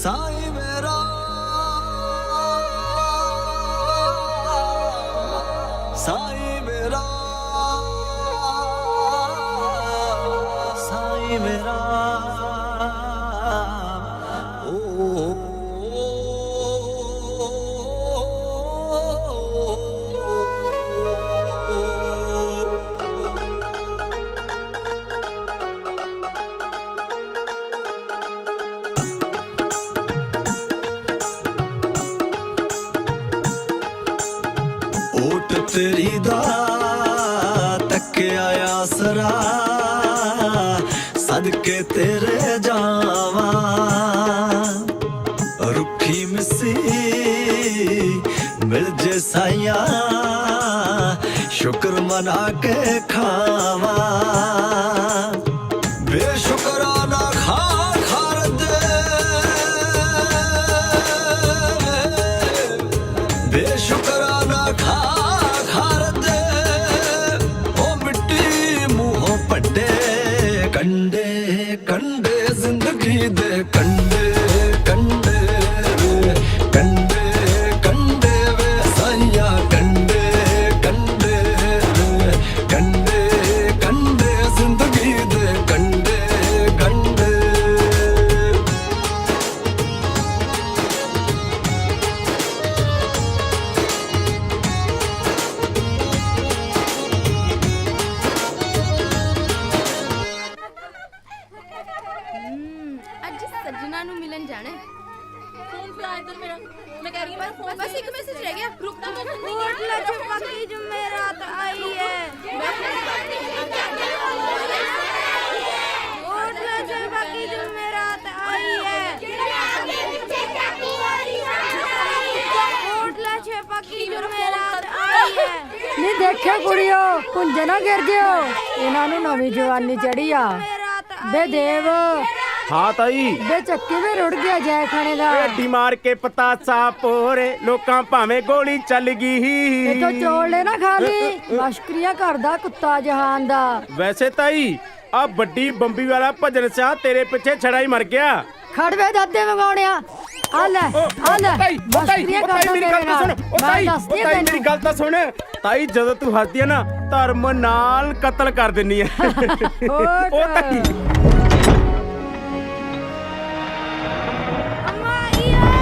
साईं मेरा साईं मेरा साईं मेरा ओट तेरी दा तक्या आसरा सदके तेरे जावा रुखी मिसी मिल जे साइया शुक्र मना के खावा बेशुक्राना खा खार दे बेशुक्राना खा खार दे ओ मिट्टी मुँह पट्टे कंडे कंडे जिंदगी दे कंडे कंडे कंडे कंडे वे साइया कंडे कंडे कंडे कंडे जिंदगी दे कंडे कंडे ਅੱਜ ਸੱਜਣਾ ਨੂੰ ਮਿਲਣ ਜਾਣਾ ਹੈ। फोन पे आ इधर मेरा मैं कह रही हूं मेरा फोन बस एक मैसेज रह गया। रुक तो मैं होटल छुपा की जुमेरात आई है। होटल छुपा की जुमेरात आई है। होटल छुपा की जुमेरात आई है। ਨੀ ਦੇਖਿਓ ਕੁੜੀਓ ਪੁੰਜੇ ਨਾ ਗਿਰ ਜਿਓ ਇਹਨਾਂ ਨੂੰ ਨਵੀਂ ਜਵਾਨੀ ਚੜੀ ਆ ਬੇ ਦੇਵ ਹਾਂ ਤਾਈ ਬੇ ਚੱਕੀ ਵੀ ਰੁੜ ਗਿਆ ਜੈ ਖਾਣੇ ਦਾ ਢੀ ਮਾਰ ਕੇ ਪਤਾਸਾ ਪੋਰੇ ਲੋਕਾਂ ਭਾਵੇਂ ਗੋਲੀ ਚੱਲ ਗਈ ਇਥੋਂ ਚੋਲੇ ਨਾ ਖਾ ਲਈ ਮਸ਼ਕਰੀਆਂ ਕਰਦਾ ਕੁੱਤਾ ਜਹਾਨ ਦਾ ਵੈਸੇ ਤਾਈ ਆ ਵੱਡੀ ਬੰਬੀ ਵਾਲਾ ਭਜਨ ਸਿਆ ਤੇਰੇ ਪਿੱਛੇ ਛੜਾ ਹੀ ਮਰ ਗਿਆ ਖੜਵੇ ਦਾਦੇ ਮੰਗਾਉਣਿਆ ਆ ਲੈ ਮਸ਼ਕਰੀਆਂ ਕਰਦਾ ਮੇਰੀ ਗੱਲ ਤਾਂ ਸੁਣ ਓ ਤਾਈ ਮੇਰੀ ਗੱਲ ਤਾਂ ਸੁਣ ਤਾਈ ਜਦੋਂ ਤੂੰ ਹੱਸਦੀ ਆ ਨਾ ਧਰਮ ਨਾਲ ਕਤਲ ਕਰ ਦਿੰਨੀ ਆ ਓ ਤਾਈ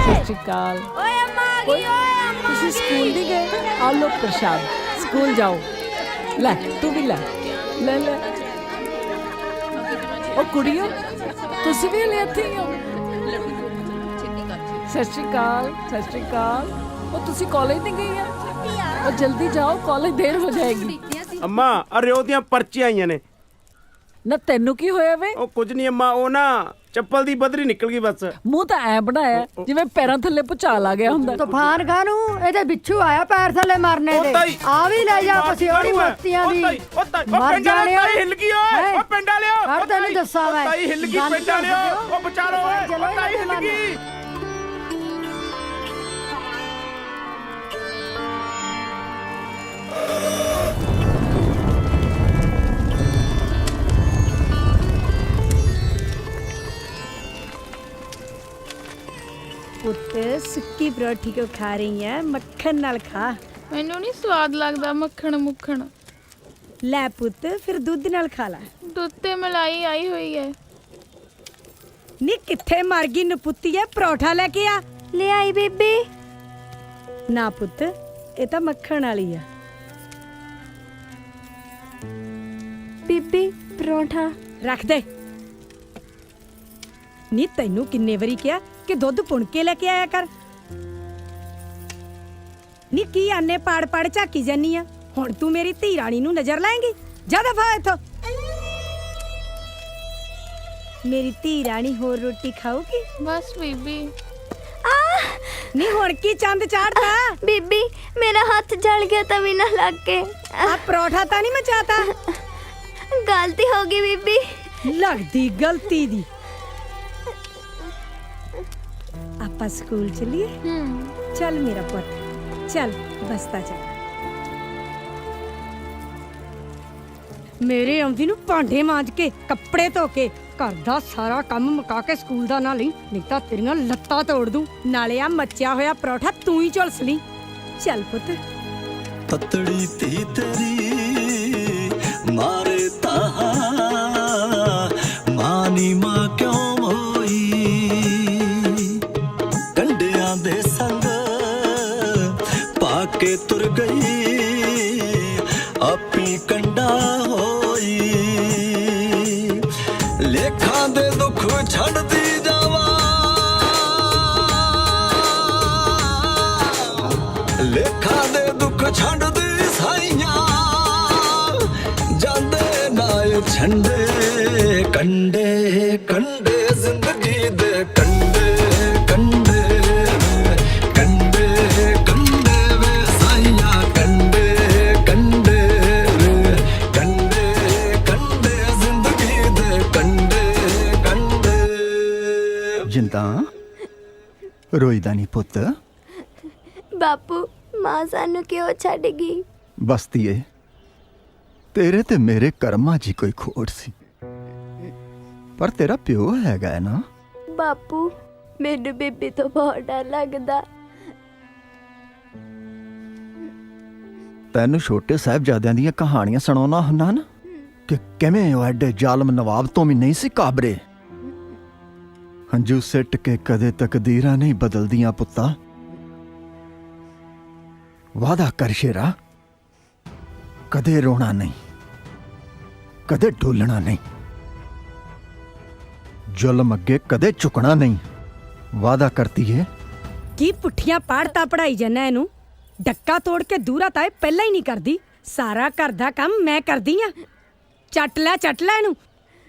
ਸਤਿ ਸ਼੍ਰੀ ਅਕਾਲ ਓਏ ਅੰਮਾ ਆ ਗਈ ਓਏ ਅੰਮਾ ਤੁਸੀਂ ਸਕੂਲ ਨਹੀਂ ਗਏ ਆ ਲੋ ਪ੍ਰਸ਼ਾਦ ਸਕੂਲ ਜਾਓ ਲੈ ਤੂੰ ਵੀ ਲੈ ਲੈ ਲੈ ਉਹ ਕੁੜੀਓ ਤੁਸੀਂ ਵੀ ਲੈ ਇੱਥੇ ਹੀ ਹੋ ਸਤਿ ਸ਼੍ਰੀ ਅਕਾਲ ਸਤਿ ਸ਼੍ਰੀ ਅਕਾਲ ਉਹ ਤੁਸੀਂ ਕਾਲਜ ਨਹੀਂ ਗਈ ਆ ਉਹ ਜਲਦੀ ਜਾਓ ਕਾਲਜ ਦੇਰ ਹੋ ਜਾਏਗੀ ਅੰਮਾ ਆ ਰਿਓ ਦੀਆਂ ਪਰਚੀਆਂ ਆਈਆਂ ਨੇ ਨਾ ਤੈਨੂੰ ਕੀ ਹੋਇਆ ਵੇ ਉਹ ਕੁਝ ਨਹੀਂ ਅੰਮਾ ਉਹ ਨਾ ਚੱਪਲ ਦੀ ਬਦਰੀ ਨਿਕਲ ਗਈ ਬਸ ਮੂੰਹ ਤਾਂ ਐ ਬਣਾਇਆ ਜਿਵੇਂ ਪੈਰਾਂ ਥੱਲੇ ਭੁਚਾਲ ਆ ਗਿਆ ਹੁੰਦਾ ਤੂਫਾਨ ਖਾਨੂੰ ਇਹਦੇ ਬਿੱਛੂ ਆਇਆ ਪੈਰ ਥੱਲੇ ਮਾਰਨੇ ਦੇ ਆ ਵੀ ਲੈ ਜਾ ਪਸਿਓੜੀ ਮਸਤੀਆਂ ਦੀ ਮਰ ਜਾਣੇ ਤਾਈ ਹਿੱਲ ਗਈ ਓਏ ਉਹ ਪਿੰਡ ਵਾਲਿਓ ਹਰ ਤੈਨੂੰ ਦੱਸਾਂ ਮੈਂ ਤਾਈ ਹਿੱਲ ਗਈ ਪਿੰਡ ਵਾਲਿਓ ਉਹ ਬਚਾ ਲਓ ਓਏ ਉਹ ਤਾਈ ਹਿੱਲ ਗਈ ਪੁੱਤ ਸੁੱਕੀ ਪਰੌਠੀ ਕਿਉਂ ਖਾ ਰਹੀ ਹੈ ਮੱਖਣ ਨਾਲ ਖਾ ਮੈਨੂੰ ਨਹੀਂ ਸਵਾਦ ਲੱਗਦਾ ਮੱਖਣ ਮੁੱਖਣ ਲੈ ਪੁੱਤ ਫਿਰ ਦੁੱਧ ਨਾਲ ਖਾ ਲੈ ਦੁੱਧ ਤੇ ਮਲਾਈ ਆਈ ਹੋਈ ਹੈ ਨੀ ਕਿੱਥੇ ਮਰ ਗਈ ਨਪੁੱਤੀ ਐ ਪਰੌਠਾ ਲੈ ਕੇ ਆ ਲੈ ਆਈ ਬੀਬੀ ਨਾ ਪੁੱਤ ਇਹ ਤਾਂ ਮੱਖਣ ਵਾਲੀ ਆ ਬੀਬੀ ਪਰੌਂਠਾ ਰੱਖ ਦੇ ਨੀ ਤੈਨੂੰ ਕਿੰਨੇ ਵਾਰੀ ਕਿਹਾ ਕਿ ਦੁੱਧ ਪੁਣ ਕੇ ਲੈ ਕੇ ਆਇਆ ਕਰ ਨੀ ਕੀ ਆਨੇ ਪਾੜ ਪਾੜ ਝਾਕੀ ਜਾਨੀ ਆ ਹੁਣ ਤੂੰ ਮੇਰੀ ਧੀ ਰਾਣੀ ਨੂੰ ਨਜ਼ਰ ਲਾਏਂਗੀ ਜਾ ਦਫਾ ਇੱਥੋਂ ਮੇਰੀ ਧੀ ਰਾਣੀ ਹੋਰ ਰੋਟੀ ਖਾਊਗੀ ਬਸ ਬੀਬੀ ਨੀ ਹੁਣ ਕੀ ਚੰਦ ਚਾੜਦਾ ਬੀਬੀ ਮੇਰਾ ਹੱਥ ਜਲ ਗਿਆ ਤਵੀ ਨਾਲ ਲੱਗ ਕੇ ਆ ਪਰੌਠਾ ਤਾਂ ਨਹੀਂ ਮਚਾਤਾ ਗਲਤੀ ਹੋ ਗਈ ਬੀਬੀ ਲੱਗਦੀ ਗਲਤੀ ਦੀ ਆਪਾਂ ਸਕੂਲ ਚਲੀਏ ਚੱਲ ਮੇਰਾ ਪੁੱਤ ਚੱਲ ਬਸਤਾ ਚੱਲ ਮੇਰੇ ਆਉਂਦੀ ਨੂੰ ਭਾਂਡੇ ਮਾਂਜ ਕੇ ਕੱਪੜੇ ਧੋ ਕੇ ਘਰ ਦਾ ਸਾਰਾ ਕੰਮ ਮੁਕਾ ਕੇ ਸਕੂਲ ਦਾ ਨਾ ਲਈ, ਨਹੀਂ ਤਾਂ ਤੇਰੀਆਂ ਲੱਤਾਂ ਤੋੜ ਦੂੰ। ਨਾਲੇ ਆ ਮੱਚਿਆ ਹੋਇਆ ਪਰੌਠਾ ਤੂੰ ਹੀ ਝੁਲਸ ਲਈ। ਚੱਲ ਪੁੱਤ। ਤਤੜੀ ਤੀ ਤੇਰੀ ਮਾਰੇ ਤਾਹਾ ਮਾਨੀ ਮਾਂ ਕਿਉਂ ਹੋਈ ਕੰਡਿਆਂ ਦੇ ਸੰਗ ਪਾ ਕੇ ਤੁਰ ਗਈ ਆਪੀ ਕੰਡਾ ਹੋਈ ਲੇਖਾਂ ਦੇ ਦੁੱਖ ਛੱਡਦੀ ਜਾਵਾਂ ਲੇਖਾਂ ਦੇ ਦੁੱਖ ਛੱਡਦੀ ਸਾਈਆਂ ਜਾਂਦੇ ਨਾਲ ਛੰਡੇ ਕੰਡੇ ਕੰਡੇ ਜ਼ਿੰਦਗੀ ਦੇ ਕੰਡੇ ਕੰਡੇ ਕੰਡੇ ਕੰਡੇ ਵੇ ਸਾਈਆਂ ਕੰਡੇ ਕੰਡੇ ਕੰਡੇ ਕੰਡੇ ਜ਼ਿੰਦਗੀ ਦੇ ਕੰਡੇ ਕੰਡੇ ਜਿੰਦਾ ਰੋਈਦਾ ਨਹੀਂ ਪੁੱਤ। ਬਾਪੂ ਮਾਂ ਸਾਨੂੰ ਕਿਉਂ ਛੱਡ ਗਈ? ਬਸਤੀਏ ਤੇਰੇ ਤੇ ਮੇਰੇ ਕਰਮਾਂ 'ਚ ਕੋਈ ਖੋਟ ਸੀ, ਪਰ ਤੇਰਾ ਪਿਓ ਹੈਗਾ ਨਾ। ਬਾਪੂ ਮੈਨੂੰ ਬੀਬੀ ਤੋਂ ਬਹੁਤ ਡਰ ਲੱਗਦਾ। ਤੈਨੂੰ ਛੋਟੇ ਸਾਹਿਬਜ਼ਾਦਿਆਂ ਦੀਆਂ ਕਹਾਣੀਆਂ ਸੁਣਾਉਣਾ ਹੁੰਦਾ ਨਾ ਕਿ ਕਿਵੇਂ ਉਹ ਐਡੇ ਜ਼ਾਲਮ ਨਵਾਬ ਤੋਂ ਵੀ ਨਹੀਂ ਸੀ ਕਾਬਰੇ। ਹੰਝੂ ਸਿੱਟ ਕੇ ਕਦੇ ਤਕਦੀਰਾਂ ਨਹੀਂ ਬਦਲਦੀਆਂ ਪੁੱਤਾ। ਵਾਦਾ ਕਰ ਸ਼ੇਰਾ, ਕਦੇ ਰੋਣਾ ਨਹੀਂ, ਕਦੇ ਢੋਲਣਾ ਨਹੀਂ, ਜ਼ੁਲਮ ਅੱਗੇ ਕਦੇ ਝੁਕਣਾ ਨਹੀਂ। ਵਾਦਾ ਕਰਤੀ ਹੈ। ਕੀ ਪੁੱਠੀਆਂ ਪਾੜਤਾ ਪੜਾਈ ਜੰਨਾ ਇਹਨੂੰ? ਡੱਕਾ ਤੋੜ ਕੇ ਦੂਰਾ ਤਾਂ ਇਹ ਪਹਿਲਾਂ ਹੀ ਨਹੀਂ ਕਰਦੀ। ਸਾਰਾ ਘਰ ਦਾ ਕੰਮ ਮੈਂ ਕਰਦੀ ਆ। ਚੱਟ ਲੈ ਇਹਨੂੰ,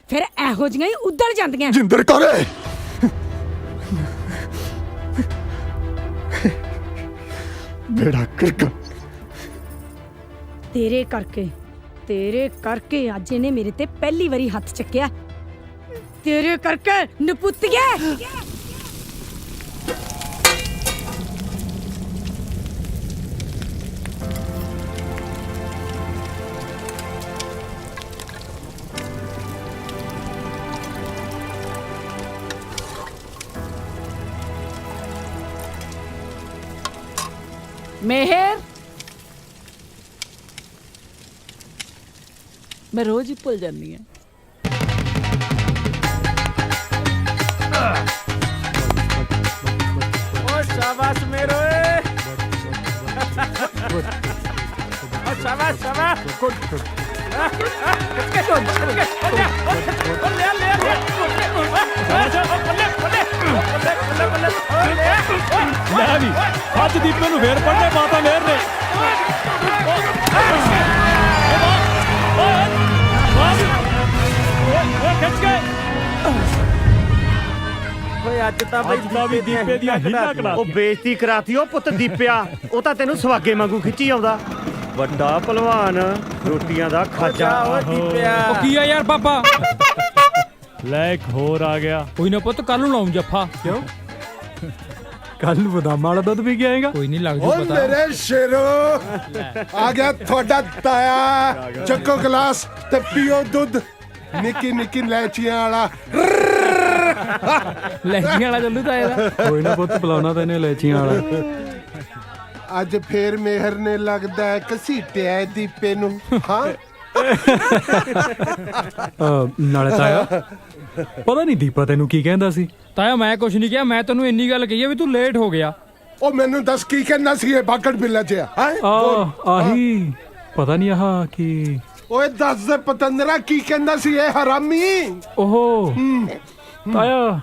ਫਿਰ ਇਹੋ ਜਿਹੀਆਂ ਹੀ ਉੱਧੜ ਜਾਂਦੀਆਂ। ਜਿੰਦਰ ਕਰੇ ਬੇੜਾ ਕਰਕ ਤੇਰੇ ਕਰਕੇ ਅੱਜ ਇਹਨੇ ਮੇਰੇ ਤੇ ਪਹਿਲੀ ਵਾਰੀ ਹੱਥ ਚੱਕਿਆ। ਤੇਰੇ ਕਰਕੇ ਨਪੁੱਤੀਏ। मेहर, मैं रोज ही भुल जानी है। ਓ ਸ਼ਾਬਾਸ਼ ਮੇਰੇ ਓਏ ਓ ਸ਼ਾਬਾਸ਼ ਸ਼ਾਬਾਸ਼ ਲੈ ਵੀ ਅੱਜ ਦੀਪੇ ਨੂੰ ਫੇਰ ਪੜਨੇ ਮਾਤਾ ਮੇਰ ਨੇ। ਖਿੱਚ ਕੇ ਓਏ ਅੱਜ ਤਾਂ ਬਈ ਦੀਪੇ ਦੀਆਂ ਹਿੱਲਾਂ ਕਢਾ ਉਹ ਬੇਇੱਜ਼ਤੀ ਕਰਾਤੀ। ਉਹ ਪੁੱਤ ਦੀਪਿਆ, ਉਹ ਤਾਂ ਤੈਨੂੰ ਸਵਾਗੇ ਵਾਂਗੂ ਖਿੱਚੀ ਆਉਂਦਾ। ਵੱਡਾ ਭਲਵਾਨ, ਰੋਟੀਆਂ ਦਾ ਖਾਜਾ। ਓ ਦੀਪਿਆ ਉਹ ਕੀ ਆ ਯਾਰ ਬਾਬਾ? ਲੈ ਇੱਕ ਹੋਰ ਆ ਗਿਆ। ਕੋਈ ਨਾ ਪੁੱਤ ਕੱਲ ਨੂੰ ਲਾਉਂ ਜੱਫਾ। ਕਿਉਂ? ਕੱਲ ਨੂੰ ਬਦਾਮਾਂ ਵਾਲਾ ਦੁੱਧ ਪੀ ਕੇ ਆਏਗਾ। ਕੋਈ ਨਹੀਂ ਲੱਗ ਜੂ ਪਤਾ। ਮੇਰੇ ਸ਼ੇਰੋ ਆ ਗਿਆ ਤੁਹਾਡਾ ਤਾਇਆ। ਚੱਕੋ ਗਲਾਸ ਤੇ ਪੀਓ ਦੁੱਧ। ਨਿੱਕੀ ਨਿੱਕੀ ਲੈਚੀਆਂ ਵਾਲਾ। ਲੈਚੀਆਂ ਵਾਲਾ ਚੱਲੂ ਤਾਂ ਇਹਦਾ। ਕੋਈ ਨਾ ਪੁੱਤ ਪਿਲਾਉਣਾ ਤੈਨੂੰ ਲੈਚੀਆਂ ਵਾਲਾ। ਅੱਜ ਫੇਰ ਮੇਹਰ ਨੇ ਲੱਗਦਾ ਘਸੀਟਿਆ ਦੀਪੇ ਨੂੰ। ਹਾਂ ਨਾਲੇ ਤਾਇਆ ਪਤਾ ਨਹੀਂ ਦੀਪਾ ਤੈਨੂੰ ਕੀ ਕਹਿੰਦਾ ਸੀ। ਤਾਇਆ ਮੈਂ ਕੁਛ ਨਹੀਂ ਕਿਹਾ, ਮੈਂ ਤੈਨੂੰ ਇੰਨੀ ਗੱਲ ਕਹੀ ਆ ਵੀ ਤੂੰ ਲੇਟ ਹੋ ਗਿਆ। ਉਹ ਮੈਨੂੰ ਦੱਸ ਕੀ ਕਹਿੰਦਾ ਸੀ ਇਹ ਬਾਗੜ ਬਿੱਲਾ ਜਿਹਾ? ਆਹੀ ਪਤਾ ਨਹੀਂ ਆਹ ਕੀ। ਓਏ ਦੱਸ ਦੇ ਪਤੰਦਰਾ ਕੀ ਕਹਿੰਦਾ ਸੀ ਇਹ ਹਰਾਮੀ? ਓਹੋ ਤਾਇਆ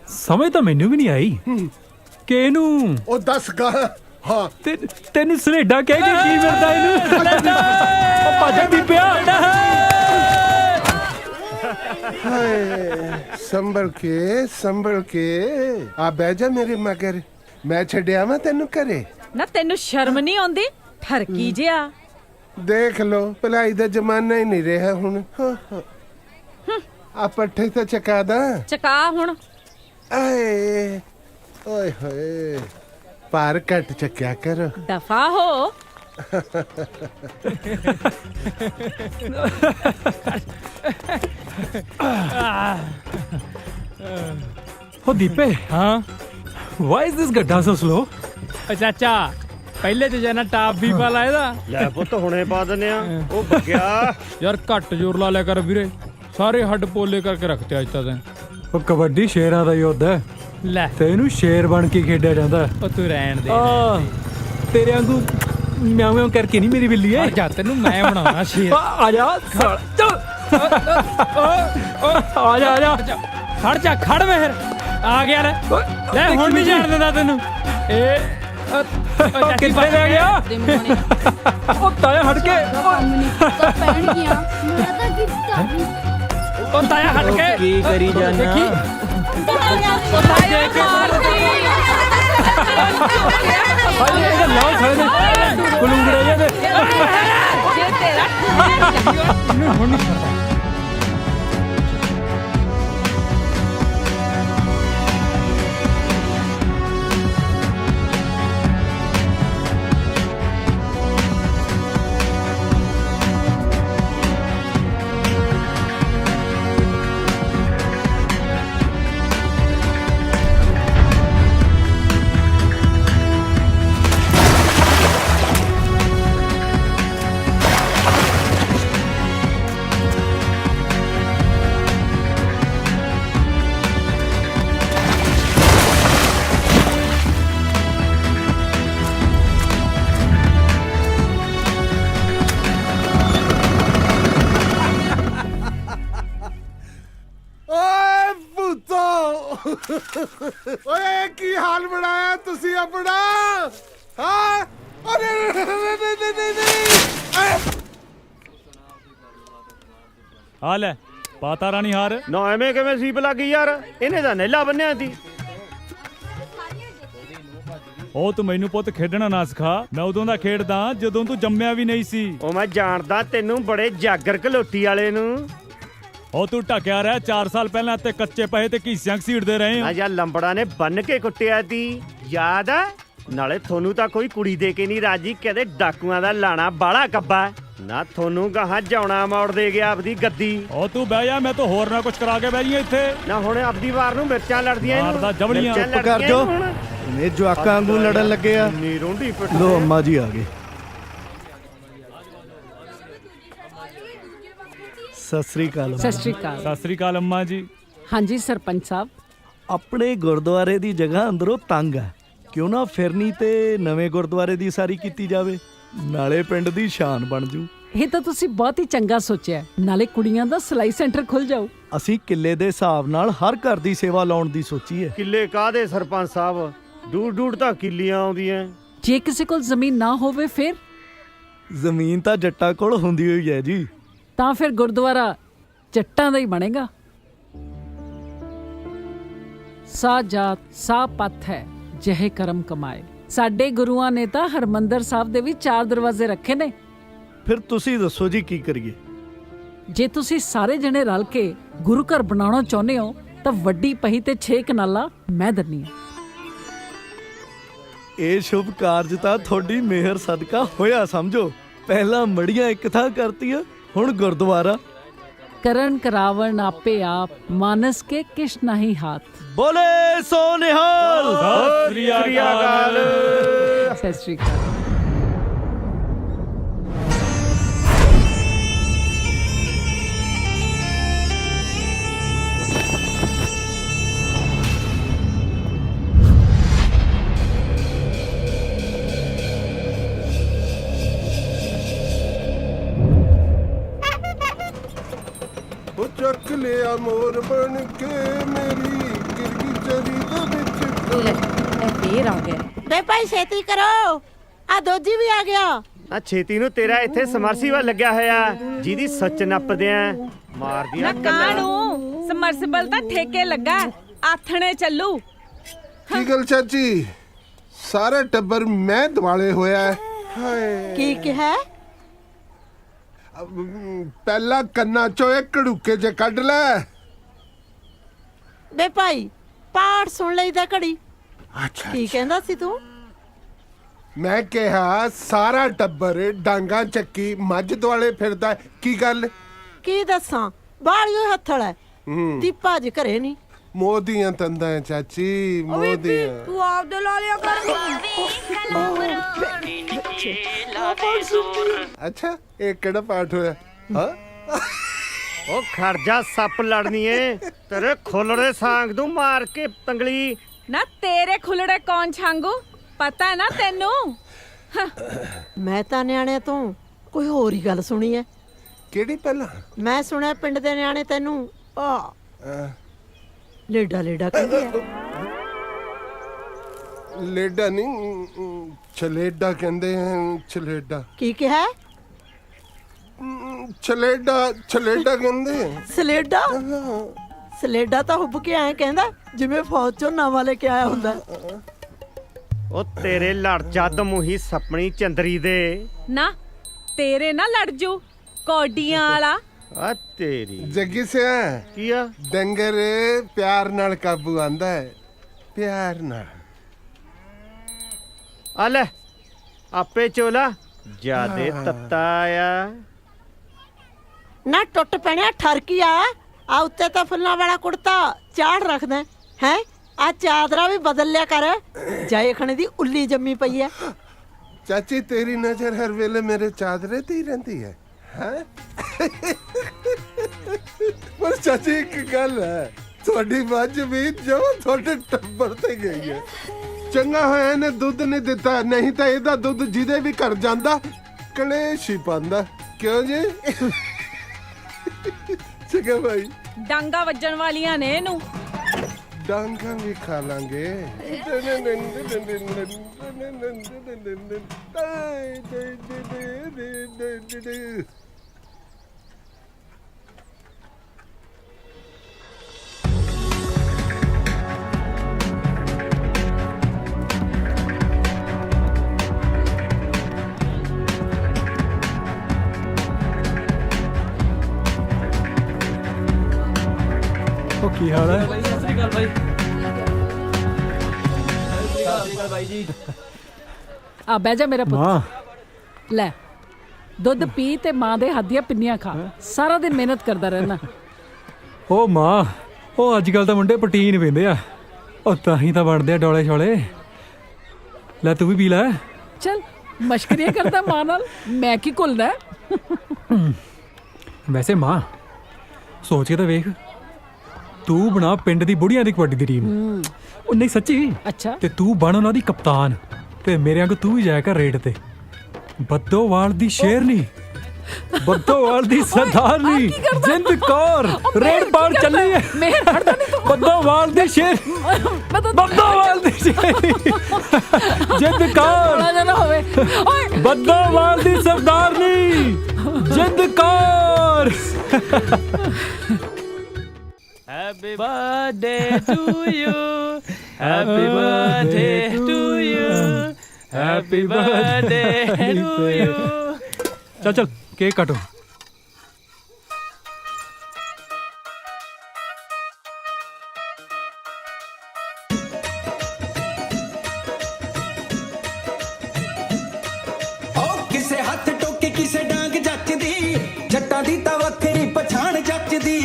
ਸਮਝ ਤਾਂ ਮੈਨੂੰ ਵੀ ਨਹੀਂ ਆਈ ਕਿ ਇਹਨੂੰ। ਉਹ ਦੱਸ ਗਾ। ਹਾਂ ਤੈਨੂੰ ਸਲੇਡਾ ਕਹਿ ਕੇ ਕੀ ਮਿਲਦਾ ਇਹਨੂੰ? ਉਹ ਭੱਜ ਦੀਪਿਆ। ਹਾਏ ਸੰਭਲ ਕੇ ਆ ਬਹਿ ਜਾ ਮੇਰੇ ਮਗਰ। ਮੈਂ ਛੱਡਿਆ ਮੈਂ ਤੈਨੂੰ ਘਰੇ। ਨਾ ਤੈਨੂੰ ਸ਼ਰਮ ਨਹੀਂ ਆਉਂਦੀ? ਠਰਕੀ ਜਿਆ। ਦੇਖ ਲੋ ਭਲਾਈ ਦਾ ਜ਼ਮਾਨਾ ਹੀ ਨਹੀਂ ਰਿਹਾ ਹੁਣ। ਆ ਪੱਠੇ ਤਾਂ ਚਕਾ ਦਾ। ਚਕਾ ਹੁਣ। ਆਏ ਓਏ ਹੋਏ ਪਾਰ ਘੱਟ ਚੱਕਿਆ ਕਰ। ਦਫਾ ਹੋ। ਓ ਦੀਪੇ ਹਾਂ ਵਾਈ ਇਜ਼ ਦਿਸ ਗੱਡਾ ਸੋ ਸਲੋ ਚਾਚਾ ਪਹਿਲੇ ਤੇ ਜਾਨਾ ਟਾਪ ਵੀ ਪਾ ਲਾ ਇਹਦਾ ਲੈ ਪੁੱਤ ਹੁਣੇ ਪਾ ਦਿੰਨੇ ਆ ਉਹ ਬੱਗਿਆ ਯਾਰ ਘੱਟ ਜ਼ੋਰ ਲਾ ਲਿਆ ਕਰ ਵੀਰੇ ਸਾਰੇ ਹੱਡ ਪੋਲੇ ਕਰਕੇ ਰੱਖਤੇ ਅੱਜ ਤੱਕ ਉਹ ਕਬੱਡੀ ਸ਼ੇਰਾਂ ਦਾ ਯੁੱਧ ਹੈ ਲੈ ਤੇ ਇਹਨੂੰ ਸ਼ੇਰ ਬਣ ਕੇ ਖੇਡਿਆ ਜਾਂਦਾ ਉਹ ਤੂੰ ਰਹਿਣ ਦੇ ਤੇਰੇ ਵਾਂਗੂ ਮਿਆਉਂ ਮਿਆਉਂ ਕਰਕੇ ਨਹੀਂ ਮੇਰੀ ਬਿੱਲੀ ਐ ਜਾ ਤੈਨੂੰ ਮੈਂ ਬਣਾਉਣਾ ਸ਼ੇਰ ਆ ਜਾ ਆ ਜਾ ਖੜ ਜਾ ਖੜ ਵੇ ਫਿਰ ਆ ਗਿਆ ਲੈ ਹੁਣ ਵੀ ਜਾਣ ਦਿੰਦਾ ਤੈਨੂੰ ਇਹ ਕਿੱਥੇ ਲੈ ਗਿਆ ਉਹ ਤਾਇਆ ਹਟ ਕੇ ਪੈਣ ਗਿਆ ਮੈਂ ਤਾਂ ਗਿੱਟਾ ਉਹ ਤਾਇਆ ਹਟ ਕੇ ਕੀ ਕਰੀ ਜਾਨਾ ਹਾਏ ਇਹ ਲਾਉ ਸਾਰੇ ਨੇ ਕੁਲੂੰਗੜੇ ਜੇ ਜੇ ਤੇਰਾ ਹੁਣ ਨਹੀਂ ਛੱਡਦਾ ਓਏ ਭੂਤੋ ਓਏ ਕੀ ਹਾਲ ਬਣਾਇਆ ਤੁਸੀਂ ਆਪਣਾ ਹਾਂ ਅਰੇ ਨਹੀਂ ਆ ਲੈ ਪਾਤਾ ਰਾਣੀ ਹਾਰ ਨਾ ਐਵੇਂ ਕਿਵੇਂ ਸੀਪ ਲੱਗ ਗਈ ਯਾਰ ਇਹਨੇ ਤਾਂ ਨੇਲਾ ਬੰਨਿਆ ਸੀ ਉਹ ਤੂੰ ਮੈਨੂੰ ਪੁੱਤ ਖੇਡਣਾ ਨਾ ਸਿਖਾ ਮੈਂ ਉਦੋਂ ਦਾ ਖੇਡਦਾ ਜਦੋਂ ਤੂੰ ਜੰਮਿਆ ਵੀ ਨਹੀਂ ਸੀ ਉਹ ਮੈਂ ਜਾਣਦਾ ਤੈਨੂੰ ਬੜੇ ਜਾਗਰ ਘਲੋਟੀ ਵਾਲੇ ਨੂੰ ਉਹ ਤੂੰ ਢਕਿਆ ਰਿਹਾ 4 ਸਾਲ ਪਹਿਲਾਂ ਤੇ ਕੱਚੇ ਪਏ ਤੇ ਘੀਸਿਆਂ ਘਸੀੜਦੇ ਰਹੇ ਨਾ ਯਾ ਲੰਬੜਾ ਨੇ ਬੰਨ ਕੇ ਕੁੱਟਿਆ ਤੀ ਯਾਦ ਆ ਨਾਲੇ ਤੁਹਾਨੂੰ ਤਾਂ ਕੋਈ ਕੁੜੀ ਦੇ ਕੇ ਨਹੀਂ ਰਾਜੀ ਕਹਿੰਦੇ ਡਾਕੂਆਂ ਦਾ ਲਾਣਾ ਬਾਲਾ ਕੱਬਾ ਨਾ ਤੁਹਾਨੂੰ ਗਾਹਾਂ ਜਾਉਣਾ ਮੋੜ ਦੇ ਗਿਆ ਆਪਦੀ ਗੱਦੀ ਉਹ ਤੂੰ ਬਹਿ ਜਾ ਮੈਂ ਤਾਂ ਹੋਰ ਨਾ ਕੁਝ ਕਰਾ ਕੇ ਬਹਿ ਜੀ ਇੱਥੇ ਨਾ ਹੁਣ ਆਪਦੀ ਵਾਰ ਨੂੰ ਮਿਰਚਾਂ ਲੜਦੀਆਂ ਮਾਰਦਾ ਜਵਲੀਆਂ। ਮਿਰਚਾਂ ਚੁੱਪ ਕਰ ਲੜਦੀਆਂ ਜਾਓ। ਹੁਣ। ਇਹ ਜਵਾਕਾਂ ਵਾਂਗੂ ਲੜਨ ਲੱਗੇ ਆ ਇੰਨੀ ਰੋਂਡੀ ਪਿੱਟ ਲੋ ਅੰਮਾ ਜੀ ਆ ਗਏ ਸਤਿ ਸ੍ਰੀ ਅਕਾਲ ਸਤਿ ਸ਼੍ਰੀ ਅਕਾਲ ਸਤਿ ਸ੍ਰੀ ਅਕਾਲ ਅੰਮਾ ਜੀ ਹਾਂਜੀ ਸਰਪੰਚ ਸਾਹਿਬ ਆਪਣੇ ਗੁਰਦੁਆਰੇ ਦੀ ਜਗ੍ਹਾ ਅੰਦਰੋਂ ਤੰਗ ਹੈ ਕਿਉਂ ਨਾ ਫਿਰਨੀ ਤੇ ਨਵੇਂ ਗੁਰਦੁਆਰੇ ਦੀ ਸਾਰੀ ਕੀਤੀ ਜਾਵੇ ਨਾਲੇ ਪਿੰਡ ਦੀ ਸ਼ਾਨ ਬਣ ਜੂ ਇਹ ਤਾਂ ਤੁਸੀਂ ਬਹੁਤ ਹੀ ਚੰਗਾ ਸੋਚਿਆ ਨਾਲੇ ਕੁੜੀਆਂ ਦਾ ਸਿਲਾਈ ਸੈਂਟਰ ਖੁੱਲ ਜਾਊ ਅਸੀਂ ਕਿੱਲੇ ਦੇ ਹਿਸਾਬ ਨਾਲ ਹਰ ਘਰ ਦੀ ਸੇਵਾ ਲਾਉਣ ਦੀ ਸੋਚੀ ਹੈ ਕਿੱਲੇ ਕਾਹਦੇ ਸਰਪੰਚ ਸਾਹਿਬ ਦੂਰ ਦੂਰ ਤਾਂ ਕਿੱਲੀਆਂ ਆਉਂਦੀਆਂ ਜੇ ਕਿਸੇ ਕੋਲ ਜ਼ਮੀਨ ਨਾ ਹੋਵੇ ਫਿਰ ਜ਼ਮੀਨ ਤਾਂ ਜੱਟਾਂ ਕੋਲ ਹੁੰਦੀ ਹੋਈ ਹੈ ਜੀ ਤਾਂ ਫਿਰ ਗੁਰਦੁਆਰਾ ਜੱਟਾਂ ਦਾ ਹੀ ਬਣੇਗਾ ਸਾ ਜਾਤ ਸਾ ਪੱਥ ਹੈ ਜਿਹੇ ਕਰਮ ਕਮਾਏ ਸਾਡੇ ਗੁਰੂਆਂ ਨੇ ਤਾਂ ਹਰਮੰਦਰ ਸਾਹਿਬ ਦੇ ਵੀ 4 ਦਰਵਾਜ਼ੇ ਰੱਖੇ ਨੇ ਫਿਰ ਤੁਸੀਂ ਦੱਸੋ ਜੀ ਕੀ ਕਰੀਏ ਜੇ ਤੁਸੀਂ ਸਾਰੇ ਜਣੇ ਰਲ ਕੇ ਗੁਰੂ ਘਰ ਬਣਾਉਣਾ ਚਾਹੁੰਦੇ ਹੋ ਤਾਂ ਵੱਡੀ ਪਹੀ ਤੇ 6 ਕਨਾਲਾਂ ਮੈਂ ਦਿੰਨੀ ਆ ਇਹ ਸ਼ੁਭ ਕਾਰਜ ਤਾਂ ਤੁਹਾਡੀ ਮਿਹਰ ਸਦਕਾ ਹੋਇਆ ਸਮਝੋ ਪਹਿਲਾਂ ਮੜੀਆਂ ਇੱਕ ਥਾਂ ਕਰਤੀਆਂ ਹੁਣ ਗੁਰਦੁਆਰਾ ਕਰਨ ਕਰਾਵਣ ਆਪੇ ਆਪ ਮਾਨਸ ਕੇ ਕਿਛ ਨਹੀਂ ਹਾਥ ਬੋਲੇ ਸੋ ਨਿਹਾਲ ਸਤਿ ਸ੍ਰੀ ਅਕਾਲ ਸਤਿ ਸ਼੍ਰੀ ਅਕਾਲ ਉਹ ਚੱਕ ਲਿਆ ਮੋਰ ਬਣ ਕੇ ਮੇਰੀ ਗਿਰਗੀ ਚਰੀ ਦੇ ਵਿੱਚ ਫੇਰ ਆ ਗਿਆ ਬੇ ਭਾਈ ਛੇਤੀ ਕਰੋ ਆ ਦੋਜੀ ਵੀ ਆ ਗਿਆ ਆ ਛੇਤੀ ਨੂੰ ਤੇਰਾ ਇੱਥੇ ਸਮਰਸੀਬਲ ਲੱਗਿਆ ਹੋਇਆ ਜਿਹਦੀ ਸੱਚ ਨੱਪਦੇ ਆ ਮਾਰਦੀਆਂ ਕਾਣੂ ਸਮਰਸੀਬਲ ਤਾਂ ਠੇਕੇ ਲੱਗਾ ਆਥਣੇ ਚੱਲੂ ਕੀ ਗੱਲ ਚਾਚੀ ਸਾਰਾ ਟੱਬਰ ਮੈਂ ਦਿਵਾਲੇ ਹੋਇਆ ਹੈ ਹਾਏ ਕੀ ਕਿਹਾ ਪਹਿਲਾ ਕੰਨਾਂ ਚੋਂ ਇੱਕ ਘੜੂਕੇ ਚ ਕੱਢ ਲੈ ਬੇ ਭਾਈ ਪਾਠ ਸੁਣ ਲਈਦਾ ਘੜੀ ਅੱਛਾ ਕੀ ਕਹਿੰਦਾ ਸੀ ਤੂੰ ਮੈਂ ਕਿਹਾ ਸਾਰਾ ਟੱਬਰ ਡਾਂਗਾ ਚੱਕੀ ਮੱਝ ਦੁਆਲੇ ਫਿਰਦਾ ਹੈ। ਕੀ ਗੱਲ ਕੀ ਦੱਸਾਂ ਬਾਲੀਓ ਹੱਥਲ ਹੈ ਦੀਪਾ ਅੱਜ ਘਰੇ ਨਹੀਂ। ਮੋਦੀਆਂ ਤੰਦਾਂ ਹੈ ਚਾਚੀ, ਮੋਦੀਆਂ। ਤੂੰ ਆਪਦੇ ਲਾ ਲਿਆ ਕਰ। ਅੱਛਾ ਇਹ ਕਿਹੜਾ ਪਾਠ ਹੋਇਆ? ਹਾਂ ਉਹ ਖਰਜਾ ਸੱਪ ਲੜਨੀ ਏ, ਤੇਰੇ ਖੁੱਲੜੇ ਸਾਂਗ ਨੂੰ ਮਾਰ ਕੇ ਤੰਗਲੀ। ਨਾ ਤੇਰੇ ਖੁੱਲੜੇ ਕੌਣ ਛਾਂਗੂ, ਪਤਾ ਨਾ ਤੈਨੂੰ। ਮੈਂ ਤਾਂ ਨਿਆਣੇ ਤੋਂ ਕੋਈ ਹੋਰ ਹੀ ਗੱਲ ਸੁਣੀ ਐ। ਕਿਹੜੀ ਪਹਿਲਾਂ? ਮੈਂ ਸੁਣਿਆ ਪਿੰਡ ਦੇ ਨਿਆਣੇ ਤੈਨੂੰ ਲੇਡਾ ਲੇਡਾ ਕਹਿੰਦੇ ਆ। ਲੇਡਾ ਨਹੀਂ, ਛਲੇਡਾ ਕਹਿੰਦੇ ਹਨ। ਛਲੇਡਾ ਕੀ ਕਿਹਾ? ਛਲੇਡਾ, ਛਲੇਡਾ ਕਹਿੰਦੇ ਆ। ਸਲੇਡਾ? ਸਲੇਡਾ ਤਾਂ ਹੁੱਬ ਕੇ ਐਂ ਕਹਿੰਦਾ ਜਿਵੇਂ ਫੌਜ ਚੋਂ ਨਵਾਂ ਲੈ ਕੇ ਆਇਆ ਹੁੰਦਾ। ਉਹ ਤੇਰੇ ਲੜ ਜਦ ਮੂੰਹੀ ਸੱਪਣੀ ਚੰਦਰੀ ਦੇ। ਨਾ ਤੇਰੇ ਨਾ ਲੜ ਜੂ ਕੌਡੀਆਂ ਵਾਲਾ। ਆ ਤੇਰੀ ਜੱਗੀ ਸਿਆ ਕੀ ਆ? ਡੰਗਰ ਪਿਆਰ ਨਾਲ ਕਾਬੂ ਆਂਦਾ ਹੈ, ਪਿਆਰ ਨਾਲ। ਆ ਲੈ ਆਪੇ ਚੋਲਾ ਜਿਆਦੇ ਤੱਤਾ ਆ। ਨਾ ਟੁੱਟ ਪੈਣਿਆ ਠਰਕੀਆ, ਆ ਉੱਤੇ ਤਾਂ ਫੁੱਲਾਂ ਵਾਲਾ ਕੁੜਤਾ ਚਾੜ ਰੱਖਦਾ ਹੈ। ਆ ਚਾਦਰਾ ਵੀ ਬਦਲ ਲਿਆ ਕਰ, ਜਾਏ ਖਣੇ ਦੀ ਉੱਲੀ ਜੰਮੀ ਪਈ ਐ। ਚਾਚੀ ਤੇਰੀ ਨਜ਼ਰ ਹਰ ਵੇਲੇ ਮੇਰੇ ਚਾਦਰੇ ਤੇ ਹੀ ਰਹਿੰਦੀ ਹੈ। ਹੈਂ? ਪਰ ਚਾਚੀ ਇੱਕ ਗੱਲ ਹੈ, ਤੁਹਾਡੀ ਮੱਝ ਵੀ ਜੋ ਤੁਹਾਡੇ ਟੱਬਰ ਤੇ ਗਈ ਹੈ। ਚੰਗਾ ਹੋਇਆ ਇਹਨੇ ਦੁੱਧ ਨਹੀਂ ਦਿੱਤਾ, ਨਹੀਂ ਤਾਂ ਇਹਦਾ ਦੁੱਧ ਜਿਹਦੇ ਵੀ ਘਰ ਜਾਂਦਾ ਕਲੇਸ਼ ਹੀ ਪਾਉਂਦਾ। ਕਿਉਂ ਜੀ? ਚੰਗਾ ਭਾਈ, ਡਾਂਗਾ ਵੱਜਣ ਵਾਲੀਆਂ ਨੇ ਇਹਨੂੰ। ਡਾਂਗਾਂ ਵੀ ਖਾ ਲਾਂਗੇ। ਉਹ ਕੀ ਹਾਲ ਹੈ? ਆ ਬਹਿ ਜਾ ਮੇਰਾ ਪੁੱਤ। ਮਾਂ ਲੈ ਦੁੱਧ ਪੀ ਤੇ ਮਾਂ ਦੇ ਹੱਥ ਦੀਆਂ ਪਿੰਨੀਆਂ ਖਾ। ਸਾਰਾ ਦਿਨ ਮਿਹਨਤ ਕਰਦਾ ਰਹਿਣਾ। ਉਹ ਮਾਂ, ਉਹ ਅੱਜ ਕੱਲ ਤਾਂ ਮੁੰਡੇ ਪ੍ਰੋਟੀਨ ਪੀਂਦੇ ਆ, ਉਹ ਤਾਂ ਹੀ ਤਾਂ ਬਣਦੇ ਆ ਡੋਲੇ ਛੋਲੇ। ਲੈ ਤੂੰ ਵੀ ਪੀ ਲੈ। ਚਲ ਮਸ਼ਕਰੀਆਂ ਕਰਦਾ ਮਾਂ ਨਾਲ, ਮੈਂ ਕੀ ਘੁਲਦਾ। ਵੈਸੇ ਮਾਂ ਸੋਚ ਕੇ ਤਾਂ ਵੇਖ, ਤੂੰ ਬਣਾ ਪਿੰਡ ਦੀ ਬੁੜੀਆਂ ਦੀ ਕਬੱਡੀ ਦੀ ਟੀਮ। ਉਹ ਨਹੀਂ ਸੱਚੀ। ਅੱਛਾ ਤੇ ਤੂੰ ਬਣ ਉਹਨਾਂ ਦੀ ਕਪਤਾਨ, ਤੇ ਮੇਰੇ ਵਾਂਗ ਤੂੰ ਵੀ ਜਾਇਆ ਕਰ ਰੇਡ ਤੇ। ਬੱਦੋਵਾਲ ਦੀ ਸ਼ੇਰਨੀ, ਬੱਦੋਵਾਲ ਦੀ ਸਰਦਾਰਨੀ ਜਿੰਦ ਕੌਰ ਰੇਡ ਪਾਰ ਚੱਲੀ ਹੈ। ਮੇਰ ਫੜਦਾ ਨਹੀਂ ਤੂੰ। ਬੱਦੋਵਾਲ ਦੀ ਸ਼ੇਰ, ਬੱਦੋਵਾਲ ਦੀ ਸ਼ੇਰਨੀ ਜਿੰਦ ਕੌਰ, ਬੜਾ ਜਨਾ ਹੋਵੇ। ਓਏ ਬੱਦੋਵਾਲ ਦੀ ਸਰਦਾਰਨੀ Jind Kaur. Happy birthday to you. Happy birthday to you. Happy birthday to you. चल चल केक काटो। ਕਿਸੇ ਹੱਥ ਟੋਕੇ ਕਿਸੇ ਡਾਂਗ ਜੱਚਦੀ, ਜੱਟਾਂ ਦੀ ਤਾਂ ਵੱਖਰੀ ਪਛਾਣ ਜੱਚਦੀ।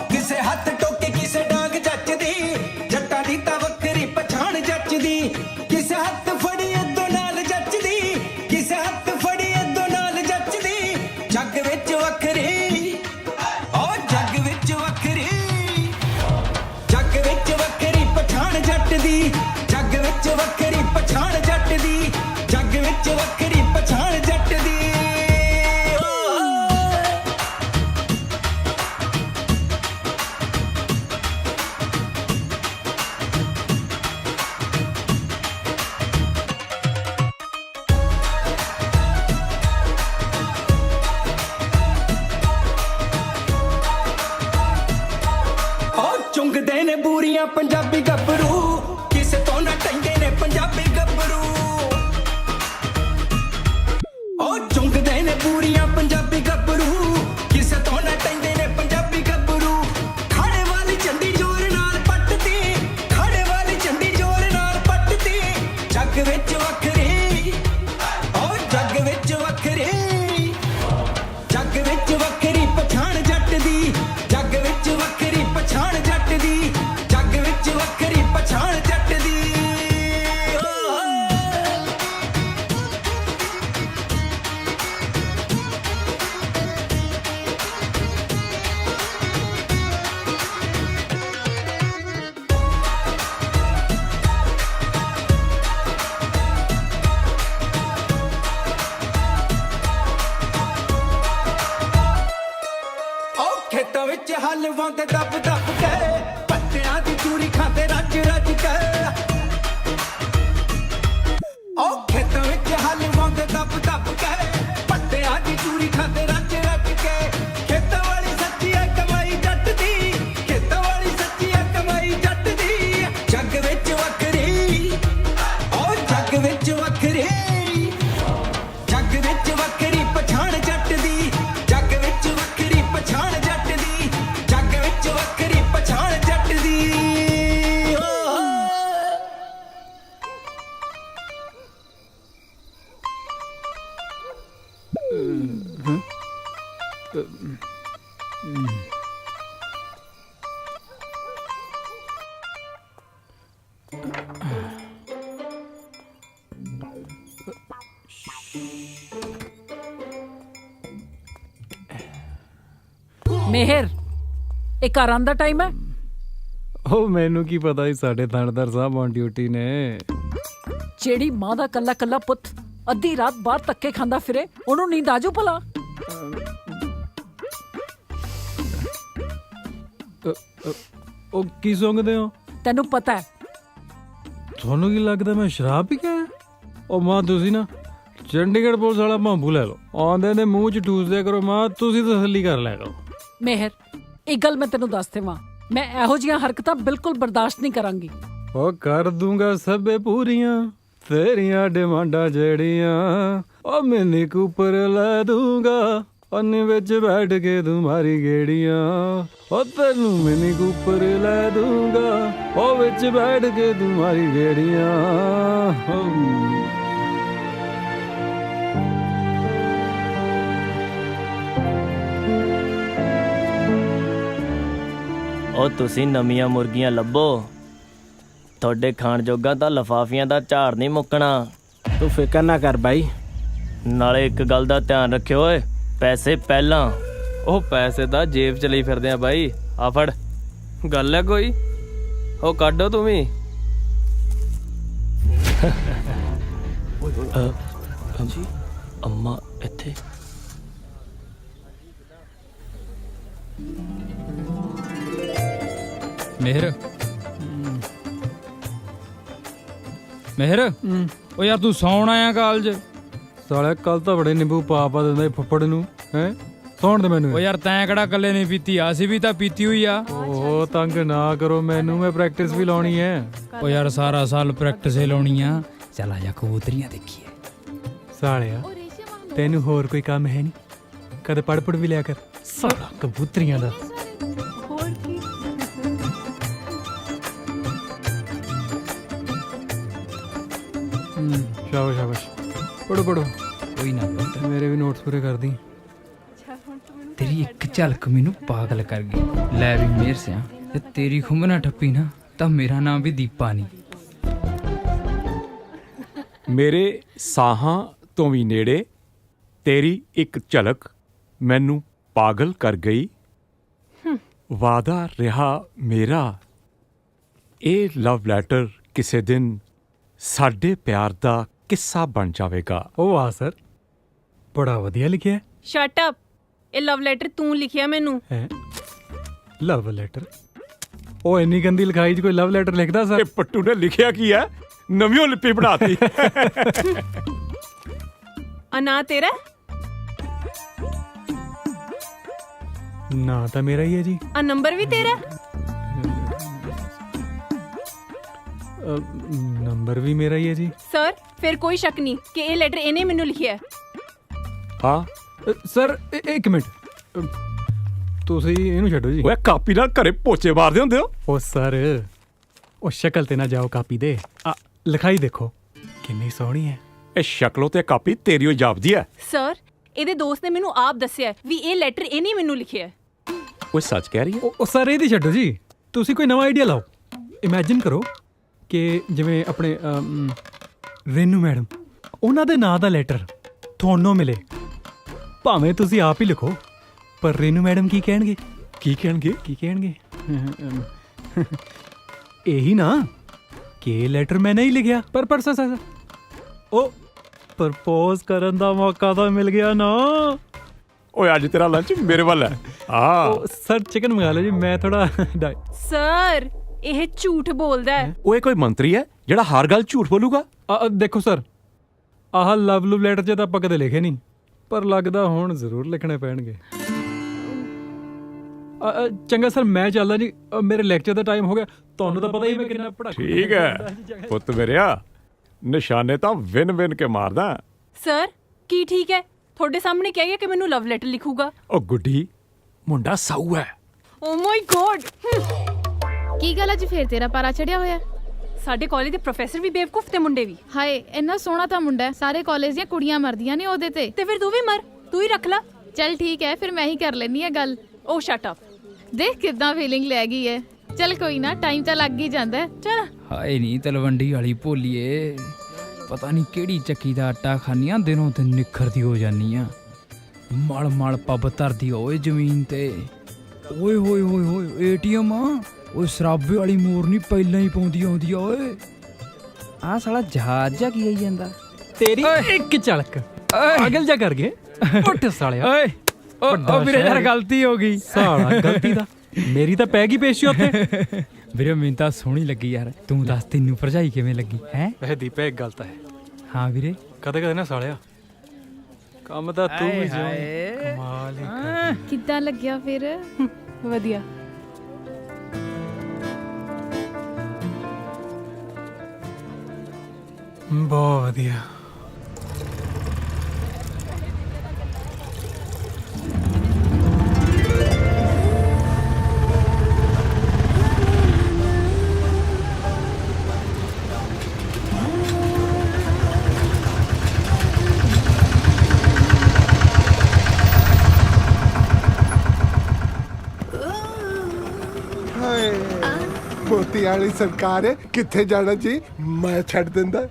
ਕਿਸੇ ਹੱਥ ਟੋਕੇ ਕਿਸੇ ਡਾਂਗ ਜੱਚਦੀ, ਜੱਟਾਂ ਦੀ ਤਾਂ ਵੱਖਰੀ ਪਛਾਣ ਜੱਚਦੀ। ਕਿਸੇ ਹੱਥ ਫੜੀ ਅੱਧੋ ਨਾਲ ਜੱਚਦੀ, ਕਿਸੇ ਹੱਥ ਫੜੀ ਅੱਧੋ ਨਾਲ ਜੱਚਦੀ। ਜੱਗ ਵਿੱਚ ਵੱਖਰੀ, ਜੱਗ ਵਿੱਚ ਵੱਖਰੀ, ਜੱਗ ਵਿੱਚ ਵੱਖਰੀ ਪਛਾਣ ਜੱਟ ਦੀ। ਜੱਗ ਵਿੱਚ ਵੱਖਰੀ ਪਛਾਣ ਜੱਟ ਦੀ, ਜੱਗ ਵਿੱਚ ਵੱਖਰੀ ਪਛਾਣ ਜੱਟ ਦੀ। ਚੁੰਗਦੇ ਨੇ ਬੂਰੀਆਂ ਪੰਜਾਬੀ ਗੱਭਰੂ, ਕਿਸੇ ਤੋਂ ਨਾ ਟੰਗੇ ਨੇ ਪੰਜਾਬੀ ਗੱਭਰੂ। ਚੁੰਗਦੇ ਨੇ ਬੂਰੀਆਂ ਪੰਜਾਬੀ ਗੱਭਰੂ, ਕਿਸੇ ਤੋਂ ਨਾ ਟੰਗੇ ਨੇ ਪੰਜਾਬੀ ਗੱਭਰੂ। ਖਾੜੇ ਵਾਲੀ ਝੰਡੀ ਜ਼ੋਰ ਨਾਲ ਪੱਟਦੀ, ਖਾੜੇ ਵਾਲੀ ਝੰਡੀ ਜ਼ੋਰ ਨਾਲ ਪੱਟਦੀ। ਜੱਗ ਵਿੱਚ ਵੱਖਰੀ, ਜੱਗ ਵਿੱਚ ਵੱਖਰੀ, ਜੱਗ ਵਿੱਚ ਹਲਵਾਉਂਦੇ ਦੱਬ ਦੱਬ ਕੇ ਪੱਤਿਆਂ ਦੀ ਚੂਰੀ ਖਾਂਦੇ ਰੱਜ ਰੱਜ ਕੇ ਉਹ ਖੇਤਾਂ ਵਿੱਚ ਹਲਵਾਉਂਦੇ ਦੱਬ ਦੱਬ ਕੇ ਪੱਤਿਆਂ ਦੀ ਚੂਰੀ ਖਾਂਦੇ ਰੱਜ ਰੱਜ ਕੇ ਖੇਤਾਂ ਵਾਲੀ ਸੱਚੀ ਐ ਕਮਾਈ ਜੱਟ ਦੀ ਖੇਤਾਂ ਵਾਲੀ ਸੱਚੀ ਐ ਕਮਾਈ ਜੱਟ ਦੀ ਜੱਗ ਵਿੱਚ ਵੱਖਰੀ ਉਹ ਜੱਗ ਵਿੱਚ ਵੱਖਰੀ ਜੱਗ ਵਿੱਚ ਵੱਖਰੀ ਪਛਾਣ ਜੱਟ ਦੀ ਜੱਗ ਵਿੱਚ ਵੱਖਰੀ ਪਛਾਣ ਜੱਟ ਦੀ ਜੱਗ ਵਿੱਚ ਵੱਖਰੀ ਪਛਾਣ ਜੱਟ ਦੀ ਮਿਹਰ ਇਹ ਘਰਾਂ ਦਾ ਟਾਈਮ ਹੈ। ਉਹ ਮੈਨੂੰ ਕੀ ਪਤਾ ਸੀ ਸਾਡੇ ਥਾਣੇਦਾਰ ਸਾਹਿਬ ਔਨ ਡਿਊਟੀ ਨੇ। ਜਿਹੜੀ ਮਾਂ ਦਾ ਕੱਲਾ ਕੱਲਾ ਪੁੱਤ ਅੱਧੀ ਰਾਤ ਬਾਹਰ ਧੱਕੇ ਖਾਂਦਾ ਫਿਰੇ ਉਹਨੂੰ ਨੀਂਦ ਆਜੂ ਭਲਾ। ਉਹ ਕੀ ਸੁੰਘਦੇ ਹੋ? ਤੈਨੂੰ ਪਤਾ ਹੈ ਤੁਹਾਨੂੰ ਕੀ ਲੱਗਦਾ ਮੈਂ ਸ਼ਰਾਬ ਪੀ ਕੇ ਆਇਆ? ਉਹ ਮਾਂ ਤੁਸੀਂ ਨਾ ਚੰਡੀਗੜ੍ਹ ਪੁਲਿਸ ਵਾਲਾ ਭਾਂਬੂ ਲੈ ਲਓ, ਆਉਂਦੇ ਨੇ ਮੂੰਹ 'ਚ ਠੂਸ ਦਿਆ ਕਰੋ। ਮਾਂ ਤੁਸੀਂ ਤਸੱਲੀ ਕਰ ਲਿਆ ਕਰੋ। ਮਿਹਰ ਇੱਕ ਗੱਲ ਮੈਂ ਤੈਨੂੰ ਦੱਸ ਦੇਵਾਂ, ਮੈਂ ਇਹੋ ਜਿਹੀਆਂ ਹਰਕਤਾਂ ਬਿਲਕੁਲ ਬਰਦਾਸ਼ਤ ਨਹੀਂ ਕਰਾਂਗੀ। ਉਹ ਕਰ ਦੂੰਗਾ ਸਭੇ ਪੂਰੀਆਂ ਤੇਰੀਆਂ ਡਿਮਾਂਡਾਂ ਜਿਹੜੀਆਂ, ਉਹ ਮਿੰਨੀ ਕੂਪਰ ਲੈ ਦੂੰਗਾ ਅੰਨੇ ਵਿੱਚ ਬੈਠ ਕੇ ਤੁਮਾਰੀ ਗੇੜੀਆਂ। ਉਹ ਤੈਨੂੰ ਮਿੰਨੀ ਕੂਪਰ ਲੈ ਦੂੰਗਾ ਉਹ ਵਿੱਚ ਬੈਠ ਕੇ ਤੁਮਾਰੀ ਗੇੜੀਆਂ। ਉਹ ਤੁਸੀਂ ਨਵੀਆਂ ਮੁਰਗੀਆਂ ਲੱਭੋ, ਤੁਹਾਡੇ ਖਾਣ ਜੋਗਾ ਤਾਂ ਲਫਾਫੀਆਂ ਦਾ ਝਾੜ ਨਹੀਂ ਮੁੱਕਣਾ। ਤੂੰ ਫਿਕਰ ਨਾ ਕਰ ਬਾਈ। ਨਾਲੇ ਇੱਕ ਗੱਲ ਦਾ ਧਿਆਨ ਰੱਖਿਓ ਓਏ, ਪੈਸੇ ਪਹਿਲਾਂ। ਉਹ ਪੈਸੇ ਤਾਂ ਜੇਬ ਚ ਲਈ ਫਿਰਦੇ ਆ ਬਾਈ। ਆ ਫੜ, ਗੱਲ ਹੈ ਕੋਈ? ਉਹ ਕੱਢੋ ਤੂੰ ਵੀ। ਅੰਮਾ ਇੱਥੇ ਮਿਹਰ ਮਿਹਰ ਉਹ ਯਾਰ ਤੂੰ ਸੌਣ ਆਇਆ ਕਾਲਜ? ਸਾਲੇ ਕੱਲ ਤਾਂ ਬੜੇ ਨਿੰਬੂ ਪਾ ਦਿੰਦਾ ਫੁੱਫੜ ਨੂੰ। ਹੈ ਸੌਣ ਦੇ ਮੈਨੂੰ। ਉਹ ਯਾਰ ਤੈਂ ਕਿਹੜਾ ਕੱਲੇ ਨਹੀਂ ਪੀਤੀ, ਅਸੀਂ ਵੀ ਤਾਂ ਪੀਤੀ ਹੋਈ ਆ। ਉਹ ਤੰਗ ਨਾ ਕਰੋ ਮੈਨੂੰ, ਮੈਂ ਪ੍ਰੈਕਟਿਸ ਵੀ ਲਾਉਣੀ ਹੈ। ਉਹ ਯਾਰ ਸਾਰਾ ਸਾਲ ਪ੍ਰੈਕਟਿਸ ਹੀ ਲਾਉਣੀ ਆ। ਚੱਲ ਆ ਜਾ ਕਬੂਤਰੀਆਂ ਦੇਖੀਏ। ਸਾਲਿਆ ਤੈਨੂੰ ਹੋਰ ਕੋਈ ਕੰਮ ਹੈ ਨਹੀਂ? ਕਦੇ ਪੜ ਵੀ ਲਿਆ ਕਰ। ਸਾਲਾ ਕਬੂਤਰੀਆਂ ਦਾ ਸ਼ਾਬਾਸ਼ ਸ਼ਾਬਾਸ਼, ਪੜੋ ਪੜੋ। ਕੋਈ ਨਾ ਮੇਰੇ ਵੀ ਨੋਟਸ ਪੂਰੇ ਕਰ ਦੀ। ਤੇਰੀ ਇੱਕ ਝਲਕ ਮੈਨੂੰ ਪਾਗਲ ਕਰ ਗਈ। ਲੈ ਵੀ ਮੇਰ ਸਿਆ, ਜੇ ਤੇਰੀ ਖੁੰਬ ਨਾ ਠੱਪੀ ਨਾ ਤਾਂ ਮੇਰਾ ਨਾਮ ਵੀ ਦੀਪਾ ਨਹੀਂ। ਮੇਰੇ ਸਾਹਾਂ ਤੋਂ ਵੀ ਨੇੜੇ ਤੇਰੀ ਇੱਕ ਝਲਕ ਮੈਨੂੰ ਪਾਗਲ ਕਰ ਗਈ। ਵਾਦਾ ਰਿਹਾ ਮੇਰਾ ਇਹ ਲਵ ਲੈਟਰ ਕਿਸੇ ਦਿਨ ਸਾਡੇ ਪਿਆਰ ਦਾ ਕਿੱਸਾ ਬਣ ਜਾਵੇਗਾ। ਉਹ ਵਾਹ ਸਰ, ਬੜਾ ਵਧੀਆ ਲਿਖਿਆ। ਸ਼ਟ ਅਪ, ਇਹ ਲਵ ਲੈਟਰ ਤੂੰ ਲਿਖਿਆ ਮੈਨੂੰ। ਹੈ ਲਵ ਲੈਟਰ? ਉਹ ਇੰਨੀ ਗੰਦੀ ਲਿਖਾਈ 'ਚ ਕੋਈ ਲਵ ਲੈਟਰ ਲਿਖਦਾ ਸਰ? ਇਹ ਪੱਟੂ ਨੇ ਲਿਖਿਆ ਕੀ ਹੈ? ਨਵੀਂ ਲਿਪੀ ਬਣਾਤੀ। ਅਨਾ ਤੇਰਾ ਨਾ ਤਾਂ ਮੇਰਾ ਹੀ ਹੈ ਜੀ। ਆ ਨੰਬਰ ਵੀ ਤੇਰਾ? ਨੰਬਰ ਵੀ ਮੇਰਾ ਹੀ ਹੈ ਜੀ। ਸਰ ਫਿਰ ਕੋਈ ਸ਼ੱਕ ਨਹੀਂ ਕਿ ਇਹ ਲੈਟਰ ਇਹਨੇ ਮੈਨੂੰ ਲਿਖਿਆ। ਹਾਂ ਸਰ ਇੱਕ ਮਿੰਟ, ਤੁਸੀਂ ਇਹਨੂੰ ਛੱਡੋ ਜੀ। ਓਏ ਕਾਪੀ ਨਾਲ ਘਰੇ ਪੋਚੇ ਮਾਰਦੇ ਹੁੰਦੇ ਹੋ? ਉਹ ਸਰ ਉਹ ਸ਼ਕਲ ਤੇ ਨਾ ਜਾਓ ਕਾਪੀ ਦੇ, ਲਿਖਾਈ ਦੇਖੋ ਕਿੰਨੀ ਸੋਹਣੀ ਹੈ। ਇਹ ਸ਼ਕਲੋਂ ਤੇ ਕਾਪੀ ਤੇਰੀ ਹੋ ਜਾਪਦੀ ਹੈ। ਸਰ ਇਹਦੇ ਦੋਸਤ ਨੇ ਮੈਨੂੰ ਆਪ ਦੱਸਿਆ ਵੀ ਇਹ ਲੈਟਰ ਇਹਨੇ ਮੈਨੂੰ ਲਿਖਿਆ। ਓਏ ਸੱਚ ਕਹਿ ਰਹੀ ਹੈ? ਉਹ ਸਰ ਇਹਦੀ ਛੱਡੋ ਜੀ, ਤੁਸੀਂ ਕੋਈ ਨਵਾਂ ਆਈਡੀਆ ਲਾਓ। ਇਮੈਜਿਨ ਕਰੋ ਕਿ ਜਿਵੇਂ ਆਪਣੇ ਰੇਨੂ ਮੈਡਮ, ਉਹਨਾਂ ਦੇ ਨਾਂ ਦਾ ਲੈਟਰ ਤੁਹਾਨੂੰ ਮਿਲੇ। ਭਾਵੇਂ ਤੁਸੀਂ ਆਪ ਹੀ ਲਿਖੋ, ਪਰ ਰੇਨੂ ਮੈਡਮ ਕੀ ਕਹਿਣਗੇ? ਕੀ ਕਹਿਣਗੇ? ਕੀ ਕਹਿਣਗੇ? ਇਹੀ ਨਾ ਕਿ ਲੈਟਰ ਮੈਂ ਨਹੀਂ ਲਿਖਿਆ, ਪਰ ਸਰ ਉਹ ਪ੍ਰਪੋਜ਼ ਕਰਨ ਦਾ ਮੌਕਾ ਤਾਂ ਮਿਲ ਗਿਆ ਨਾ। ਓਏ ਅੱਜ ਤੇਰਾ ਲੰਚ ਮੇਰੇ ਵੱਲ ਹੈ। ਹਾਂ ਸਰ ਚਿਕਨ ਮੰਗਾ ਲਓ ਜੀ, ਮੈਂ ਥੋੜਾ ਸਰ ਇਹ ਝੂਠ ਬੋਲਦਾ ਹੈ। ਓਏ ਕੋਈ ਮੰਤਰੀ ਹੈ ਜਿਹੜਾ ਹਰ ਗੱਲ ਝੂਠ ਬੋਲੂਗਾ? ਦੇਖੋ ਸਰ, ਆਹ ਲਵ ਲੈਟਰ 'ਚ ਤਾਂ ਆਪਾਂ ਕਦੇ ਲਿਖੇ ਨਹੀਂ, ਪਰ ਲੱਗਦਾ ਹੁਣ ਜ਼ਰੂਰ ਲਿਖਣੇ ਪੈਣਗੇ। ਚੰਗਾ ਸਰ, ਮੈਂ ਚੱਲਦਾ ਜੀ, ਮੇਰੇ ਲੈਕਚਰ ਦਾ ਟਾਈਮ ਹੋ ਗਿਆ। ਤੁਹਾਨੂੰ ਤਾਂ ਪਤਾ ਹੀ ਮੈਂ ਕਿੰਨਾ ਪੜ੍ਹਾਈ। ਠੀਕ ਹੈ ਪੁੱਤ ਮੇਰਿਆ, ਨਿਸ਼ਾਨੇ ਤਾਂ ਵਿਨ ਕੇ ਮਾਰਦਾ। ਸਰ ਕੀ ਠੀਕ ਹੈ? ਤੁਹਾਡੇ ਸਾਹਮਣੇ ਕਹਿ ਗਿਆ ਕਿ ਮੈਨੂੰ ਲਵ ਲੈਟਰ ਲਿਖੂਗਾ। ਓ ਗੁੱਡੀ, ਮੁੰਡਾ ਸਾਊ ਹੈ। ਓ ਮਾਈ ਗॉड, ਕੀ ਗੱਲ ਅੱਜ ਫੇਰ ਤੇਰਾ ਪਾਰਾ ਚੜਿਆ ਹੋਇਆ? ਸਾਡੇ ਕਾਲਜ ਦੇ ਪ੍ਰੋਫੈਸਰ ਵੀ ਬੇਵਕੂਫ ਤੇ ਮੁੰਡੇ ਵੀ। ਹਾਏ ਇੰਨਾ ਸੋਹਣਾ ਤਾਂ ਮੁੰਡਾ ਹੈ, ਸਾਰੇ ਕਾਲਜ ਦੀਆਂ ਕੁੜੀਆਂ ਮਰਦੀਆਂ ਨੇ ਉਹਦੇ ਤੇ ਫਿਰ ਤੂੰ ਵੀ ਮਰ, ਤੂੰ ਹੀ ਰੱਖ ਲੈ। ਚੱਲ ਠੀਕ ਹੈ, ਫਿਰ ਮੈਂ ਹੀ ਕਰ ਲੈਣੀ ਆ ਗੱਲ। ਓ ਸ਼ਟ ਅਪ। ਦੇਖ ਕਿੱਦਾਂ ਫੀਲਿੰਗ ਲੈ ਗਈ ਹੈ। ਚੱਲ ਕੋਈ ਨਾ, ਟਾਈਮ ਤਾਂ ਲੱਗ ਹੀ ਜਾਂਦਾ ਹੈ। ਚੱਲ। ਹਾਏ ਨਹੀਂ ਤਲਵੰਡੀ ਵਾਲੀ ਭੋਲੀਏ, ਪਤਾ ਨਹੀਂ ਕਿਹੜੀ ਚੱਕੀ ਦਾ ਆਟਾ ਖਾਨੀਆਂ, ਦਿਨੋਂ ਦਿਨ ਨਿਖਰਦੀ ਹੋ ਜਾਨੀ ਆ। ਮਲ ਪੱਬ ਧਰਦੀ ਓਏ ਜ਼ਮੀਨ ਤੇ। ਓਏ ਹੋਏ ਹੋਏ ਹੋਏ ਏਟੀਐਮ ਆ ਓਏ, ਸ਼ਰਾਬੇ ਵਾਲੀ ਮੋਰਨੀ ਪਹਿਲਾਂ ਹੀ ਪਾਉਂਦੀ ਆਉਂਦੀ ਆ ਓਏ। ਆਹ ਸਾਲਾ ਜਹਾਜ਼ ਜਾ ਕੀ ਆਈ ਜਾਂਦਾ ਤੇਰੀ ਇੱਕ ਝਲਕ ਪਾਗਲ ਜਾ ਕਰ ਗਏ। ਉੱਠ ਸਾਲਿਆ। ਓਏ ਓ ਵੀਰੇ ਯਾਰ ਗਲਤੀ ਹੋ ਗਈ। ਸਾਲਾ ਗਲਤੀ ਦਾ ਮੇਰੀ ਤਾਂ ਪੈ ਗਈ ਪੇਸ਼ੀ ਉੱਥੇ। ਵੀਰੇ ਮੈਨੂੰ ਤਾਂ ਸੋਹਣੀ ਲੱਗੀ ਯਾਰ, ਤੂੰ ਦੱਸ ਤੈਨੂੰ ਭਰਜਾਈ ਕਿਵੇਂ ਲੱਗੀ ਹੈ? ਵੈਸੇ ਦੀਪਾ ਇੱਕ ਗੱਲ ਤਾਂ ਹੈ। ਹਾਂ ਵੀਰੇ, ਕਦੇ ਨਾ ਸਾਲਿਆ ਕੰਮ ਤਾਂ ਤੂੰ ਵੀ ਜਿਉਂ ਕਮਾਲ ਹੀ। ਕਿੱਦਾਂ ਲੱਗਿਆ ਫਿਰ? ਵਧੀਆ। ਬਹੁਤ ਵਧੀਆ। ਹਾਏ ਮੋਤੀ ਵਾਲੀ ਸਰਕਾਰ ਕਿੱਥੇ ਜਾਣਾ ਜੀ, ਮੈਂ ਛੱਡ ਦਿੰਦਾ।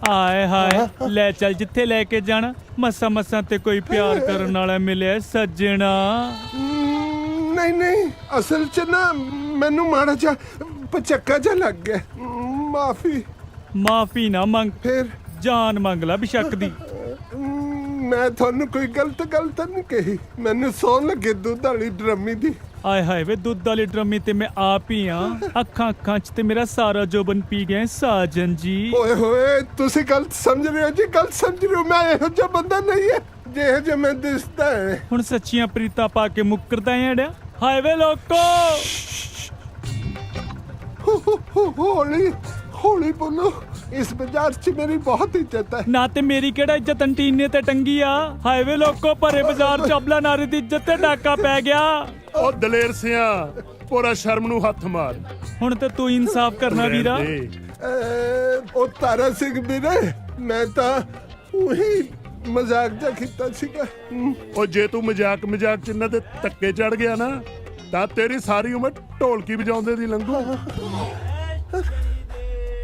ਹਾਏ ਹਾਏ ਲੈ ਚੱਲ ਜਿੱਥੇ ਲੈ ਕੇ ਜਾਣਾ। ਮਸਾਂ ਤੇ ਕੋਈ ਪਿਆਰ ਕਰਨ ਵਾਲਾ ਮਿਲਿਆ ਸੱਜਣਾ। ਨਹੀਂ ਅਸਲ 'ਚ ਨਾ ਮੈਨੂੰ ਮਾੜਾ ਜਿਹਾ ਪਚੱਕਾ ਜਿਹਾ ਲੱਗ ਗਿਆ। ਮਾਫੀ ਨਾ ਮੰਗ, ਫਿਰ ਜਾਨ ਮੰਗ ਲੈ ਬਿਸ਼ੱਕ ਦੀ। ਮੈਂ ਤੁਹਾਨੂੰ ਕੋਈ ਗਲਤ ਗੱਲ ਤਾਂ ਨਹੀਂ ਕਹੀ, ਮੈਨੂੰ ਸੌਣ ਲੱਗੇ ਦੁੱਧ ਵਾਲੀ ਡਰਮੀ ਦੀ। ਆਏ ਹਾਏ ਵੇ ਦੁੱਧ ਵਾਲੀ ਡਰਮੀ ਤੇ ਮੈਂ ਆਪ ਹੀ ਆ। ਅੱਖਾਂ 'ਚ ਤੇ ਮੇਰਾ ਸਾਰਾ ਜੋਬਨ ਪੀ ਗਿਆ ਸਾਜਨ ਜੀ। ਓਏ ਹੋਏ ਤੁਸੀਂ ਗਲਤ ਸਮਝ ਰਹੇ ਹੋ ਜੀ, ਗਲਤ ਸਮਝ ਰਹੇ ਹੋ। ਮੈਂ ਇਹੋ ਜਿਹਾ ਬੰਦਾ ਨਹੀਂ ਹੈ ਜਿਹੋ ਜਿਹਾ ਮੈਂ ਦਿਸਦਾ ਹੈ। ਹੁਣ ਸੱਚੀਆਂ ਪ੍ਰੀਤਾਂ ਪਾ ਕੇ ਮੁੱਕਰਦਾ ਐ। ਹਾਏ ਵੇ ਲੋਕੋ, ਹੌਲੀ ਬੋਲੋ, ਇਸ ਬਾਜ਼ਾਰ 'ਚ ਮੇਰੀ ਬਹੁਤ ਇੱਜ਼ਤ ਹੈ। ਨਾ ਤੇ ਮੇਰੀ ਕਿਹੜਾ ਇੱਜ਼ਤ ਅੰਟੀਨੇ ਤੇ ਟੰਗੀ ਆ। ਹਾਏ ਵੇ ਲੋਕੋ, ਭਰੇ ਬਾਜ਼ਾਰ 'ਚ ਅਬਲਾ ਨਾਰੀ ਦੀ ਇੱਜ਼ਤ ਤੇ ਡਾਕਾ ਪੈ ਗਿਆ। ਉਹ ਦਲੇਰ ਸਿਆ ਪੂਰਾ ਸ਼ਰਮ ਨੂੰ ਹੱਥ ਮਾਰ। ਹੁਣ ਤੇ ਤੂੰ ਇਨਸਾਫ ਕਰਨਾ ਵੀਰਾ। ਉਹ ਤਾਰਾ ਸਿੰਘ ਵੀਰੇ, ਮੈਂ ਤਾਂ ਉਹੀ ਮਜ਼ਾਕ ਜਿਹਾ ਕੀਤਾ ਸੀਗਾ। ਉਹ ਜੇ ਤੂੰ ਮਜ਼ਾਕ ਚ ਇਹਨਾਂ ਤੇ ਧੱਕੇ ਚੜ ਗਿਆ ਨਾ ਤਾਂ ਤੇਰੀ ਸਾਰੀ ਉਮਰ ਢੋਲਕੀ ਵਜਾਉਂਦੇ ਦੀ ਲੰਘੂ।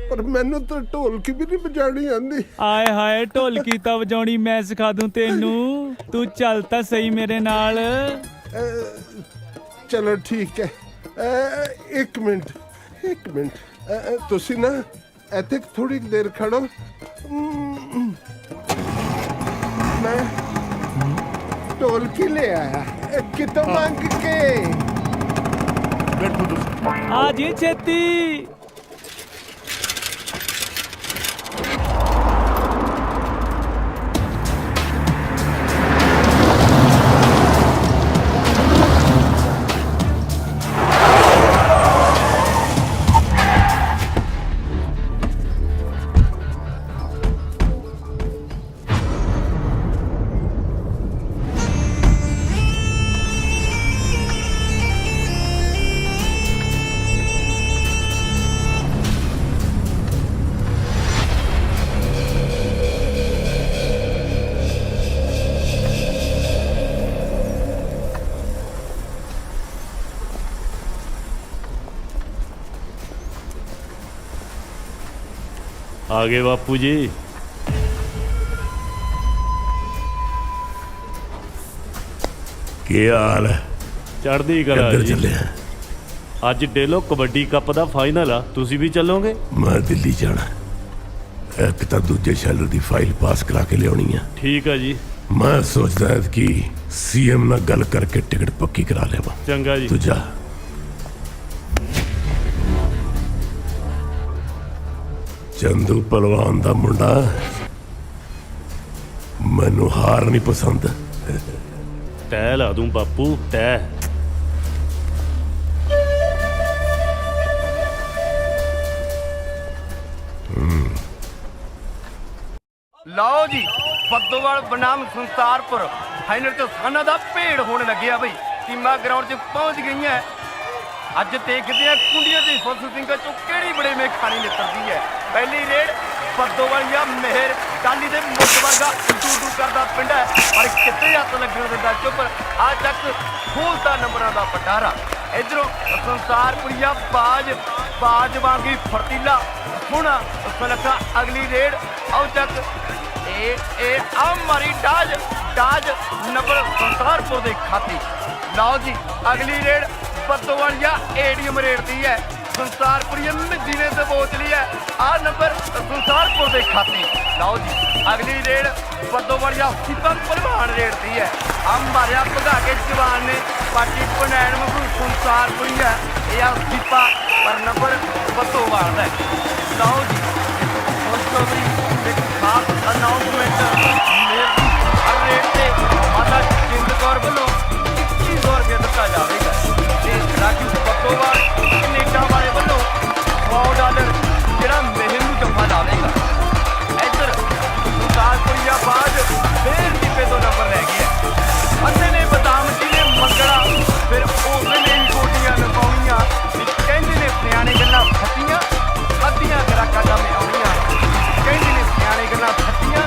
ਪਰ ਮੈਨੂੰ ਤਾਂ ਢੋਲਕੀ ਵੀ ਨਹੀਂ ਵਜਾਣੀ ਆਂਦੀ। ਆਏ ਹਾਏ ਢੋਲਕੀ ਤਾਂ ਵਜਾਉਣੀ ਮੈਂ ਸਿਖਾ ਦੂੰ ਤੈਨੂੰ। ਤੂੰ ਚੱਲ ਤਾਂ ਸਹੀ ਮੇਰੇ ਨਾਲ। ਚਲੋ ਠੀਕ ਹੈ। ਇੱਕ ਮਿੰਟ ਤੁਸੀਂ ਨਾ ਇੱਥੇ ਥੋੜੀ ਦੇਰ ਖੜੋ। ਮੈਂ ਢੋਲਕੀ ਲੈ ਆਇਆ ਕਿਤੋਂ ਮੰਗ ਕੇ। ਬੈਠੋ ਤੁਸੀਂ। ਆ ਜੀ ਛੇਤੀ। ਆ ਗਏ ਬਾਪੂ ਜੀ। ਕੀ ਹਾਲ ਹੈ? ਚੜ੍ਹਦੀ ਕਲਾ ਜੀ। ਚੱਲਿਆ ਅੱਜ ਡੇਲੋ ਕਬੱਡੀ ਕੱਪ ਦਾ ਫਾਈਨਲ ਆ, ਤੁਸੀਂ ਵੀ ਚੱਲੋਗੇ? ਮੈਂ ਦਿੱਲੀ ਜਾਣਾ, ਇੱਕ ਤਾਂ ਦੂਜੇ ਸ਼ੈਲਰ ਦੀ ਫਾਈਲ ਪਾਸ ਕਰਾ ਕੇ ਲਿਆਉਣੀ ਆ। ਠੀਕ ਆ ਜੀ। मैं सोचता है कि सीएम ਨਾਲ ਗੱਲ ਕਰਕੇ ਟਿਕਟ ਪੱਕੀ ਕਰਾ ਲੈਵਾ। ਚੰਗਾ ਜੀ। ਤੂੰ ਜਾ। ਚੰਦੂ ਪਹਿਲਵਾਨ ਦਾ ਮੁੰਡਾ ਮੈਨੂੰ ਹਾਰ ਨਹੀਂ ਪਸੰਦ। ਤੈ ਲਾ ਦੂੰ ਬਾਪੂ ਤੈ। ਲਓ ਜੀ ਬੱਦੋਵਾਲ ਬਨਾਮ ਸੰਸਾਰਪੁਰ ਫਾਈਨਲ ਤੇ ਸਾਨਾ ਦਾ ਭੇੜ ਹੋਣ ਲੱਗਿਆ ਬਈ। ਟੀਮਾਂ ਗਰਾਊਂਡ 'ਚ ਪਹੁੰਚ ਗਈਆਂ। ਅੱਜ ਦੇਖਦੇ ਆ ਕੁੰਡੀਆਂ ਦੇ ਫਸਲ ਸਿੰਘਾਂ ਚੋਂ ਕਿਹੜੀ ਬੜੇ ਮੇ ਖਾਣੀ ਨਿਕਲਦੀ ਹੈ। ਪਹਿਲੀ ਰੇਡ ਬੱਦੋਵਾਲ ਜਾਂ ਮਿਹਰ ਟਾਲੀ ਦੇ ਮੁੱਢ ਵਰਗਾ ਡੂ ਕਰਦਾ ਪਿੰਡ ਹੈ, ਪਰ ਕਿੱਥੇ ਹੱਥ ਲੱਗਣ ਦਿੰਦਾ ਚੁੱਪ। ਆ ਤੱਕ ਖੋਲਦਾ ਨੰਬਰਾਂ ਦਾ ਪਟਾਰਾ। ਇਧਰੋਂ ਸੰਸਾਰਪੁਰੀਆ ਬਾਜ ਵਾਂਗੀ ਫਰਤੀਲਾ ਹੁਣ ਸੁਲੱਖਾ ਅਗਲੀ ਰੇਡ ਆਉ ਤੱਕ ਇਹ ਆ ਮਾਰੀ ਡਾਜ ਨੰਬਰ ਸੰਸਾਰਪੁਰ ਦੇ ਖਾਤੇ। ਲਓ ਜੀ ਅਗਲੀ ਰੇਡ ਬੱਦੋਵਾਲ ਜਾਂ ਏਡੀਐਮ ਰੇਡਦੀ ਹੈ। ਸੰਸਾਰਪੁਰੀਆ ਮਦੀਨੇ ਤੇ ਬੋਚ ਲਈ ਹੈ। ਆ ਨੰਬਰ ਸੰਸਾਰਪੁਰ ਦੇ ਖਾਤੇ। ਲਓ ਜੀ ਅਗਲੀ ਰੇਡ ਬੱਦੋਵਾਲ ਜਾਂ ਸੀਪਾ ਪਹਿਲਵਾਨ ਰੇਡਦੀ ਹੈ। ਆ ਮਾਰਿਆ ਭਗਾ ਕੇ ਜਵਾਨ ਨੇ ਪਾਟੀ ਪਨੈਣ ਵਾਂਗੂ ਸੰਸਾਰਪੁਰੀਆ ਇਹ ਆ ਸੀਪਾ ਪਰ ਨੰਬਰ ਬੱਦੋਵਾਲ ਦਾ। ਲਓ ਜੀ ਇੱਕ ਖਾਸ ਅਨਾਉਂਸਮੈਂਟ ਹਰ ਰੇਟ ਤੇ ਮਾਤਾ ਜਿੰਦ ਕੌਰ ਵੱਲੋਂ 2100 ਰੁਪਏ ਦਿੱਤਾ ਜਾਵੇਗਾ ਤੇ ਰਾਜੂ ਬੱਦੋਵਾਲ ਕੈਨੇਡਾ ਵਾਲੇ ਵੱਲੋਂ $100 ਜਿਹੜਾ ਮਿਹਰ ਨੂੰ ਜੰਮਾ ਲਾਵੇਗਾ। ਇੱਧਰ ਸੰਸਾਰਪੁਰੀਆ ਬਾਅਦ ਫੇਰ ਦੀਪੇ ਤੋਂ ਨੰਬਰ ਲੈ ਗਿਆ। ਅੰਨੇ ਨੇ ਬਦਾਮ ਜੀ ਨੇ ਮੰਗਣਾ ਫਿਰ ਉਹਨੇ ਹੀ ਕੋਟੀਆਂ ਲਗਾਉਣੀਆਂ ਵੀ ਕਹਿੰਦੇ ਨੇ ਸਿਆਣੇ ਗੱਲਾਂ ਫੱਟੀਆਂ ਅੱਧੀਆਂ ਗਰਾਕਾਂ ਦਾ ਆਉਣੀਆਂ। ਕਹਿੰਦੇ ਨੇ ਸਿਆਣੇ ਗੱਲਾਂ ਫੱਟੀਆਂ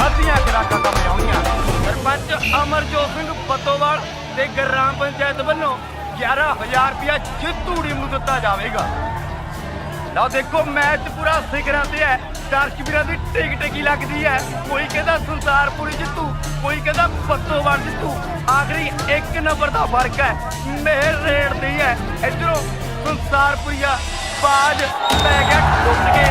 ਅੱਧੀਆਂ ਗਰਾਕਾਂ ਦਾ ਆਉਣੀਆਂ। ਸਰਪੰਚ ਅਮਰਜੋਤ ਸਿੰਘ ਬੱਦੋਵਾਲ ਤੇ ਗ੍ਰਾਮ ਪੰਚਾਇਤ ਵੱਲੋਂ 11,000 ਰੁਪਇਆ ਜਿੱਤੂ ਟੀਮ ਨੂੰ ਦਿੱਤਾ ਜਾਵੇਗਾ। ਲਓ ਦੇਖੋ ਮੈਚ ਪੂਰਾ ਸਿਖਰਾਂ ਤੇ ਹੈ। ਦਰਸ਼ਕ ਵੀਰਾਂ ਦੀ ਟਿਕੀ ਲੱਗਦੀ ਹੈ। ਕੋਈ ਕਹਿੰਦਾ ਸੰਸਾਰਪੁਰੀ ਜਿੱਤੂ, ਕੋਈ ਕਹਿੰਦਾ ਬੱਦੋਵਾਲ ਜਿੱਤੂ। ਆਖਰੀ 1 ਨੰਬਰ ਦਾ ਫਰਕ ਹੈ। ਮਿਹਰ ਰੇਡਦੀ ਹੈ। ਇੱਧਰੋਂ ਸੰਸਾਰਪੁਰੀਆ ਬਾਜ ਪੈ ਗਿਆ ਟੁੱਟ ਕੇ।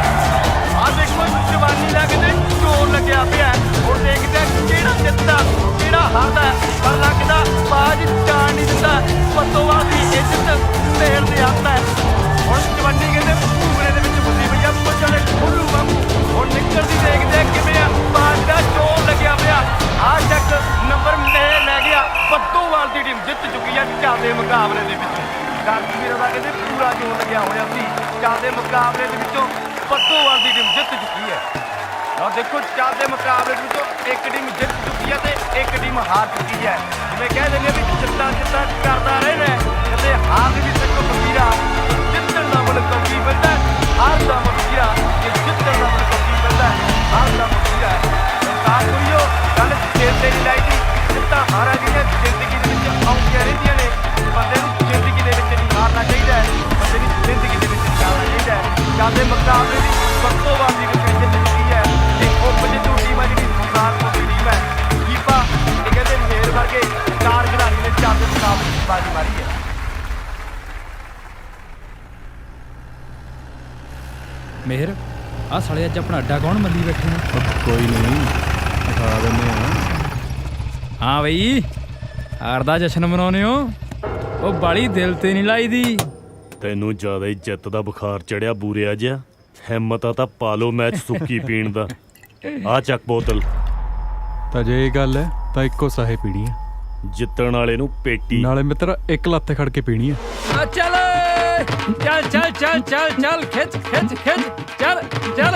ਆ ਦੇਖੋ ਜਵਾਨੀ ਲੱਗਦੇ ਜ਼ੋਰ ਲੱਗਿਆ ਪਿਆ। ਹੁਣ ਦੇਖਦੇ ਕਿਹੜਾ ਜਿੱਤਦਾ ਕਿਹੜਾ ਹਾਰਦਾ। ਪਰ ਲੱਗਦਾ ਬਾਜ ਜਾਣ ਨਹੀਂ ਦਿੰਦਾ। ਬੱਦੋਵਾਲ ਦੀ ਇੱਜ਼ਤ ਮਿਹਰ ਦੇ ਹੱਥ ਹੈ। ਹੁਣ ਜਵਾਨੀ ਕਹਿੰਦੇ ਭੂਰੇ ਦੇ ਵਿੱਚ ਫਸੀ ਪਈ ਆ ਬੱਚਲੇ ਖੋਲੂ ਵਾਂਗੂ। ਹੁਣ ਨਿਕਲਦੀ ਦੇਖਦੇ ਕਿਵੇਂ ਆ ਬਾਜ ਦਾ ਜ਼ੋਰ ਲੱਗਿਆ ਪਿਆ। ਆ ਚੱਕ ਨੰਬਰ ਮਿਹਰ ਲੈ ਗਿਆ। ਬੱਦੋਵਾਲ ਦੀ ਟੀਮ ਜਿੱਤ ਚੁੱਕੀ ਆ ਚਾਦੇ ਮੁਕਾਬਲੇ ਦੇ ਵਿੱਚ। ਵੀਰਾਂ ਦਾ ਕਹਿੰਦੇ ਪੂਰਾ ਜ਼ੋਰ ਲੱਗਿਆ ਹੋਇਆ ਸੀ। ਚਾਦੇ ਮੁਕਾਬਲੇ ਦੇ ਵਿੱਚੋਂ ਬੱਦੋਵਾਲ ਦੀ ਟੀਮ ਜਿੱਤ ਚੁੱਕੀ ਹੈ। ਆਹ ਦੇਖੋ ਚਾਦੇ ਮੁਕਾਬਲੇ ਦੇ ਵਿੱਚੋਂ ਇੱਕ ਟੀਮ ਜਿੱਤ ਚੁੱਕੀ ਹੈ ਤੇ ਇੱਕ ਟੀਮ ਹਾਰ ਚੁੱਕੀ ਹੈ। ਜਿਵੇਂ ਕਹਿ ਦਿੰਦੇ ਵੀ ਜਿੱਤਾਂ ਕਰਦਾ ਰਹਿਣਾ ਕਦੇ ਹਾਰ ਵੀ ਸਿੱਖੋ ਫਕੀਰਾ। ਜਿੱਤਣ ਦਾ ਮੁੱਲ ਕੌਕੀ ਮਿਲਦਾ, ਹਾਰ ਦਾ ਮੁੱਲ ਜੇ ਜਿੱਤਣ ਦਾ ਮੁੱਲ ਕੌਕੀ ਮਿਲਦਾ, ਹਾਰ ਦਾ ਮੁੱਲ ਸੰਸਾਰਪੁਰੀਓ ਗੱਲ ਸਿਰ ਤੇ ਨਹੀਂ ਲਾਈ ਦੀ। ਜਿੱਤਾਂ ਹਾਰਾਂ ਜਿਹੜੀਆਂ ਜ਼ਿੰਦਗੀ ਦੇ ਵਿੱਚ ਆਉਂਦੀਆਂ ਰਹਿੰਦੀਆਂ ਨੇ। ਬੰਦੇ ਨੂੰ ਜ਼ਿੰਦਗੀ ਦੇ ਵਿੱਚ ਨਹੀਂ ਹਾਰਨਾ ਚਾਹੀਦਾ ਹੈ। ਬੰਦੇ ਨੂੰ ਜ਼ਿੰਦਗੀ ਦੇ ਵਿੱਚ ਜਾਣਾ ਚਾਹੀਦਾ ਹੈ। ਚਾਦੇ ਮੁਕਾਬਲੇ ਦੀ ਬੱਦੋਵਾਲ ਦੀ ਟੀਮ ਜਿੱਤ ਚੁੱਕੀ ਹੈ। ਇਹ ਉਪਜਿੱਤੂ ਟੀਮ ਹੈ ਜਿਹੜੀ ਸੰਸਾਰਪੁਰ ਦੀ ਟੀਮ ਹੈ। ਕੀਪਾ ਇਹ ਕਹਿੰਦੇ ਮੇਰ ਵਰਗੇ 4 ਖਿਡਾਰੀ ਨੇ ਚਾਦੇ ਮੁਕਾਬਲੇ ਦੀ ਬਾਜੀ ਮਾਰੀ ਹੈ। ਮਿਹਰ ਆ ਸਾਲੇ ਅੱਜ ਆਪਣਾ ਅੱਡਾ ਕੌਣ ਮੱਲੀ ਬੈਠੇ ਨੇ? ਕੋਈ ਨਹੀਂ ਉਠਾ ਦਿੰਦੇ ਆ। ਹਾਂ ਬਈ ਹਾਰ ਦਾ ਜਸ਼ਨ ਮਨਾਉਂਦੇ ਹੋ? ਉਹ ਬਾਲੀ ਦਿਲ ਤੇ ਨਹੀਂ ਲਾਈਦੀ। ਤੈਨੂੰ ਜ਼ਿਆਦਾ ਹੀ ਜਿੱਤ ਦਾ ਬੁਖਾਰ ਚੜਿਆ ਬੂਰਿਆ ਜਿਹਾ। ਹਿੰਮਤ ਆ ਤਾਂ ਪਾ ਲੋ ਮੈਚ ਸੁੱਕੀ ਪੀਣ ਦਾ। ਆ ਚੱਕ ਬੋਤਲ। ਤਾਂ ਜੇ ਇਹ ਗੱਲ ਹੈ ਤਾਂ ਇੱਕੋ ਸਾਹੇ ਪੀਣੀ ਆ। ਜਿੱਤਣ ਵਾਲੇ ਨੂੰ ਪੇਟੀ ਨਾਲੇ ਮਿੱਤਰ ਇੱਕ ਲੱਤ ਖੜ ਕੇ ਪੀਣੀ ਆ। ਚੱਲ ਚੱਲ ਚੱਲ ਚੱਲ ਚੱਲ ਚੱਲ ਖਿੱਚ ਖਿੱਚ ਖਿੱਚ ਚੱਲ ਚੱਲ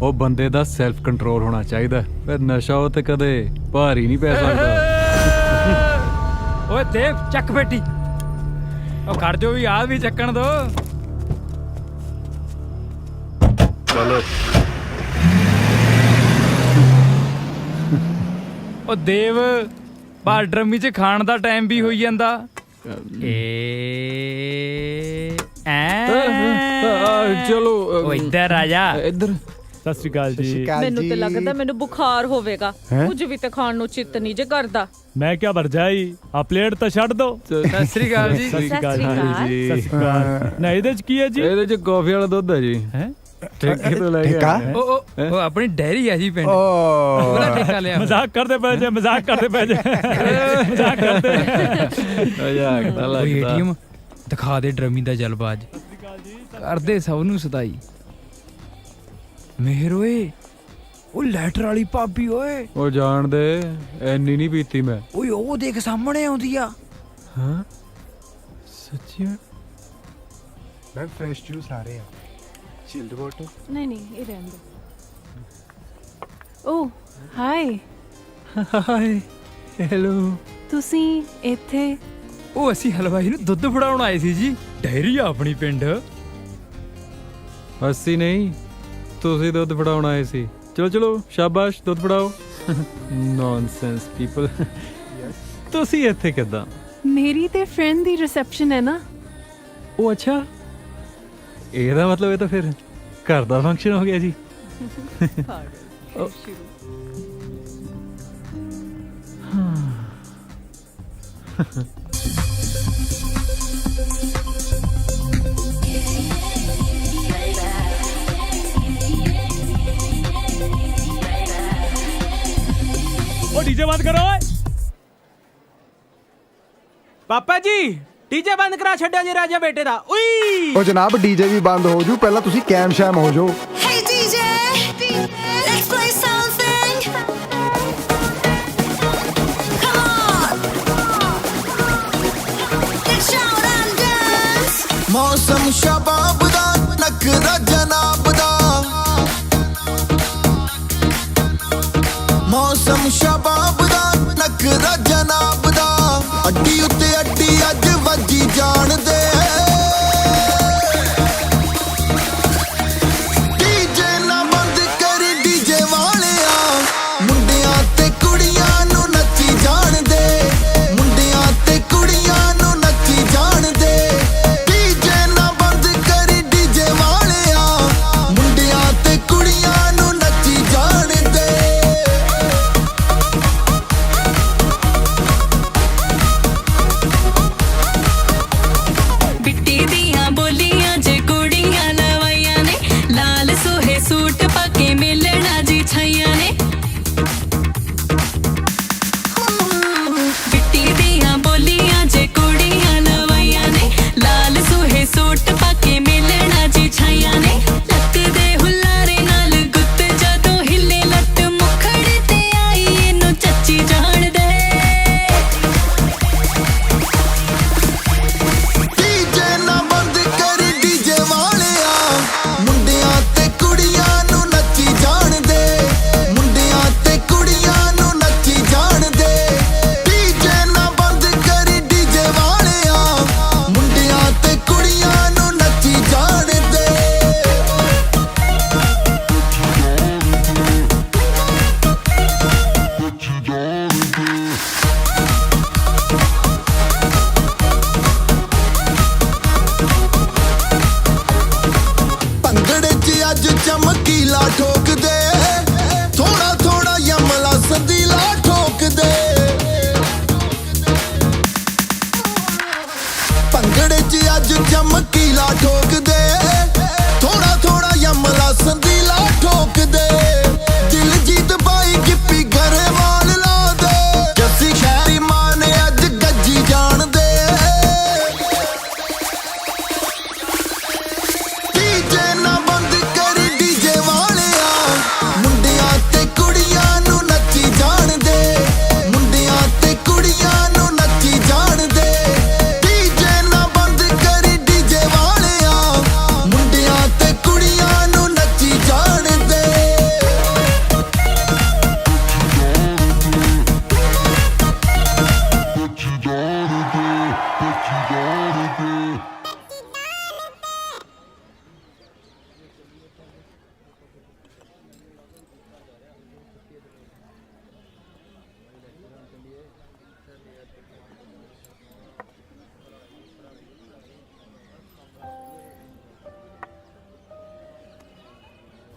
ਉਹ ਬੰਦੇ ਦਾ ਸੈਲਫ ਕੰਟਰੋਲ ਹੋਣਾ ਚਾਹੀਦਾ। ਫਿਰ ਨਸ਼ਾ ਉਹ ਤੇ ਕਦੇ ਭਾਰੀ ਨਹੀਂ ਪੈ ਸਕਦਾ। ਓਏ ਦੇਵ ਚੱਕ ਬੇਟੀ। ਉਹ ਖੜ ਜੋ ਵੀ ਆ ਵੀ ਚੱਕਣ ਦੋ। ਚਲੋ ਉਹ ਦੇਵ ਬਾਹਰ ਡਰਮੀ ਚ ਖਾਣ ਦਾ ਟਾਈਮ ਵੀ ਹੋਈ ਜਾਂਦਾ। ਚਲੋ ਉਹ ਇੱਧਰ ਆ ਜਾ। ਇੱਧਰ ਸਤਿ ਸ਼੍ਰੀ ਅਕਾਲ ਜੀ। ਮੈਨੂੰ ਤੇ ਲੱਗਦਾ ਮੈਨੂੰ ਬੁਖਾਰ ਹੋਵੇਗਾ। ਕੁਝ ਵੀ ਤੇ ਖਾਣ ਨੂੰ ਚਿੱਤ ਨਹੀਂ ਜੇ ਕਰਦਾ। ਮੈਂ ਕਿਹਾ ਭਰਜਾਈ ਆ ਪਲੇਟ ਤਾਂ ਛੱਡ ਦੋ। ਸਤਿ ਸ੍ਰੀ ਅਕਾਲ ਜੀ। ਸਤਿ ਸ਼੍ਰੀ ਅਕਾਲ ਜੀ। ਸਤਿ ਸ਼੍ਰੀ ਅਕਾਲ। ਨਾ ਇਹਦੇ ਚ ਕੀ ਹੈ ਜੀ? ਇਹਦੇ ਚ ਕਾਫੀ ਵਾਲਾ ਦੁੱਧ ਹੈ ਜੀ। ਹੈ ਠੇਕੇ ਤੋਂ ਲੈ ਕੇ ਉਹ ਆਪਣੀ ਡੈਰੀ ਹੈ ਜੀ ਪਿੰਡ। ਉਹਦਾ ਠੇਕਾ ਲਿਆ। ਮਜ਼ਾਕ ਕਰਦੇ ਪਏ ਜੇ, ਮਜ਼ਾਕ ਕਰਦੇ ਪਏ ਜੇ, ਮਜ਼ਾਕ ਕਰਦੇ। ਮਜ਼ਾਕ ਤਾਂ ਲੱਗਦਾ। ਏਟੀਐਮ ਦਿਖਾ ਦੇ ਡਰਮੀ ਦਾ ਜਲਬਾਜ ਕਰਦੇ ਸਭ ਨੂੰ ਸਤਾਈ। ਮਿਹਰ ਓਏ ਉਹ ਲੈਟਰ ਵਾਲੀ ਭਾਬੀ ਓਏ। ਉਹ ਜਾਣ ਦੇ ਐਨੀ ਨਹੀਂ ਪੀਤੀ ਮੈਂ। ਓਏ ਉਹ ਦੇਖ ਸਾਹਮਣੇ ਆਉਂਦੀ ਆ। ਹਾਂ ਸੱਚੀ ਮੈਂ ਫਰੈਸ਼ ਜੂਸ ਆ ਰਹੇ ਆ। ਚਿਲਡ ਵਾਟਰ ਨਹੀਂ ਇਹ ਰਹਿਣ ਦੋ। ਓ ਹਾਈ। Hi hello. ਤੁਸੀਂ ਇੱਥੇ? ਉਹ ਅਸੀਂ ਹਲਵਾਈ ਨੂੰ ਦੁੱਧ ਫੜਾਉਣ ਆਏ ਸੀ ਜੀ। ਡੈਰੀ ਆ ਆਪਣੀ ਪਿੰਡ। ਅਸੀਂ ਨਹੀਂ, ਤੁਸੀਂ ਦੁੱਧ ਫੜਾਉਣ ਆਏ ਸੀ। ਚਲੋ ਚਲੋ ਸ਼ਾਬਾਸ਼ ਦੁੱਧ ਫੜਾਓ। Nonsense people. ਤੁਸੀਂ ਇੱਥੇ ਕਿੱਦਾਂ? ਮੇਰੀ ਤੇ ਫਰੈਂਡ ਦੀ ਰਿਸੈਪਸ਼ਨ ਹੈ ਨਾ। ਉਹ ਅੱਛਾ, ਇਹਦਾ ਮਤਲਬ ਇਹ ਤਾਂ ਫਿਰ ਘਰ ਦਾ ਫੰਕਸ਼ਨ ਹੋ ਗਿਆ ਜੀ। ਉਹ ਡੀਜੇ ਬੰਦ ਕਰੋ ਓਏ। ਪਾਪਾ ਜੀ ਡੀਜੇ ਬੰਦ ਕਰਾ ਛੱਡਿਆ ਜੀ ਰਾਜਾ ਬੇਟੇ ਦਾ। ਉਈ ਉਹ ਜਨਾਬ ਡੀਜੇ ਵੀ ਬੰਦ ਹੋ ਜੂ, ਪਹਿਲਾਂ ਤੁਸੀਂ ਕੈਮ ਸ਼ੈਮ ਹੋ ਜਾਓ। Hey DJ, let's play something. Come on, let's shout and dance. मौसम शबाब दा नखरा जनाब दा। मौसम शबाब दा नखरा जनाब दा। अड्डी उत्ते अड्डी अज वजी जान दे।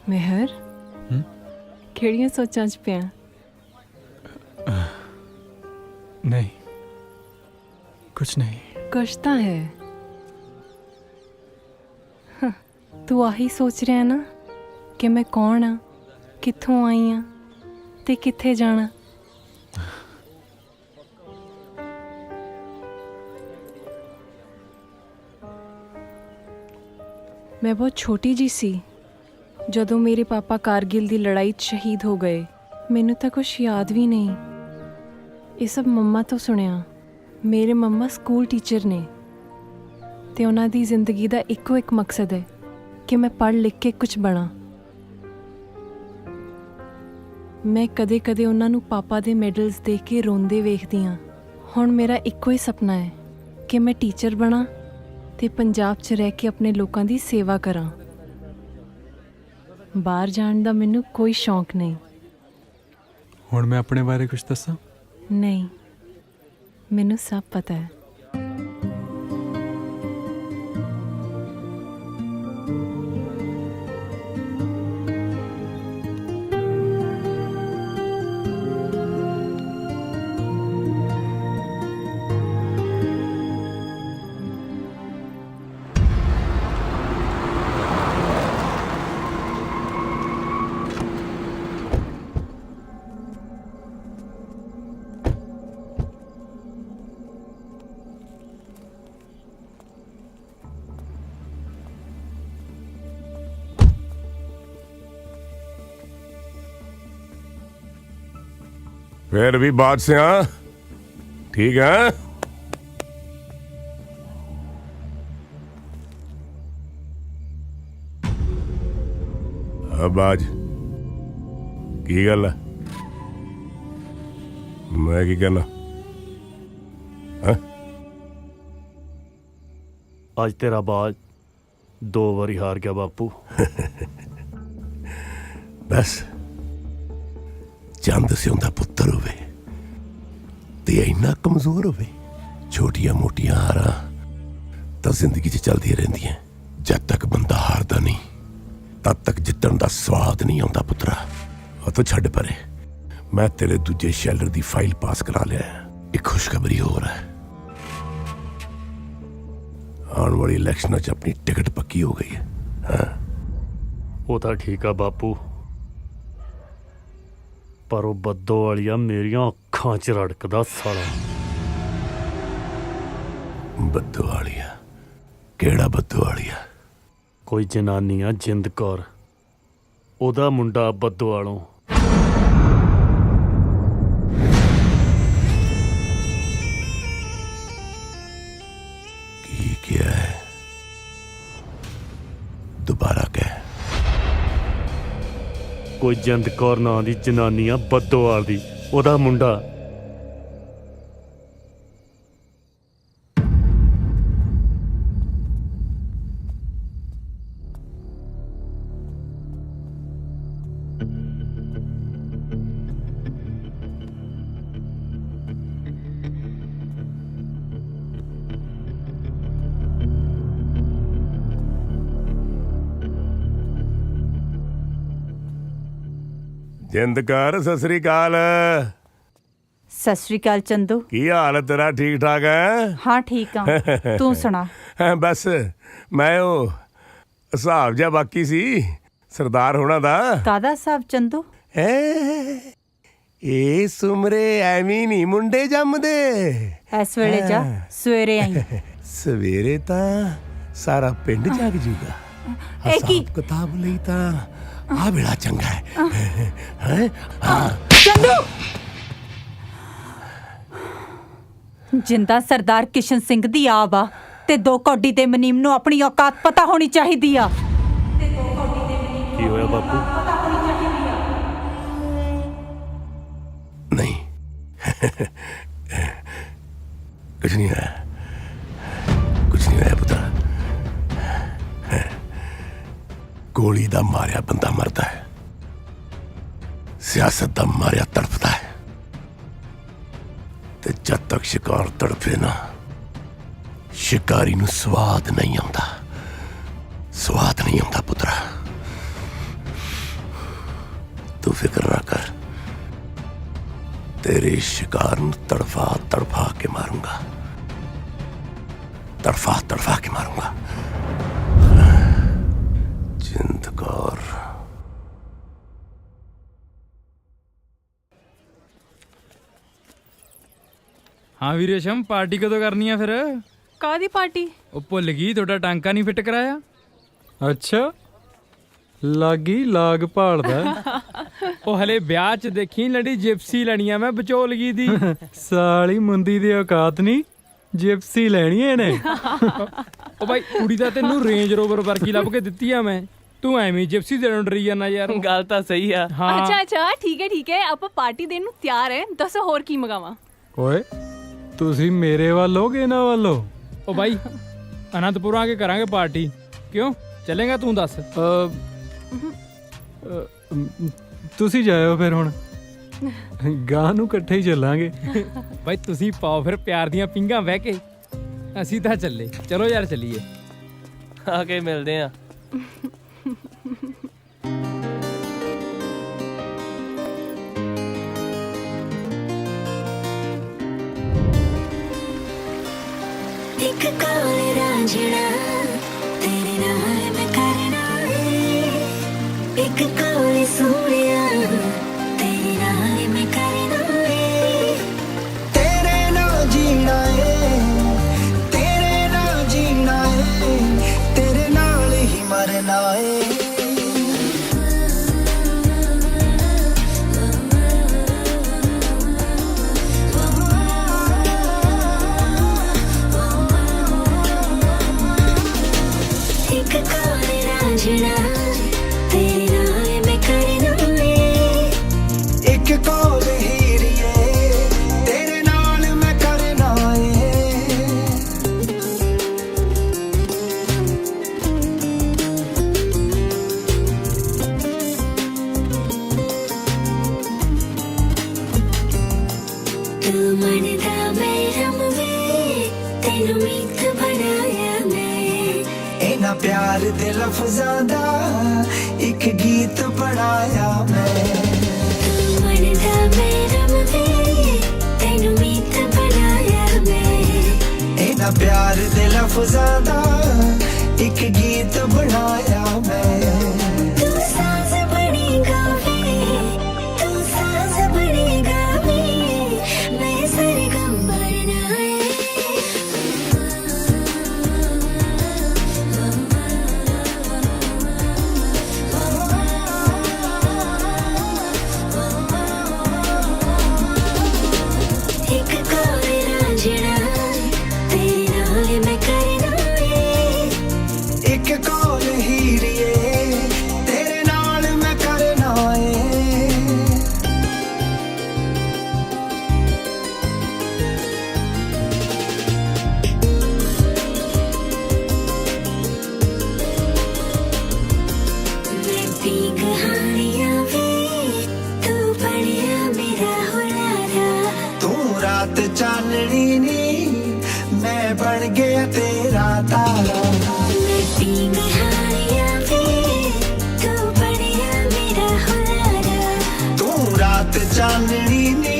मेहर ਕਿਹੜੀਆਂ ਸੋਚਾਂ 'ਚ ਪਿਆ? ਨਹੀਂ ਕੁਛ ਨਹੀਂ। ਕੁਛ ਤਾਂ ਹੈ। ਤੂੰ ਆਹੀ ਸੋਚ ਰਿਹਾ ਨਾ ਕਿ ਮੈਂ ਕੌਣ ਆ, ਕਿੱਥੋਂ ਆਈ ਆ ਤੇ ਕਿੱਥੇ ਜਾਣਾ। ਮੈਂ ਬਹੁਤ ਛੋਟੀ ਜੀ ਸੀ ਜਦੋਂ ਮੇਰੇ ਪਾਪਾ ਕਾਰਗਿਲ ਦੀ ਲੜਾਈ 'ਚ ਸ਼ਹੀਦ ਹੋ ਗਏ। ਮੈਨੂੰ ਤਾਂ ਕੁਝ ਯਾਦ ਵੀ ਨਹੀਂ। ਇਹ ਸਭ ਮੰਮਾ ਤੋਂ ਸੁਣਿਆ। ਮੇਰੇ ਮੰਮਾ ਸਕੂਲ ਟੀਚਰ ਨੇ ਤੇ ਉਹਨਾਂ ਦੀ ਜ਼ਿੰਦਗੀ ਦਾ ਇੱਕੋ ਇੱਕ ਮਕਸਦ ਹੈ ਕਿ ਮੈਂ ਪੜ੍ਹ ਲਿਖ ਕੇ ਕੁਝ ਬਣਾ। ਮੈਂ ਕਦੇ-ਕਦੇ ਉਹਨਾਂ ਨੂੰ ਪਾਪਾ ਦੇ ਮੈਡਲਸ ਦੇਖ ਕੇ ਰੋਂਦੇ ਵੇਖਦੀ ਹਾਂ। ਹੁਣ ਮੇਰਾ ਇੱਕੋ ਹੀ ਸੁਪਨਾ ਹੈ ਕਿ ਮੈਂ ਟੀਚਰ ਬਣਾ ਤੇ ਪੰਜਾਬ 'ਚ ਰਹਿ ਕੇ ਆਪਣੇ ਲੋਕਾਂ ਦੀ ਸੇਵਾ ਕਰਾਂ। ਬਾਹਰ ਜਾਣ ਦਾ ਮੈਨੂੰ ਕੋਈ ਸ਼ੌਂਕ ਨਹੀਂ। ਹੁਣ ਮੈਂ ਆਪਣੇ ਬਾਰੇ ਕੁਝ ਦੱਸਾਂ? ਨਹੀਂ, ਮੈਨੂੰ ਸਭ ਪਤਾ ਹੈ। फिर भी बादशाह ठीक है। अब आज की गल है? मैं की कहना ਅੱਜ ਤੇਰਾ ਬਾਜ 2 ਵਾਰੀ ਹਾਰ ਗਿਆ ਬਾਪੂ। बस ਚੰਦ ਸਿਉਂਦਾ ਪੁੱਤਰ ਹੋਵੇ ਤੇ ਇੰਨਾ ਕਮਜ਼ੋਰ ਹੋਵੇ। ਛੋਟੀਆਂ ਮੋਟੀਆਂ ਹਾਰਾਂ ਤਾਂ ਜ਼ਿੰਦਗੀ 'ਚ ਚੱਲਦੀਆਂ ਰਹਿੰਦੀਆਂ। ਜਦ ਤੱਕ ਬੰਦਾ ਹਾਰਦਾ ਨਹੀਂ ਤਦ ਤੱਕ ਜਿੱਤਣ ਦਾ ਸਵਾਦ ਨਹੀਂ ਆਉਂਦਾ ਪੁੱਤਰਾ। ਉਹ ਤਾਂ ਛੱਡ ਪਰੇ। ਮੈਂ ਤੇਰੇ ਦੂਜੇ ਸ਼ੈਲਰ ਦੀ ਫਾਈਲ ਪਾਸ ਕਰਾ ਲਿਆ। ਇੱਕ ਖੁਸ਼ਖਬਰੀ ਹੋਰ ਹੈ। ਆਉਣ ਵਾਲੀ ਇਲੈਕਸ਼ਨਾਂ 'ਚ ਆਪਣੀ ਟਿਕਟ ਪੱਕੀ ਹੋ ਗਈ ਹੈ। ਹਾਂ ਉਹ ਤਾਂ ਠੀਕ ਆ ਬਾਪੂ, ਪਰ ਉਹ ਬੱਦੋ ਵਾਲੀਆ ਮੇਰੀਆਂ ਅੱਖਾਂ 'ਚ ਰੜਕਦਾ ਸਾਲਾ। ਬੱਦੋ ਵਾਲੀਆ? ਕਿਹੜਾ ਬੱਦੋ ਵਾਲੀਆ? ਕੋਈ ਜਨਾਨੀ ਆ ਜਿੰਦ ਕੌਰ, ਉਹਦਾ ਮੁੰਡਾ ਬੱਦੋ ਵਾਲੋਂ। ਕੀ ਕਿਹਾ ਹੈ? ਦੁਬਾਰਾ ਕਹਿ। ਕੋਈ ਜਿੰਦ ਕੌਰ ਨਾਂ ਦੀ ਜਨਾਨੀ ਆ ਬੱਦੋਵਾਲ ਦੀ, ਉਹਦਾ ਮੁੰਡਾ। ਜਿੰਦਕਾਰ ਸਤਿ ਸ੍ਰੀ ਅਕਾਲ। ਸਤਿ ਸ੍ਰੀ ਅਕਾਲ ਚੰਦੂ। ਕੀ ਹਾਲ ਤੇਰਾ? ਠੀਕ ਠਾਕ ਹੈ? ਹਾਂ ਠੀਕ ਆ, ਤੂੰ ਸੁਣਾ? ਬਸ ਮੈਂ ਉਹ ਹਿਸਾਬ ਜਿਹਾ ਬਾਕੀ ਸੀ ਸਰਦਾਰ ਹੋਣਾ ਦਾ। ਕਾਹਦਾ ਹਿਸਾਬ ਚੰਦੂ? ਇਹ ਸੁਮਰੇ ਐਵੇਂ ਨਹੀਂ ਮੁੰਡੇ ਜੰਮਦੇ। ਇਸ ਵੇਲੇ ਜਾ, ਸਵੇਰੇ ਆਈ। ਸਵੇਰੇ ਤਾਂ ਸਾਰਾ ਪਿੰਡ ਜਾਗ ਜੂਗਾ। ਇਹ ਕੀ ਕਿਤਾਬ ਲਈ ਤਾਂ ਆ ਵੇਲਾ ਚੰਗਾ ਹੈ। ਚੰਦੂ! ਜਿੰਦਾ ਸਰਦਾਰ ਕਿਸ਼ਨ ਸਿੰਘ ਦੀ ਆਬ ਆ ਤੇ 2 ਕੌਡੀ ਦੇ ਮਨੀਮ ਨੂੰ ਆਪਣੀ ਔਕਾਤ ਪਤਾ ਹੋਣੀ ਚਾਹੀਦੀ ਆ। ਕੀ ਹੋਇਆ ਬਾਪੂ? ਨਹੀਂ ਕੁਛ ਨਹੀਂ ਹੋਇਆ, ਕੁਛ ਨਹੀਂ ਹੋਇਆ ਪੁੱਤਰ। ਗੋਲੀ ਦਾ ਮਾਰਿਆ ਬੰਦਾ ਮਰਦਾ ਹੈ, ਸਿਆਸਤ ਦਾ ਮਾਰਿਆ ਤੜਫਦਾ ਹੈ। ਤੇ ਜਦ ਤੱਕ ਸ਼ਿਕਾਰ ਤੜਫੇ ਨਾ, ਸ਼ਿਕਾਰੀ ਨੂੰ ਸਵਾਦ ਨਹੀਂ ਆਉਂਦਾ। ਸਵਾਦ ਨਹੀਂ ਆਉਂਦਾ ਪੁੱਤਰਾ। तू फिक्र ना कर, तेरे शिकार ਨੂੰ तड़फा तड़फा के मारूंगा, तड़फा तड़फा के मारूंगा। जिंद कौर ਹਾਂ ਵੀ ਰੇਸ਼ਮ, ਪਾਰਟੀ ਕਦੋਂ ਕਰਨੀ ਆ ਫਿਰ? ਕਾਹਦੀ ਪਾਰਟੀ? ਉਹ ਭੁੱਲ ਗਈ, ਤੁਹਾਡਾ ਟਾਂਕਾ ਨਹੀਂ ਫਿੱਟ ਕਰਾਇਆ। ਅੱਛਾ, ਲਾਗੀ ਲਾਗ ਭਾਲਦਾ। ਉਹ ਹਲੇ ਵਿਆਹ 'ਚ ਦੇਖੀ ਲੜੀ ਜਿਪਸੀ ਲੈਣੀ ਆ ਮੈਂ ਵਿਚੋਲਗੀ ਦੀ। ਸਾਲੀ ਮੁੰਦੀ ਦੀ ਔਕਾਤ ਨਹੀਂ, ਜਿਪਸੀ ਲੈਣੀ ਇਹਨੇ। ਉਹ ਬਾਈ ਕੁੜੀ ਦਾ ਤੈਨੂੰ ਰੇਂਜ ਰੋਵਰ ਵਰਗੀ ਲੱਭ ਕੇ ਦਿੱਤੀ ਆ ਮੈਂ, ਤੂੰ ਐਵੇਂ ਜਿਪਸੀ ਦੇਣ ਡਰੀ ਜਾਂਦਾ ਯਾਰ। ਗੱਲ ਤਾਂ ਸਹੀ ਆ। ਹਾਂ ਅੱਛਾ ਠੀਕ ਹੈ ਆਪਾਂ ਪਾਰਟੀ ਦੇਣ ਨੂੰ ਤਿਆਰ ਹੈ। ਦੱਸੋ ਹੋਰ ਕੀ ਮੰਗਾਵਾਂ? ਓਏ ਤੁਸੀਂ ਮੇਰੇ ਵੱਲ ਹੋ ਕਿ ਇਹਨਾਂ ਵੱਲੋਂ? ਉਹ ਬਾਈ ਅਨੰਦਪੁਰ ਆ ਕੇ ਕਰਾਂਗੇ ਪਾਰਟੀ, ਕਿਉਂ ਚੱਲੇਗਾ ਤੂੰ ਦੱਸ? ਤੁਸੀਂ ਜਾਇਓ ਫਿਰ, ਹੁਣ ਗਾਂ ਨੂੰ ਇਕੱਠੇ ਹੀ ਚੱਲਾਂਗੇ। ਬਾਈ ਤੁਸੀਂ ਪਾਓ ਫਿਰ ਪਿਆਰ ਦੀਆਂ ਪਿੰਗਾਂ ਵਹਿ ਕੇ, ਅਸੀਂ ਤਾਂ ਚੱਲੇ। ਚਲੋ ਯਾਰ ਚੱਲੀਏ, ਆ ਕੇ ਮਿਲਦੇ ਆ। ਇੱਕ ਕਾਲੇ ਰਾਂਝਣਾ ਤੇਰੇ ਨਾਲ ਮੈਂ ਕਰਨਾ ਏ, ਇੱਕ ਕਾਲੇ ਸੋਹਣਿਆ ਤੇਰੇ ਨਾਲ ਮੈਂ ਕਰਨਾ ਏ, ਤੇਰੇ ਨਾਲ ਜੀਣਾ ਏ, ਤੇਰੇ ਨਾਲ ਜੀਣਾ ਏ, ਤੇਰੇ ਨਾਲ ਹੀ ਮਰਨਾ ਏ। ਇੱਕ ਕਾਲੇ ਰਾਂਝਣਾ ਤੇਰੇ ਨਾਲ ਮੈਂ ਕਰਨਾ ਏ, ਇੱਕ ਕੋਲ ਹੀਰੀਏ ਤੇਰੇ ਨਾਲ ਮੈਂ ਕਰਨਾ ਏ। ਤੂੰ ਮੰਨਦਾ ਮੇਰਾ ਮੂਵੇ ਤੈਨੂੰ ਮੀਤ ਬਣਾਇਆ ਮੈਂ, ਇਹਨਾਂ ਪਿਆਰ ਦੇ ਲਫ਼ਜ਼ਾਂ ਦਾ ਇੱਕ ਗੀਤ ਬਣਾਇਆ ਮੈਂ। ਤੂੰ ਮੰਨਦਾ ਮੇਰਾ ਮੂਵੇ ਤੈਨੂੰ ਮੀਤ ਬਣਾਇਆ ਮੈਂ, ਇਹਨਾਂ ਪਿਆਰ ਦੇ ਲਫ਼ਜ਼ਾਂ ਦਾ ਇੱਕ ਗੀਤ ਬਣਾਇਆ ਮੈਂ। ਤੂੰ ਸਾਜ਼ ਬਣੀ ਗਾਵੇ, ਤੂੰ ਸਾਜ਼ ਬਣੀ ਗਾਵੇ, ਮੈਂ ਸਰਗਮ ਬਣਨਾ ਏ। ਇੱਕ ਕਾਲੇ ਰਾਂਝਣਾ ਤੇਰੇ ਨਾਲ ਮੈਂ ਕਰਨਾ ਏ, ਇੱਕ ਕੋਲ ਹੀਰੀਏ ਤੇਰੇ ਨਾਲ ਮੈਂ ਕਰਨਾ ਏ। ਮੈਂ ਪੀ ਕਹਾਣੀਆਂ ਵੇ ਤੂੰ ਬਣਿਆ ਮੇਰਾ ਹੁਲਾਰਾ, ਤੂੰ ਰਾਤ ਚਾਨਣੀ ਨੀ ਮੈਂ ਬਣ ਗਿਆ ਤੇਰਾ ਤਾਰਾ। ਮੈਂ ਪੀ ਕਹਾਣੀਆਂ ਵੇ ਤੂੰ ਬਣਿਆ ਮੇਰਾ ਹੁਲਾਰਾ, ਤੂੰ ਰਾਤ ਚਾਨਣੀ ਨੀ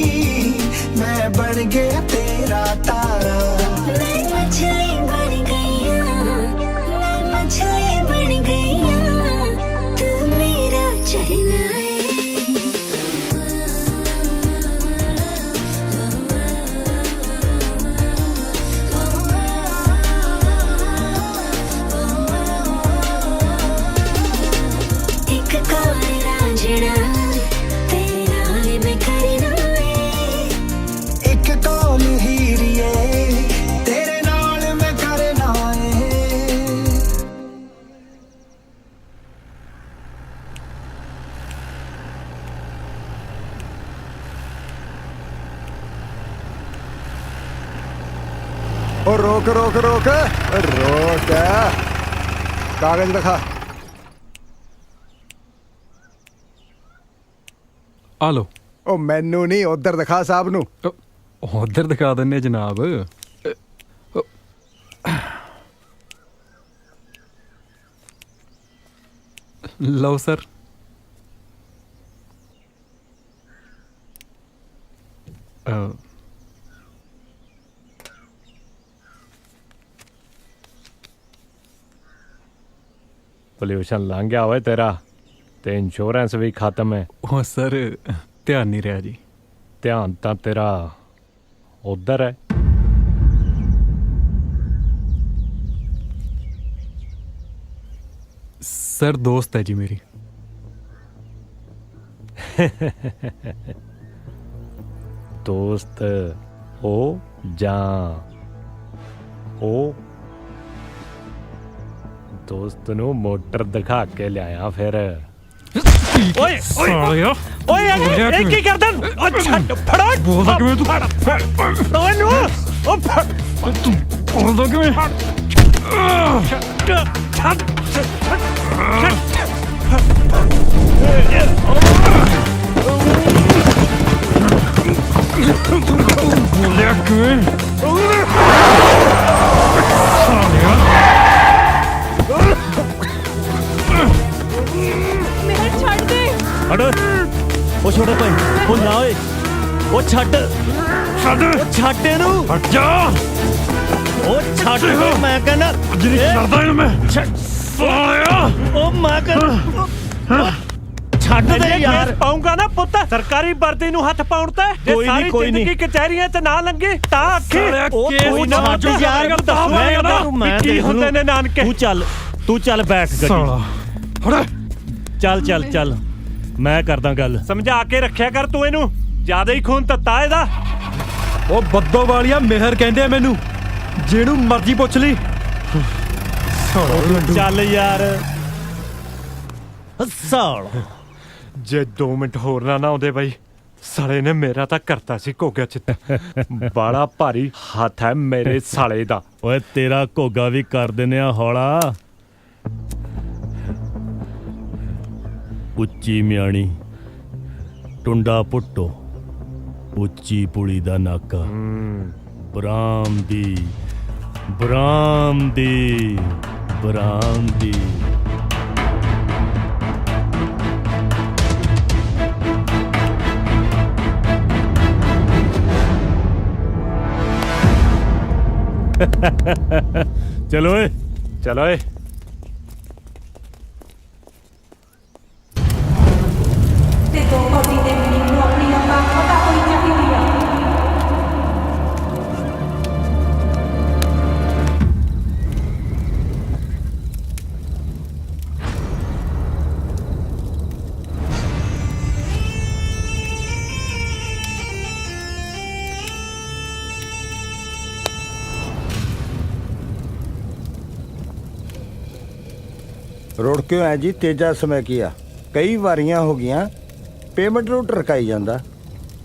ਮੈਂ ਬਣ ਗਿਆ ਤੇਰਾ ਤਾਰਾ। ਮੈਂ ਮਛਲੀ ਬਣ ਗਈ ਆਂ, ਮੈਂ ਮਛਲੀ ਬਣ ਗਈ ਆਂ, ਤੂੰ ਮੇਰਾ ਚਰਨਾ ਏ। ਇੱਕ ਕਾਲੇ ਰਾਂਝਣਾ ਤੇਰੇ ਨਾਲ ਮੈਂ ਕਰਨਾ ਏ, ਇੱਕ ਕੋਲ ਹੀਰੀਏ ਤੇਰੇ ਨਾਲ ਮੈਂ ਕਰਨਾ ਏ। ਉਹ ਰੋਕ ਰੋਕ ਰੋਕ ਰੋਕ, ਕਾਗਜ਼ ਦਿਖਾ। ਆ ਲੋ। ਉਹ ਮੈਨੂੰ ਨਹੀਂ, ਉਧਰ ਦਿਖਾ ਸਾਹਿਬ ਨੂੰ। ਉਧਰ ਦਿਖਾ ਦਿੰਨੇ ਜਨਾਬ। ਲਓ ਸਰ। ਪੋਲਿਊਸ਼ਨ ਲੰਘ ਗਿਆ ਓਏ ਤੇਰਾ ਤੇ ਇੰਸ਼ੋਰੈਂਸ ਵੀ ਖਤਮ ਹੈ। ਉਹ ਸਰ ਧਿਆਨ ਨਹੀਂ ਰਿਹਾ ਜੀ। ਧਿਆਨ ਤਾਂ ਤੇਰਾ ਉਧਰ ਹੈ। ਸਰ ਦੋਸਤ ਹੈ ਜੀ ਮੇਰੀ। ਦੋਸਤ ਉਹ ਜਾਂ ਉਹ ਦੋਸਤ ਨੂੰ ਮੋਟਰ ਦਿਖਾ ਕੇ ਲਿਆਇਆ ਫਿਰ। ਓਏ ਸਾਲਿਆ ਓਏ ਇਹ ਕੀ ਕਰਦਾ? ਉਹ ਛੱਡ ਫੜਾ ਬੋਲਦਾ ਕਿਵੇਂ ਤੂੰ? ਓਏ ਨੂੰ ਉਹ ਤੂੰ ਬੋਲਦਾ ਕਿਵੇਂ? ਛੱਡ ਬੋਲਿਆ ਕਿਵੇਂ? ਮੇਰੇ ਛੱਡ ਦੇ। ਹਟ ਉਹ ਛੋਟੇ ਭਾਈ ਉਹ ਨਾ ਓਏ ਉਹ ਛੱਡ ਉਹ ਛੱਡ ਇਹਨੂੰ। ਹਟ ਜਾ ਉਹ ਛੱਡ ਮੈਂ ਕਹਿੰਦਾ ਜਿਹੜੀ ਛੱਡਦਾ ਇਹਨੂੰ ਮੈਂ। ਸਾਲਿਆ ਉਹ ਮੈਂ ਕਹਿੰਦਾ ਛੱਡ ਦੇ ਯਾਰ। ਪਾਉਂਗਾ ਨਾ ਪੁੱਤ ਸਰਕਾਰੀ ਵਰਦੀ ਨੂੰ ਹੱਥ ਪਾਉਣ ਤੇ ਜੇ ਸਾਰੀ ਜ਼ਿੰਦਗੀ ਕਚਹਿਰੀਆਂ 'ਚ ਨਾ ਲੰਗੇ ਤਾਂ ਆਖੀ ਉਹ ਕੋਈ ਨਾ ਛੱਡ ਯਾਰ। ਮੈਂ ਕੀ ਹੁੰਦੇ ਨੇ ਨਾਨਕੇ। ਤੂੰ ਚੱਲ ਬੈਠ ਗੱਡੀ। ਚੱਲ ਚੱਲ ਚੱਲ ਮੈਂ ਕਰਦਾ ਗੱਲ। ਸਮਝਾ ਕੇ ਰੱਖਿਆ ਕਰ ਤੂੰ ਇਹਨੂੰ ਜ਼ਿਆਦਾ ਹੀ ਖੂਨ ਤੱਤਾ ਇਹਦਾ। ਉਹ ਬੱਦੋ ਵਾਲੀਆ ਮਿਹਰ ਕਹਿੰਦੇ ਆ ਮੈਨੂੰ, ਜਿਹਨੂੰ ਮਰਜ਼ੀ ਪੁੱਛ ਲਈ। ਚੱਲ ਯਾਰ ਸਾਲ ਜੇ 2 ਮਿੰਟ ਹੋਰ ਨਾ ਆਉਂਦੇ ਬਾਈ ਸਾਲੇ ਨੇ ਮੇਰਾ ਤਾਂ ਕਰਤਾ ਸੀ ਘੋਗਾ ਚ। ਬੜਾ ਭਾਰੀ ਹੱਥ ਹੈ ਮੇਰੇ ਸਾਲੇ ਦਾ। ਓਏ ਤੇਰਾ ਘੋਗਾ ਵੀ ਕਰ ਦਿੰਨੇ ਆ ਹੌਲਾ। ਉੱਚੀ ਮਿਆਣੀ ਟੁੰਡਾ ਪੁੱਟੋ ਉੱਚੀ ਪੁਲੀ ਦਾ ਨਾਕਾ ਬਰਾਮਦੀ ਬਰਾਮਦੀ ਬਰਾਮਦੀ। ਚਲੋ ਓਏ ਚਲੋ ਓਏ। ਤੇ ਦੋ ਕੋਟੀ ਦੇ ਮੈਨੂੰ ਆਪਣੀ ਔਕਾਤ ਪਤਾ ਹੋਣੀ ਚਾਹੀਦੀ ਆ। ਰੋੜ ਕਿਉਂ ਹੈ ਜੀ? ਤੇਜਾ ਸਮੇਂ ਕੀਆ ਕਈ ਵਾਰੀਆਂ ਹੋ ਗਈਆਂ ਪੇਮੈਂਟ ਨੂੰ ਟਰਕਾਈ ਜਾਂਦਾ।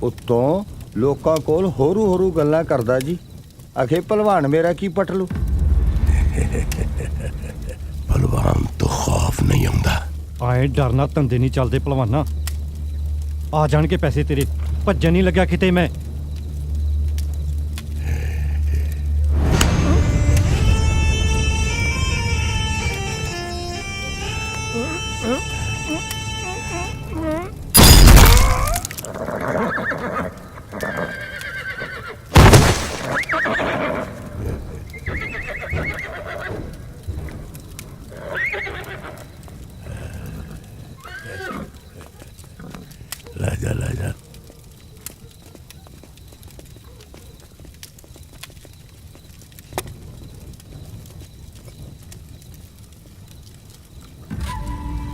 ਉੱਤੋਂ ਲੋਕਾਂ ਕੋਲ ਹੋਰੂ ਹੋਰੂ ਗੱਲਾਂ ਕਰਦਾ ਜੀ। ਆਖੇ ਭਲਵਾਨ ਮੇਰਾ ਕੀ ਪਟ ਲੂ। ਭਲਵਾਨ ਤੋਂ ਖੌਫ ਨਹੀਂ ਆਉਂਦਾ। ਆਏ ਡਰਨਾ ਧੰਦੇ ਨਹੀਂ ਚੱਲਦੇ ਭਲਵਾਨਾ। ਆ ਜਾਣਗੇ ਪੈਸੇ ਤੇਰੇ। ਭੱਜਣ ਨਹੀਂ ਲੱਗਿਆ ਕਿਤੇ ਮੈਂ। ਲੈ ਜਾ ਲੈ ਜਾ।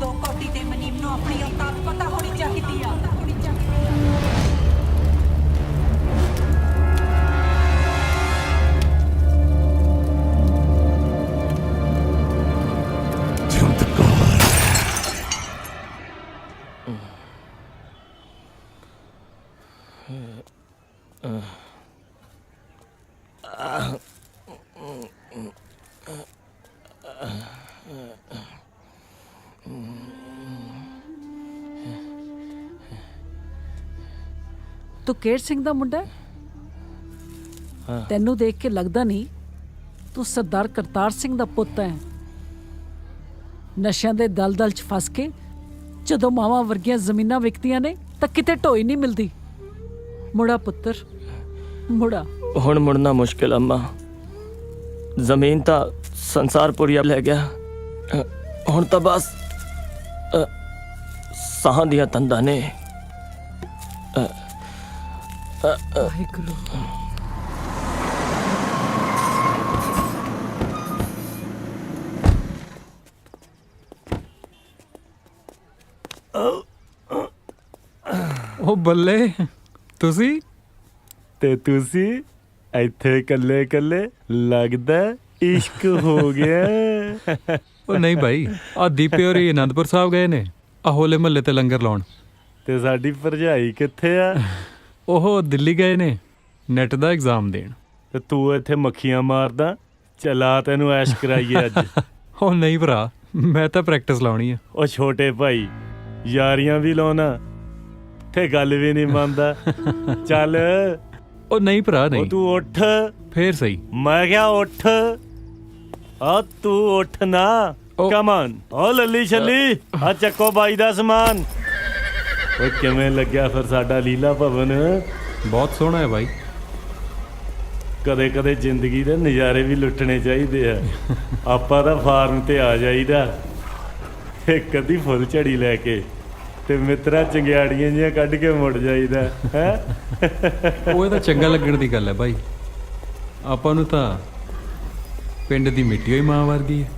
ਦੋ ਕੋਟੀ ਦੇ ਮਨੀਮ ਨੂੰ ਆਪਣੀ ਔਕਾਤ ਪਤਾ ਹੋਣੀ ਚਾਹੀਦੀ ਆ। ਤੂੰ ਕੇਰ ਸਿੰਘ ਦਾ ਮੁੰਡਾ ਹੈ? ਤੈਨੂੰ ਦੇਖ ਕੇ ਲੱਗਦਾ ਨਹੀਂ ਤੂੰ ਸਰਦਾਰ ਕਰਤਾਰ ਸਿੰਘ ਦਾ ਪੁੱਤ ਹੈ। ਨਸ਼ਿਆਂ ਦੇ ਦਲਦਲ 'ਚ ਫਸ ਕੇ ਜਦੋਂ ਮਾਵਾਂ ਵਰਗੀਆਂ ਜ਼ਮੀਨਾਂ ਵਿਕਦੀਆਂ ਨੇ ਤਾਂ ਕਿਤੇ ਢੋਈ ਨਹੀਂ ਮਿਲਦੀ। ਮੁੜਾ ਪੁੱਤਰ ਮੁੜਾ। ਹੁਣ ਮੁੜਨਾ ਮੁਸ਼ਕਿਲ ਅੰਮਾ। ਜ਼ਮੀਨ ਤਾਂ ਸੰਸਾਰਪੁਰੀਆ ਲੈ ਗਿਆ। ਹੁਣ ਤਾਂ ਬਸ ਸਾਹਾਂ ਦੀਆਂ ਤੰਦਾਂ ਨੇ। ਵਾਹਿਗੁਰੂ। ਉਹ ਬੱਲੇ, ਤੁਸੀਂ ਤੇ ਤੁਸੀਂ ਇੱਥੇ ਇਕੱਲੇ ਇਕੱਲੇ, ਲੱਗਦਾ ਇਸ਼ਕ ਹੋ ਗਿਆ। ਉਹ ਨਹੀਂ ਭਾਈ, ਆ ਦੀਪੇ ਹੋਰੀ ਅਨੰਦਪੁਰ ਸਾਹਿਬ ਗਏ ਨੇ ਆ ਹੋਲੇ ਮਹੱਲੇ ਤੇ ਲੰਗਰ ਲਾਉਣ। ਤੇ ਸਾਡੀ ਭਰਜਾਈ ਕਿੱਥੇ ਆ? ਉਹ ਦਿੱਲੀ ਗਏ ਨੇ ਨੈਟ ਦਾ ਐਗਜ਼ਾਮ ਦੇਣ। ਤੇ ਤੂੰ ਇੱਥੇ ਮੱਖੀਆਂ ਮਾਰਦਾ, ਚਲਾ ਤੈਨੂੰ ਐਸ਼ ਕਰਾਈਏ ਅੱਜ। ਉਹ ਨਹੀਂ ਭਰਾ, ਮੈਂ ਤਾਂ ਪ੍ਰੈਕਟਿਸ ਲਾਉਣੀ ਆ। ਉਹ ਛੋਟੇ ਭਾਈ, ਯਾਰੀਆਂ ਵੀ ਲਾਉਣਾ ਤੇ ਗੱਲ ਵੀ ਨਹੀਂ ਮੰਨਦਾ। ਚੱਲ। ਉਹ ਨਹੀਂ ਭਰਾ ਨਹੀਂ। ਉਹ ਤੂੰ ਉੱਠ ਫੇਰ ਸਹੀ। ਮੈਂ ਕਿਹਾ ਉੱਠ। ਆ ਤੂੰ ਉੱਠ ਨਾ। Come on. ਓ ਲੱਲੀ ਛੱਲੀ, ਆ ਚੱਕੋ ਬਾਈ ਦਾ ਸਮਾਨ। ਓਏ ਕਿਵੇਂ ਲੱਗਿਆ ਫਿਰ ਸਾਡਾ ਲੀਲਾ ਭਵਨ? ਬਹੁਤ ਸੋਹਣਾ ਹੈ ਬਾਈ। ਕਦੇ ਕਦੇ ਜ਼ਿੰਦਗੀ ਦੇ ਨਜ਼ਾਰੇ ਵੀ ਲੁੱਟਣੇ ਚਾਹੀਦੇ ਆ। ਆਪਾਂ ਤਾਂ ਫਾਰਮ ਤੇ ਆ ਜਾਈਦਾ ਇੱਕ ਅੱਧੀ ਫੁੱਲ ਝੜੀ ਲੈ ਕੇ, ਤੇ ਮਿੱਤਰਾ ਚੰਗਿਆੜੀਆਂ ਜਿਹੀਆਂ ਕੱਢ ਕੇ ਮੁੜ ਜਾਈਦਾ ਹੈ। ਉਹ ਇਹ ਤਾਂ ਚੰਗਾ ਲੱਗਣ ਦੀ ਗੱਲ ਹੈ ਬਾਈ। ਆਪਾਂ ਨੂੰ ਤਾਂ ਪਿੰਡ ਦੀ ਮਿੱਟੀ ਹੋਈ ਮਾਂ ਵਰਗੀ ਹੈ।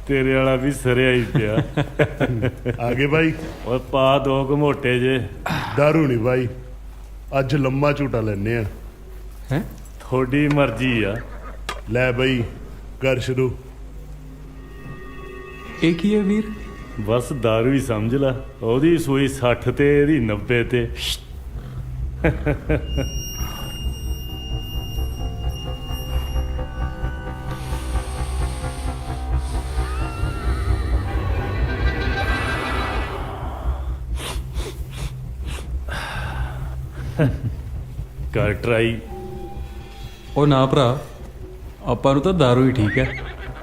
ਤੇਰੇ ਵਾਲਾ ਵੀ ਸਰਿਆ ਹੀ ਪਿਆ। ਆ ਗਏ ਬਾਈ। ਓਏ ਪਾ ਦੋ ਘਮੋਟੇ ਜੇ। ਦਾਰੂ ਨਹੀਂ ਬਾਈ, ਅੱਜ ਲੰਮਾ ਝੂਟਾ ਲੈਨੇ ਆ। ਹੈ ਤੁਹਾਡੀ ਮਰਜ਼ੀ ਆ। ਲੈ ਬਾਈ ਕਰ ਸ਼ੁਰੂ। ਇਹ ਕੀ ਹੈ ਵੀਰ? ਬਸ ਦਾਰੂ ਹੀ ਸਮਝ ਲਾ। ਉਹਦੀ ਸੂਈ 60 ਤੇ ਇਹਦੀ 90 ਤੇ। ਕਰ ਟਰਾਈ। ਉਹ ਨਾ ਭਰਾ, ਆਪਾਂ ਨੂੰ ਤਾਂ ਦਾਰੂ ਹੀ ਠੀਕ ਹੈ।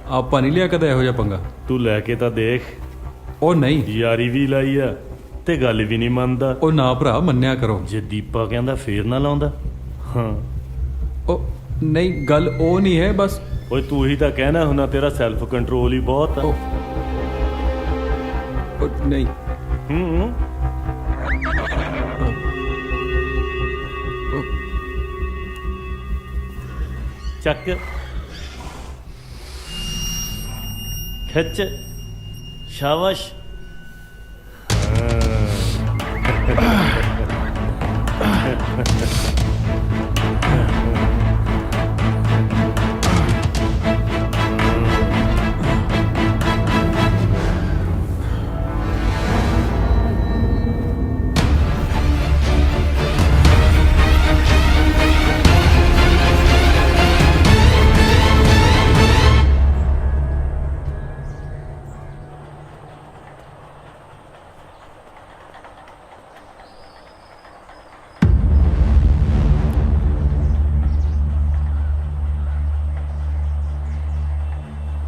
ਆਪਾਂ ਨਹੀਂ ਲਿਆ ਕਦੇ ਇਹੋ ਜਿਹਾ ਪੰਗਾ। ਤੂੰ ਲੈ ਕੇ ਤਾਂ ਦੇਖ। ਉਹ ਨਹੀਂ, ਯਾਰੀ ਵੀ ਲਾਈ ਆ ਤੇ ਗੱਲ ਵੀ ਨਹੀਂ ਮੰਨਦਾ। ਉਹ ਨਾ ਭਰਾ, ਮੰਨਿਆ ਕਰੋ। ਜੇ ਦੀਪਾ ਕਹਿੰਦਾ ਫੇਰ ਨਾ ਲਾਉਂਦਾ। ਹਾਂ ਉਹ ਨਹੀਂ, ਗੱਲ ਉਹ ਨਹੀਂ ਹੈ ਬਸ। ਓਏ ਤੂੰ ਹੀ ਤਾਂ ਕਹਿਣਾ ਹੁਣਾ ਤੇਰਾ ਸੈਲਫ ਕੰਟਰੋਲ ਹੀ ਬਹੁਤ ਆ। ਉਹ ਨਹੀਂ। ਚੱਕ ਖਿੱਚ, ਸ਼ਾਬਾਸ਼।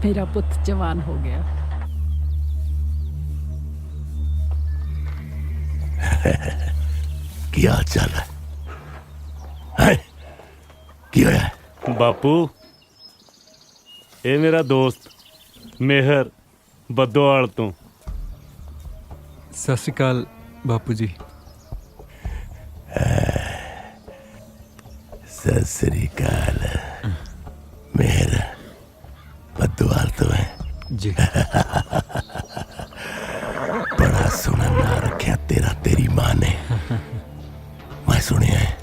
ਮੇਰਾ ਪੁੱਤ ਜਵਾਨ ਹੋ ਗਿਆ। ਕੀ ਹਾਲ ਚਾਲ ਹੈ? ਕੀ ਹੋਇਆ ਬਾਪੂ? ਇਹ ਮੇਰਾ ਦੋਸਤ ਮਿਹਰ ਬੱਦੋਵਾਲ ਤੋਂ। ਸਤਿ ਸ਼੍ਰੀ ਅਕਾਲ ਬਾਪੂ ਜੀ। ਸਤਿ ਸ੍ਰੀ ਅਕਾਲ। ਮਿਹਰ ਬੱਦੋਵਾਲ ਤੋਂ ਹੈ ਜੀ। ਬੜਾ ਸੋਹਣਾ ਨਾਂ ਰੱਖਿਆ ਤੇਰਾ ਤੇਰੀ ਮਾਂ ਨੇ। ਮੈਂ ਸੁਣਿਆ ਹੈ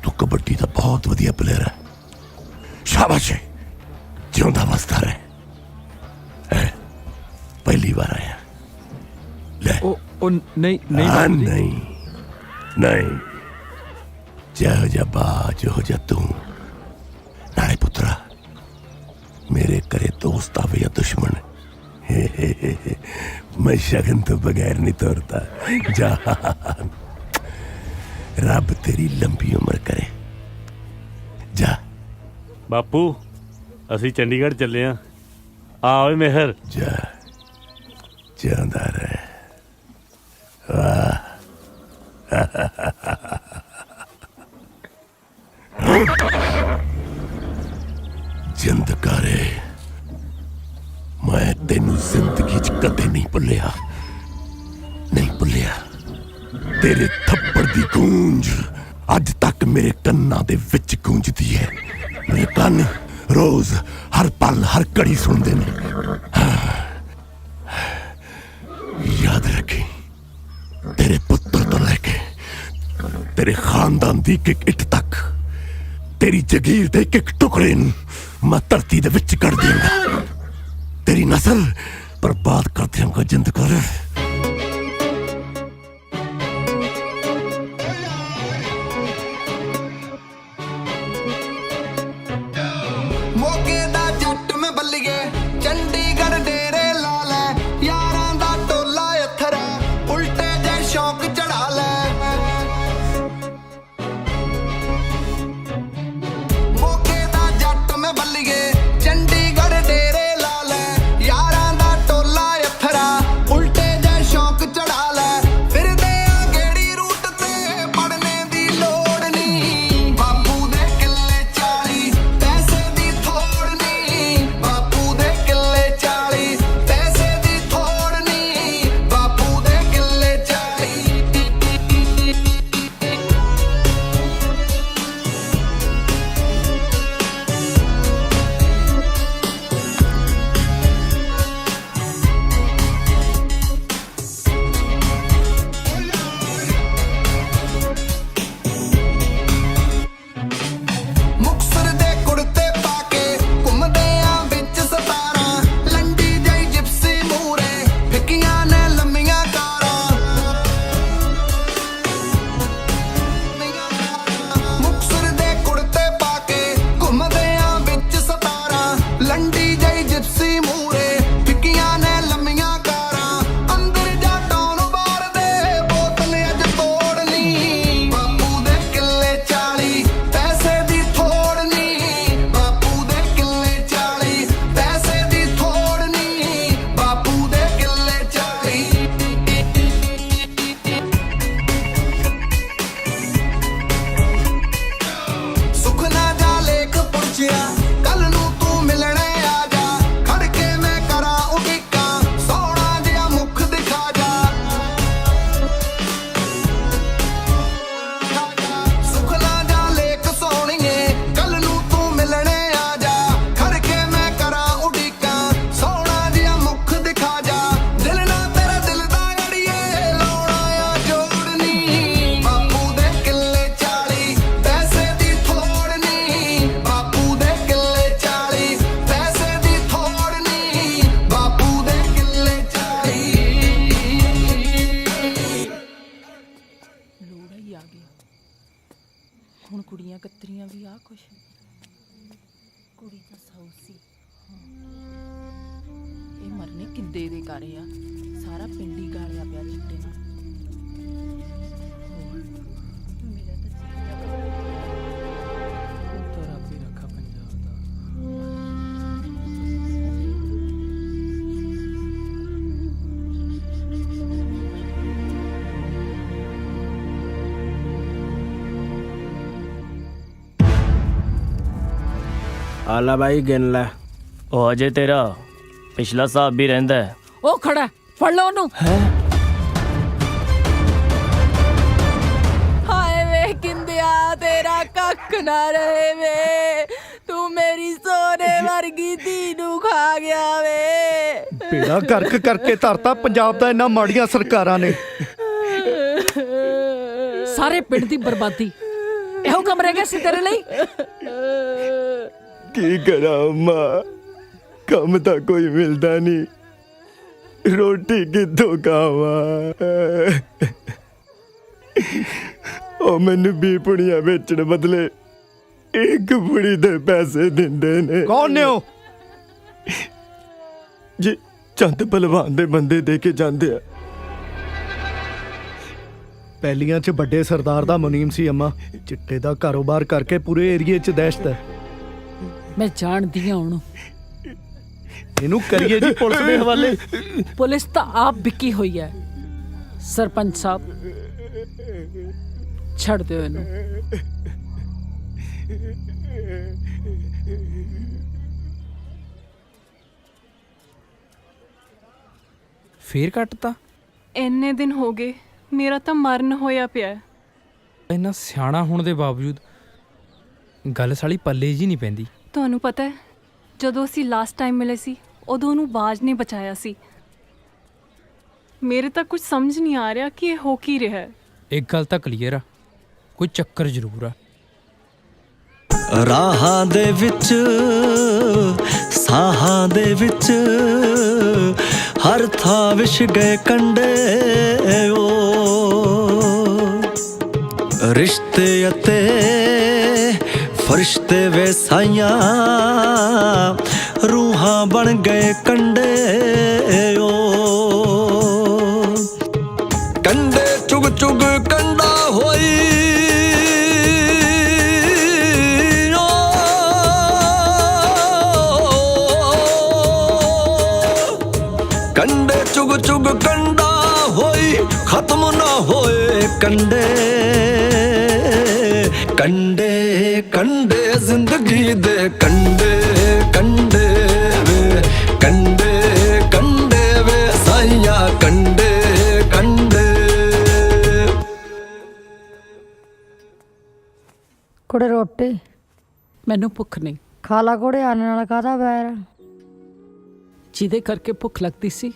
ਤੂੰ ਕਬੱਡੀ ਦਾ ਬਹੁਤ ਵਧੀਆ ਪਲੇਅਰ ਹੈ। ਸ਼ਾਬਾਸ਼ ਹੈ, ਜਿਉਂਦਾ ਵਸਦਾ ਰਹੇ। ਪਹਿਲੀ ਵਾਰ ਆਇਆ। ਲੈ ਉਹ ਨਹੀਂ ਨਹੀਂ ਨਹੀਂ ਨਹੀਂ, ਜਿਹੋ ਜਿਹਾ ਬਾ ਜਿਹੋ ਜਿਹਾ ਤੂੰ। ਨਾਲੇ ਪੁੱਤਰਾ, ਮੇਰੇ ਘਰੇ ਦੋਸਤ ਆਵੇ ਜਾਂ ਦੁਸ਼ਮਣ, ਮੈਂ ਸ਼ਗਨ ਤੋਂ ਬਗੈਰ ਨਹੀਂ ਤੁਰਦਾ। ਜਾਨ, ਰੱਬ ਤੇਰੀ ਲੰਬੀ ਉਮਰ ਕਰੇ। ਜਾ ਬਾਪੂ, ਅਸੀਂ ਚੰਡੀਗੜ੍ਹ ਚੱਲੇ ਆਂ। ਆ ਓਏ ਮਿਹਰ। ਜਾ, ਜਾਂਦਾ ਰਹਿ। ਵਾਹ। ਜਿੰਦ ਕਰੇ ਮੈਂ ਤੈਨੂੰ ਜ਼ਿੰਦਗੀ 'ਚ ਕਦੇ ਨਹੀਂ ਭੁੱਲਿਆ, ਨਹੀਂ ਭੁੱਲਿਆ। ਤੇਰੇ ਥੱਪੜ ਦੀ ਗੂੰਜ ਅੱਜ ਤੱਕ ਮੇਰੇ ਕੰਨਾਂ ਦੇ ਵਿੱਚ ਗੂੰਜਦੀ ਹੈ। ਮੇਰੇ ਕੰਨ ਰੋਜ਼ ਹਰ ਪਲ ਹਰ ਘੜੀ ਸੁਣਦੇ ਨੇ। ਯਾਦ ਰੱਖੀ, ਤੇਰੇ ਪੁੱਤਰ ਤੋਂ ਲੈ ਕੇ ਤੇਰੇ ਖਾਨਦਾਨ ਦੀ ਇੱਕ ਇੱਟ ਤੱਕ, ਤੇਰੀ ਜਗੀਰ ਦੇ ਇੱਕ ਟੁਕੜੇ ਨੂੰ ਮੈਂ ਧਰਤੀ ਦੇ ਵਿੱਚ ਕੱਢ ਦਿਆਂਗਾ। ਤੇਰੀ ਨਸਲ ਬਰਬਾਦ ਕਰ ਦਿਆਂਗਾ। ਜਿੰਦ ਕਰ। ਮੋਗੇ ਦਾ ਜੱਟ ਮੈਂ ਬੱਲੀਏ, ਚੰਡੀਗੜ੍ਹ ਡੇਰੇ ਲਾ ਲੈ, ਯਾਰਾਂ ਦਾ ਟੋਲਾ ਅਥਰਾ, ਉਲਟੇ ਜੇ ਸ਼ੌਕ ਚੜਾ ਲੈ। ਮੋਗੇ ਦਾ ਜੱਟ ਮੈਂ ਬੱਲੀਏ, ਚੰਡੀਗੜ੍ਹ ਡੇਰੇ ਲਾ ਲੈ, ਯਾਰਾਂ ਦਾ ਟੋਲਾ ਅਥਰਾ, ਉਲਟੇ ਜੇ ਸ਼ੌਕ ਚੜਾ ਲੈ। ਫਿਰਦੇ ਆ ਗੇੜੀ ਰੂਟ ਤੇ ਪੜਨੇ ਦੀ ਲੋੜ ਨਹੀਂ, ਬਾਪੂ ਦੇ ਕਿੱਲੇ 40 ਪੈਸੇ ਦੀ ਥੋੜ ਨਹੀਂ, ਬਾਪੂ ਦੇ ਕਿੱਲੇ 40 ਪੈਸੇ ਦੀ ਥੋੜ ਨਹੀਂ, ਬਾਪੂ ਦੇ ਕਿੱਲੇ 40। ਮੁਕਤਸਰ ਦੇ ਕੁੜਤੇ ਪਾ ਕੇ ਘੁੰਮਦੇ ਆ ਵਿੱਚ 17, ਲੰਡੀ ਜਾਈ ਜਿਪਸੀ ਮੂਰੇ, ਫਿੱਕੀਆਂ ਨੇ ਲੰਮੀਆਂ ਕਾਰਾਂ। ਮੁਕਤਸਰ ਦੇ ਕੁੜਤੇ ਪਾ ਕੇ ਘੁੰਮਦੇ ਆ ਵਿੱਚ 17, ਲੰਡੀ ਜਾਈ ਜਿਪਸੀ ਮੂਰੇ, ਫਿੱਕੀਆਂ ਨੇ ਲੰਮੀਆਂ ਕਾਰਾਂ। ਅੰਦਰ ਜਾ ਟੌਨ ਬਾਰ ਦੇ ਬੋਤਲ ਅੱਜ ਤੋੜਨੀ, ਬਾਪੂ ਦੇ ਕਿੱਲੇ 40 ਪੈਸੇ ਦੀ ਥੋੜ ਨਹੀਂ, ਬਾਪੂ ਦੇ ਕਿੱਲੇ 40 ਪੈਸੇ ਦੀ ਥੋੜ ਨਹੀਂ, ਬਾਪੂ ਦੇ ਕਿੱਲੇ 40। ਸੁਖਨਾ ਜਾ ਲੇਖ ਪੁੱਛਿਆ, ਕੱਲ ਨੂੰ ਤੂੰ ਮਿਲਣੇ ਆ ਜਾ, ਖੜ ਕੇ ਮੈਂ ਕਰਾਂ ਉਡੀਕਾਂ, ਸੋਹਣਾ ਜਿਹਾ ਮੁਖ ਦਿਖਾ ਜਾ। ਸੁਖਨਾ ਜਾ ਲੇਖ ਸੋਹਣੀਏ, ਕੱਲ ਨੂੰ ਤੂੰ ਮਿਲਣੇ ਆ ਜਾ, ਖੜ ਕੇ ਮੈਂ ਕਰਾਂ ਉਡੀਕਾਂ, ਸੋਹਣਾ ਜਿਹਾ ਮੁਖ ਦਿਖਾ ਜਾ। ਦਿਲ ਨਾ ਤੇਰਾ ਦਿਲ ਦਾ ਅੜੀਏ, ਲਾਉਣਾ ਆ ਜੋੜਨੀ, ਬਾਪੂ ਦੇ ਕਿੱਲੇ 40 ਪੈਸੇ ਦੀ ਥੋੜ ਨਹੀਂ, ਬਾਪੂ ਦੇ ਕਿੱਲੇ 40 ਪੈਸੇ ਦੀ ਥੋੜ ਨਹੀਂ, ਬਾਪੂ ਦੇ ਕਿੱਲੇ 40। ਲੋੜਾ ਹੀ ਆ ਗਈ ਹੁਣ। ਕੁੜੀਆਂ ਕਤਰੀਆਂ ਵੀ ਆ ਕੁਛ, ਕੁੜੀ ਤਾਂ ਸੌ ਸੀ। ਇਹ ਮਰਨੇ ਕਿੱਦੇ ਦੇ ਕਾਰੇ ਆ, ਸਾਰਾ ਪਿੰਡ ਹੀ ਗਾਲਿਆ ਪਿਆ ਚਿੱਟੇ ਨਾਲ। ਮੇਰਾ ਤਾਂ ਰੱਬ ਹੀ ਰੱਖਾ ਪੰਜਾਬ ਦਾ। ਆਲਾ ਬਾਈ ਗਿਣ ਲੈ। ਉਹ ਅਜੇ ਤੇਰਾ ਪਿਛਲਾ ਹਿਸਾਬ ਵੀ ਰਹਿੰਦਾ ਹੈ। ਉਹ ਖੜਾ, ਫੜ ਲਓ ਉਹਨੂੰ। ਹਾਏ ਵੇ ਕਿੰਦਿਆ, ਤੇਰਾ ਕੱਖ ਨਾ ਰਹੇ ਵੇ, ਤੂੰ ਮੇਰੀ ਸੋਨੇ ਵਰਗੀ ਧੀ ਨੂੰ ਖਾ ਗਿਆ ਵੇ। ਪੇੜਾ ਕਰਕ ਕਰਕੇ ਧਰਤਾ ਪੰਜਾਬ ਦਾ, ਇੰਨਾ ਮਾੜੀਆਂ ਸਰਕਾਰਾਂ ਨੇ। ਸਾਰੇ ਪਿੰਡ ਦੀ ਬਰਬਾਦੀ ਇਹੋ ਕੰਮ ਰਹਿ ਗਿਆ ਸੀ ਤੇਰੇ ਲਈ। ਕੀ ਕਰਾਂ ਮਾਂ, ਕੰਮ ਤਾਂ ਕੋਈ ਮਿਲਦਾ ਨਹੀਂ, ਰੋਟੀ ਕਿੱਥੋਂ ਖਾਵਾਂ। ਉਹ ਮੈਨੂੰ 20 ਪੁੜੀਆਂ ਵੇਚਣ ਬਦਲੇ ਇੱਕ ਪੁੜੀ ਦੇ ਪੈਸੇ ਦਿੰਦੇ ਨੇ। ਕੌਣ ਨੇ ਉਹ? ਜੀ ਚੰਦ ਪਹਿਲਵਾਨ ਦੇ ਬੰਦੇ ਦੇ ਕੇ ਜਾਂਦੇ ਆ। ਪਹਿਲੀਆਂ 'ਚ ਵੱਡੇ ਸਰਦਾਰ ਦਾ ਮੁਨੀਮ ਸੀ ਅੰਮਾ, ਚਿੱਟੇ ਦਾ ਕਾਰੋਬਾਰ ਕਰਕੇ ਪੂਰੇ ਏਰੀਏ 'ਚ ਦਹਿਸ਼ਤ ਹੈ। ਮੈਂ ਜਾਣਦੀ ਹਾਂ ਉਹਨੂੰ। ਇਹਨੂੰ ਕਰੀਏ ਜੀ ਪੁਲਿਸ ਦੇ ਹਵਾਲੇ। ਪੁਲਿਸ ਤਾਂ ਆਪ ਵਿਕੀ ਹੋਈ ਹੈ। ਸਰਪੰਚ ਸਾਹਿਬ ਛੱਡ ਦਿਓ ਇਹਨੂੰ। ਫੇਰ ਕੱਟਤਾ? ਇੰਨੇ ਦਿਨ ਹੋ ਗਏ, ਮੇਰਾ ਤਾਂ ਮਰਨ ਹੋਇਆ ਪਿਆ। ਇੰਨਾ ਸਿਆਣਾ ਹੋਣ ਦੇ ਬਾਵਜੂਦ ਗੱਲ ਸਾਲੀ ਪੱਲੇ ਜੀ ਨਹੀਂ ਪੈਂਦੀ। ਤੁਹਾਨੂੰ ਪਤਾ ਹੈ, ਜਦੋਂ ਅਸੀਂ ਲਾਸਟ ਟਾਈਮ ਮਿਲੇ ਸੀ ਉਦੋਂ ਉਹਨੂੰ ਬਾਜ ਨੇ ਬਚਾਇਆ ਸੀ। ਮੇਰੇ ਤਾਂ ਕੁਝ ਸਮਝ ਨਹੀਂ ਆ ਰਿਹਾ ਕਿ ਇਹ ਹੋ ਕੀ ਰਿਹਾ ਹੈ। ਇੱਕ ਗੱਲ ਤਾਂ ਕਲੀਅਰ ਆ, ਕੋਈ ਚੱਕਰ ਜ਼ਰੂਰ ਆ। ਰਾਹਾਂ ਦੇ ਵਿੱਚ ਸਾਹਾਂ ਦੇ ਵਿੱਚ ਹਰ ਥਾਂ ਵਿਛ ਗਏ ਕੰਡੇ ਓ ਰਿਸ਼ਤੇ ਅਤੇ ਫਰਿਸ਼ਤੇ ਵੇ ਸਾਈਆਂ ਰੂਹਾਂ ਬਣ ਗਏ ਕੰਡੇ ਓ ਕੰਡੇ ਚੁਗ ਚੁਗ ਕੰਡਾ ਹੋਈ ਕੰਡੇ ਚੁਗ ਚੁਗ ਕੰਡਾ ਹੋਈ ਖਤਮ ਨਾ ਹੋਏ ਕੰਡੇ ਕੰਡੇ ਕੰਡੇ ਜ਼ਿੰਦਗੀ ਦੇ ਕੰਡੇ ਕੰਡੇ ਵੇ ਕੰਡੇ ਕੰਡੇ ਵੇ ਸਾਈਆਂ ਕੰਡੇ ਕੰਡੇ। ਕੁੜੇ ਰੋਟੀ ਮੈਨੂੰ ਭੁੱਖ ਨਹੀਂ। ਖਾ ਲਾ ਕੁੜੇ, ਆਣ ਨਾਲ ਕਾਹਦਾ ਵੈਰ? ਜਿਹਦੇ ਕਰਕੇ ਭੁੱਖ ਲੱਗਦੀ ਸੀ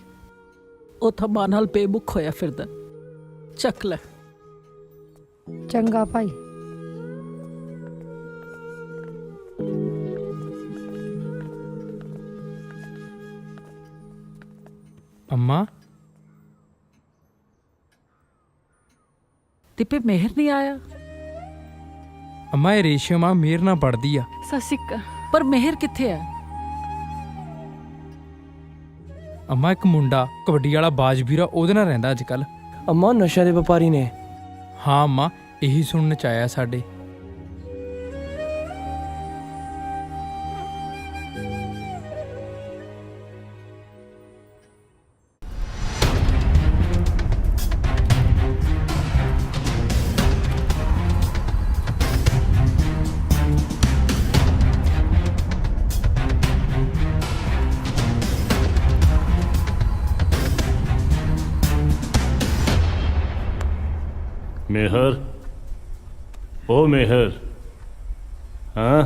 ਉਹ ਤਾਂ ਮਾਂ ਨਾਲ ਬੇਮੁਖ ਹੋਇਆ ਫਿਰਦਾ। ਚੱਕ ਲੈ। ਚੰਗਾ ਭਾਈ। ਅੰਮਾ ਤਿੱਪੇ ਮਿਹਰ ਨਹੀਂ ਆਇਆ? ਅੰਮਾ ਇਹ ਰੇਸ਼ਮ ਆ, ਮੇਰ ਨਾਲ ਪੜਦੀ ਆ। ਸਸਿਕਾ ਪਰ ਮਿਹਰ ਕਿੱਥੇ ਆ? ਅੰਮਾ ਇੱਕ ਮੁੰਡਾ ਕਬੱਡੀ ਵਾਲਾ ਬਾਜ ਵੀਰਾ ਉਹਦੇ ਨਾਲ ਰਹਿੰਦਾ ਅੱਜ ਕੱਲ। ਅੰਮਾ ਨਸ਼ਿਆਂ ਦੇ ਵਪਾਰੀ ਨੇ। ਹਾਂ ਅੰਮਾ, ਇਹੀ ਸੁਣਨ ਚ ਆਇਆ ਸਾਡੇ। मेहर, ओ मेहर, हाँ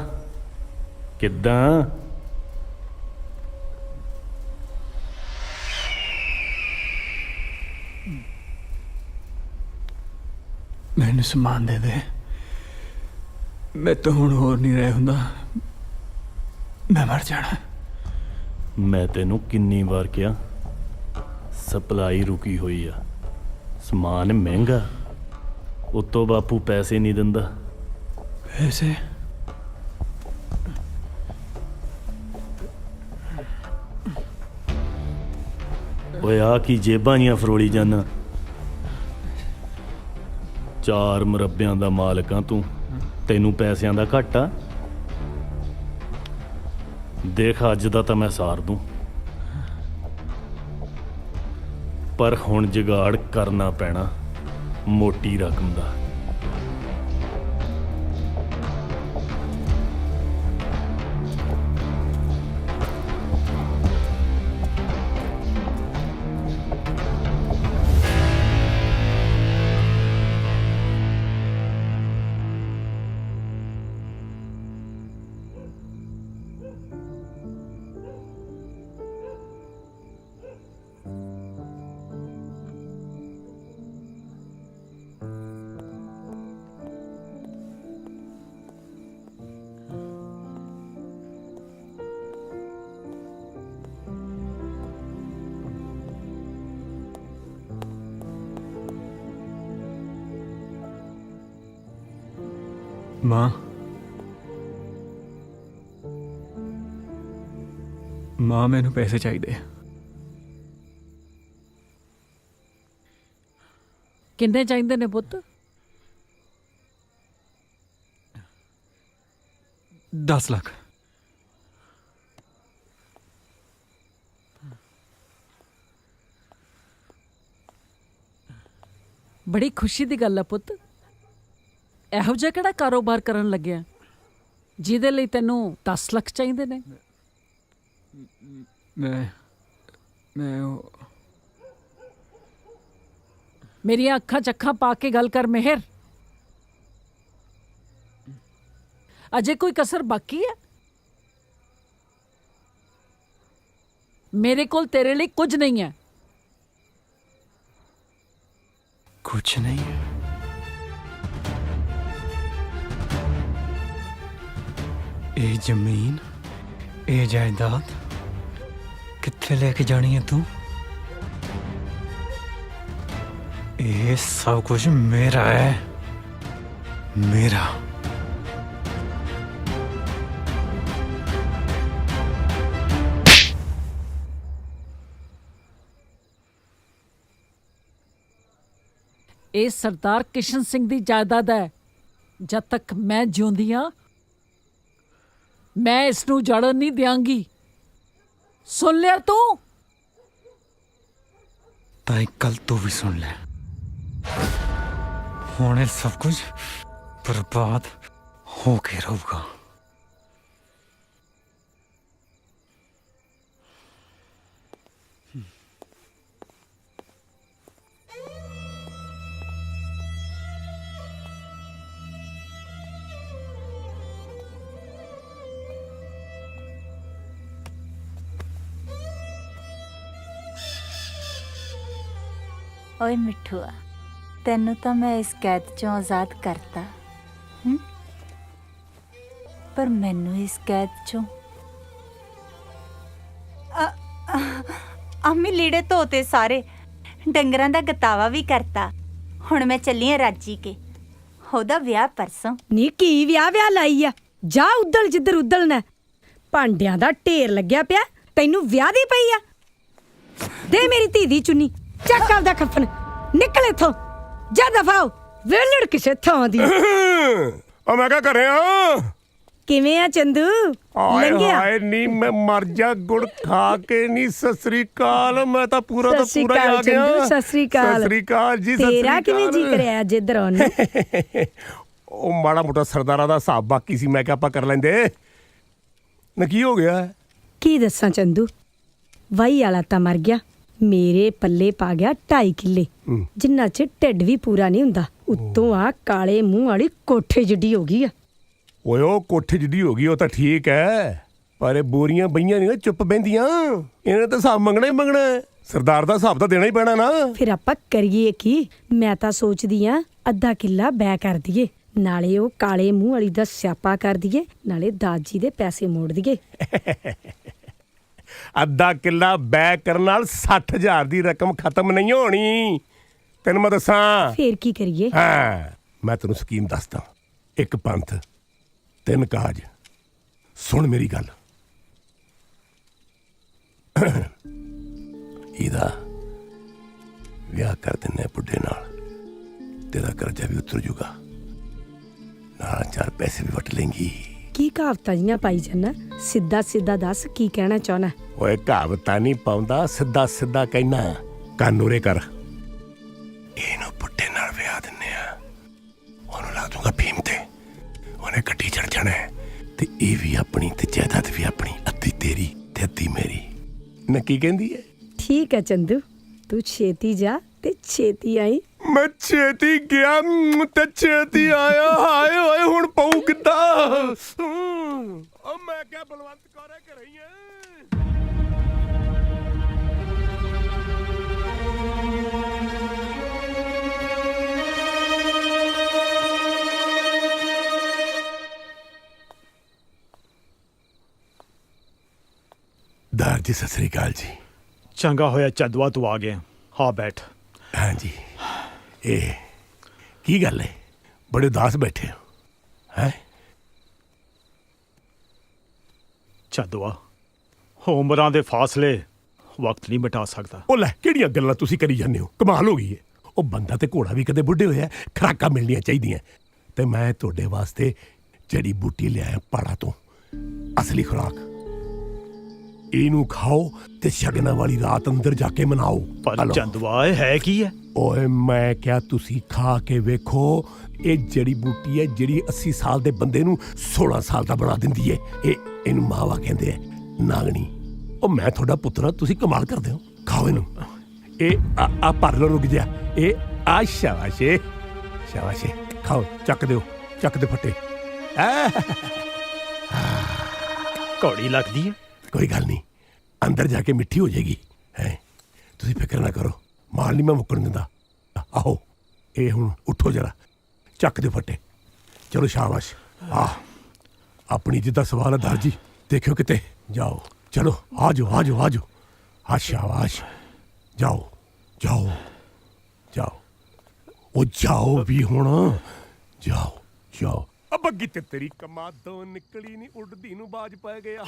किद्दां? ਮੈਨੂੰ ਸਮਾਨ ਦੇ ਦੇ, ਮੈਂ ਤਾਂ ਹੁਣ ਹੋਰ ਨਹੀਂ ਰਹਿ ਹੁੰਦਾ, ਮੈਂ ਮਰ ਜਾਣਾ। ਮੈਂ ਤੈਨੂੰ ਕਿੰਨੀ ਵਾਰ ਕਿਹਾ ਸਪਲਾਈ ਰੁਕੀ ਹੋਈ ਆ, ਸਮਾਨ ਮਹਿੰਗਾ, ਉਤੋਂ ਬਾਪੂ ਪੈਸੇ ਨਹੀਂ ਦਿੰਦਾ। ਪੈਸੇ? ਓਏ ਆ ਕੀ ਜੇਬਾਂ ਜੀਆਂ ਫਰੋਲੀ ਜਾਨਾ? 4 ਮੁਰੱਬਿਆਂ ਦਾ ਮਾਲਕ ਆ ਤੂੰ, ਤੈਨੂੰ ਪੈਸਿਆਂ ਦਾ ਘਾਟਾ? ਦੇਖ ਅੱਜ ਦਾ ਤਾਂ ਮੈਂ ਸਾਰ ਦੂੰ, ਪਰ ਹੁਣ ਜੁਗਾੜ ਕਰਨਾ ਪੈਣਾ ਮੋਟੀ ਰਕਮ ਦਾ। ਮਾਂ, ਮਾਂ ਮੈਨੂੰ ਪੈਸੇ ਚਾਹੀਦੇ। ਕਿੰਨੇ ਚਾਹੀਦੇ ਨੇ ਪੁੱਤ? 10 ਲੱਖ। ਬੜੀ ਖੁਸ਼ੀ ਦੀ ਗੱਲ ਆ ਪੁੱਤ। ਇਹੋ ਜਿਹਾ ਕਿਹੜਾ ਕਾਰੋਬਾਰ ਕਰਨ ਲੱਗਿਆ ਜਿਹਦੇ ਲਈ ਤੈਨੂੰ 10 ਲੱਖ ਚਾਹੀਦੇ ਨੇ? ਮੈਂ ਮੇਰੀਆਂ ਅੱਖਾਂ 'ਚ ਅੱਖਾਂ ਪਾ ਕੇ ਗੱਲ ਕਰ ਮਿਹਰ। ਅਜੇ ਕੋਈ ਕਸਰ ਬਾਕੀ ਹੈ? ਮੇਰੇ ਕੋਲ ਤੇਰੇ ਲਈ ਕੁਝ ਨਹੀਂ ਹੈ। ਕੁਝ ਨਹੀਂ ਹੈ। ਇਹ ਜ਼ਮੀਨ, ਇਹ ਜਾਇਦਾਦ ਕਿੱਥੇ ਲੈ ਕੇ ਜਾਣੀ ਹੈ ਤੂੰ? ਇਹ ਸਭ ਕੁਝ ਮੇਰਾ ਹੈ, ਮੇਰਾ। ਇਹ ਸਰਦਾਰ ਕਿਸ਼ਨ ਸਿੰਘ ਦੀ ਜਾਇਦਾਦ ਹੈ। ਜਦ ਤੱਕ ਮੈਂ ਜਿਉਂਦੀ ਹਾਂ ਮੈਂ ਇਸ ਨੂੰ ਜੜਨ ਨਹੀਂ ਦਿਆਂਗੀ। ਸੁਣ ਲਿਆ ਤੂੰ? ਤਾਂ ਇੱਕ ਗੱਲ ਤੂੰ ਵੀ ਸੁਣ ਲੈ, ਹੁਣ ਇਹ ਸਭ ਕੁਝ ਬਰਬਾਦ ਹੋ ਕੇ ਰਹੂਗਾ। ਓਏ ਮਿੱਠੂਆ, ਤੈਨੂੰ ਤਾਂ ਮੈਂ ਇਸ ਕੈਦ ਚੋਂ ਆਜ਼ਾਦ ਕਰਤਾ, ਪਰ ਮੈਨੂੰ ਇਸ ਕੈਦ ਚੋਂ ਅੰਮੀ ਲੀੜੇ ਧੋਤੇ ਸਾਰੇ, ਡੰਗਰਾਂ ਦਾ ਗਤਾਵਾ ਵੀ ਕਰਤਾ। ਹੁਣ ਮੈਂ ਚੱਲੀ ਆ ਰਾਜੀ ਕੇ, ਉਹਦਾ ਵਿਆਹ ਪਰਸੋਂ। ਨੀ ਕੀ ਵਿਆਹ ਲਾਈ ਆ? ਜਾ ਉਦਲ ਜਿੱਧਰ ਉਦਲਣਾ। ਭਾਂਡਿਆਂ ਦਾ ਢੇਰ ਲੱਗਿਆ ਪਿਆ, ਤੈਨੂੰ ਵਿਆਹ ਦੀ ਪਈ ਆ? ਦੇ ਮੇਰੀ ਧੀ ਦੀ ਚੁੰਨੀ, ਚੱਕ ਆਪਦਾ ਕਫਨ, ਨਿਕਲ ਇੱਥੋਂ, ਜਾ ਦਫਾਓ, ਵੇਲੜ ਕਿਸੇ ਥਾਂ ਦੀ। ਆ ਮੈਂ ਕਿਆ ਕਰਿਆ? ਕਿਵੇਂ ਆ ਚੰਦੂ? ਲੰਘਿਆ? ਹਾਏ ਨਹੀਂ ਮੈਂ ਮਰ ਜਾ, ਗੁੜ ਖਾ ਕੇ ਨਹੀਂ। ਸਤਿ ਸ੍ਰੀ ਅਕਾਲ। ਮੈਂ ਤਾਂ ਪੂਰਾ ਤਾਂ ਪੂਰਾ ਹੀ ਆ ਗਿਆ। ਸਤਿ ਸ੍ਰੀ ਅਕਾਲ। ਸਤਿ ਸ੍ਰੀ ਅਕਾਲ ਜੀ। ਤੇਰਾ ਕਿਵੇਂ ਜੀ ਕਰਿਆ ਅੱਜ ਇੱਧਰ ਆਉਣ ਨੂੰ? ਉਹ ਮਾੜਾ ਮੋਟਾ ਸਰਦਾਰਾਂ ਦਾ ਹਿਸਾਬ ਬਾਕੀ ਸੀ, ਮੈਂ ਕਿਹਾ ਆਪਾਂ ਕਰ ਲੈਂਦੇ ਨਾ। ਕੀ ਹੋ ਗਿਆ? ਕੀ ਦੱਸਾਂ ਚੰਦੂ, ਵਾਈ ਵਾਲਾ ਤਾਂ ਮਰ ਗਿਆ, ਮੇਰੇ ਪੱਲੇ ਪਾ ਗਿਆ 2.5 ਕਿੱਲੇ, ਜਿੰਨਾ ਚ ਢਿੱਡ ਵੀ ਪੂਰਾ ਨਹੀਂ ਹੁੰਦਾ। ਉੱਤੋਂ ਆ ਕਾਲੇ ਮੂੰਹ ਵਾਲੀ ਕੋਠੇ ਜਿੱਡੀ ਹੋ ਗਈ ਆ। ਓਏ ਉਹ ਕੋਠੇ ਜਿੱਡੀ ਹੋ ਗਈ ਉਹ ਤਾਂ ਠੀਕ ਹੈ, ਪਰ ਇਹ ਬੋਰੀਆਂ ਬਈਆਂ ਨਹੀਂ ਚੁੱਪ ਬਹਿੰਦੀਆਂ। ਇਹਨਾਂ ਤਾਂ ਹਿਸਾਬ ਮੰਗਣਾ ਹੀ ਮੰਗਣਾ ਹੈ। ਸਰਦਾਰ ਦਾ ਹਿਸਾਬ ਤਾਂ ਦੇਣਾ ਹੀ ਪੈਣਾ ਨਾ। ਫਿਰ ਆਪਾਂ ਕਰੀਏ ਕੀ? ਮੈਂ ਤਾਂ ਸੋਚਦੀ ਆ ਅੱਧਾ ਕਿੱਲਾ ਬੈ ਕਰ ਦਈਏ, ਨਾਲੇ ਉਹ ਕਾਲੇ ਮੂੰਹ ਵਾਲੀ ਦਾ ਸਿਆਪਾ ਕਰ ਦਈਏ, ਨਾਲੇ ਦਾਜੀ ਦੇ ਪੈਸੇ ਮੋੜ ਦਈਏ। ਅੱਧਾ ਕਿੱਲਾ ਬੈ ਕਰਨ ਨਾਲ 60,000 ਦੀ ਰਕਮ ਖਤਮ ਨਹੀਂ ਹੋਣੀ, ਤੈਨੂੰ ਮੈਂ ਦੱਸਾਂ। ਫੇਰ ਕੀ ਕਰੀਏ? ਹਾਂ, ਮੈਂ ਤੈਨੂੰ ਸਕੀਮ ਦੱਸਦਾ। ਇੱਕ ਪੰਥ, 3 ਕਾਜ। ਸੁਣ ਮੇਰੀ ਗੱਲ। ਇਹਦਾ ਵਿਆਹ ਕਰ ਦਿੰਨੇ ਬੁੱਢੇ ਨਾਲ, ਤੇਰਾ ਕਰਜ਼ਾ ਵੀ ਉਤਰ ਜੂਗਾ, ਨਾਲ 4 ਪੈਸੇ ਵੀ ਵਟ ਲੇਂਗੀ। ਕੀ ਕਹਾਵਤਾਂ ਜੀਆਂ ਪਾਈ ਜਾਨਾ? ਸਿੱਧਾ ਸਿੱਧਾ ਦੱਸ ਕੀ ਕਹਿਣਾ ਚਾਹਨਾ? ਓਏ ਕਹਾਵਤਾਂ ਨਹੀਂ ਪਾਉਂਦਾ, ਸਿੱਧਾ ਸਿੱਧਾ ਕਹਿਣਾ। ਕੰਨ ਉਰੇ ਕਰ। ਇਹਨੂੰ ਬੁੱਢੇ ਨਾਲ ਵਿਆਹ ਦਿੰਨੇ ਆ, ਉਹਨੂੰ ਲਾ ਦੂੰਗਾ ਭੀਮ ਤੇ, ਉਹਨੇ ਗੱਡੀ ਚੜ ਜਾਣਾ, ਤੇ ਇਹ ਵੀ ਆਪਣੀ ਤੇ ਜਾਇਦਾਦ ਵੀ ਆਪਣੀ, ਅੱਧੀ ਤੇਰੀ ਤੇ ਅੱਧੀ ਮੇਰੀ। ਨਾ ਕੀ ਕਹਿੰਦੀ ਹੈ? ਠੀਕ ਹੈ ਚੰਦੂ, ਤੂੰ ਛੇਤੀ ਜਾ ਤੇ ਛੇਤੀ ਆਈ। ਮੈਂ ਛੇਤੀ ਗਿਆ ਤੇ ਛੇਤੀ ਆਇਆ। ਹਾਏ ਓਏ ਹੁਣ ਪਊ ਕਿੱਦਾਂ? ਓ ਮੈਂ ਕਿਹਾ ਬਲਵੰਤ ਕੌਰੇ ਘਰੇ ਹੀ ਹੈ। ਦਾਰ ਜੀ ਸਤਿ ਸ੍ਰੀ ਅਕਾਲ ਜੀ। ਚੰਗਾ ਹੋਇਆ ਚੰਦਵਾ ਤੂੰ ਆ ਗਿਆ। ਹਾਂ ਬੈਠ। ਹਾਂ ਜੀ। ਇਹ ਕੀ ਗੱਲ ਹੈ, ਬੜੇ ਉਦਾਸ ਬੈਠੇ ਹੋ? ਹੈ ਚੰਦਵਾ, ਉਮਰਾਂ ਦੇ ਫਾਸਲੇ ਵਕਤ ਨਹੀਂ ਮਿਟਾ ਸਕਦਾ। ਉਹ ਲੈ, ਕਿਹੜੀਆਂ ਗੱਲਾਂ ਤੁਸੀਂ ਕਰੀ ਜਾਂਦੇ ਹੋ? ਕਮਾਲ ਹੋ ਗਈ ਹੈ। ਉਹ ਬੰਦਾ ਤੇ ਘੋੜਾ ਵੀ ਕਦੇ ਬੁੱਢੇ ਹੋਇਆ, ਖੁਰਾਕਾਂ ਮਿਲਣੀਆਂ ਚਾਹੀਦੀਆਂ। ਤੇ ਮੈਂ ਤੁਹਾਡੇ ਵਾਸਤੇ ਜੜੀ ਬੂਟੀ ਲਿਆਇਆ ਪਹਾੜਾਂ ਤੋਂ, ਅਸਲੀ ਖੁਰਾਕ। ਇਹਨੂੰ ਖਾਓ ਤੇ ਸ਼ਗਨਾਂ ਵਾਲੀ ਰਾਤ ਅੰਦਰ ਜਾ ਕੇ ਮਨਾਓ। ਪਰ ਚੰਦਵਾ ਇਹ ਹੈ ਕੀ ਹੈ? ਓਏ ਮੈਂ ਕਿਹਾ ਤੁਸੀਂ ਖਾ ਕੇ ਵੇਖੋ। ਇਹ ਜੜੀ ਬੂਟੀ ਹੈ ਜਿਹੜੀ 80 ਸਾਲ ਦੇ ਬੰਦੇ ਨੂੰ 16 ਸਾਲ ਦਾ ਬਣਾ ਦਿੰਦੀ ਹੈ। ਇਹਨੂੰ ਮਾਵਾ ਕਹਿੰਦੇ ਆ, ਨਾਗਣੀ। ਉਹ ਮੈਂ ਤੁਹਾਡਾ ਪੁੱਤਰ, ਤੁਸੀਂ ਕਮਾਲ ਕਰਦੇ ਹੋ। ਖਾਓ ਇਹਨੂੰ। ਇਹ ਆ ਭਰ ਲਓ, ਰੁਕ ਜਾ। ਇਹ ਆ ਸ਼ਾਬਾਸ਼ੇ ਸ਼ਾਬਾਸ਼ੇ ਖਾਓ ਚੱਕ ਦਿਓ ਚੱਕ ਦੇ ਫੱਟੇ ਘੋੜੀ ਲੱਗਦੀ ਹੈ ਕੋਈ ਗੱਲ ਨਹੀਂ ਅੰਦਰ ਜਾ ਕੇ ਮਿੱਠੀ ਹੋ ਜਾਏਗੀ ਹੈ ਤੁਸੀਂ ਫਿਕਰ ਨਾ ਕਰੋ ਮਾਲ ਨਹੀਂ ਮੈਂ ਮੁੱਕਣ ਦਿੰਦਾ ਆਹੋ ਇਹ ਹੁਣ ਉੱਠੋ ਜਰਾ ਚੱਕ ਦੇ ਫੱਟੇ ਚਲੋ ਸ਼ਾਬਾਸ਼ ਆਪਣੀ ਜਿੱਦਾਂ ਸਵਾਲ ਹੈ ਦਰਜੀ ਦੇਖਿਓ ਕਿਤੇ ਜਾਓ ਚਲੋ ਆ ਜਾਓ ਆ ਜਾਓ ਆ ਜਾਓ ਆ ਸ਼ਾਬਾਸ਼ ਜਾਓ ਜਾਓ ਜਾਓ ਉਹ ਜਾਓ ਵੀ ਹੁਣ ਜਾਓ ਜਾਓ ਬੱਗੀ ਤੇ ਤੇਰੀ ਕਮਾਦੋਂ ਨਿਕਲੀ ਨਹੀਂ ਉੱਡਦੀ ਨੂੰ ਬਾਜ ਪੈ ਗਿਆ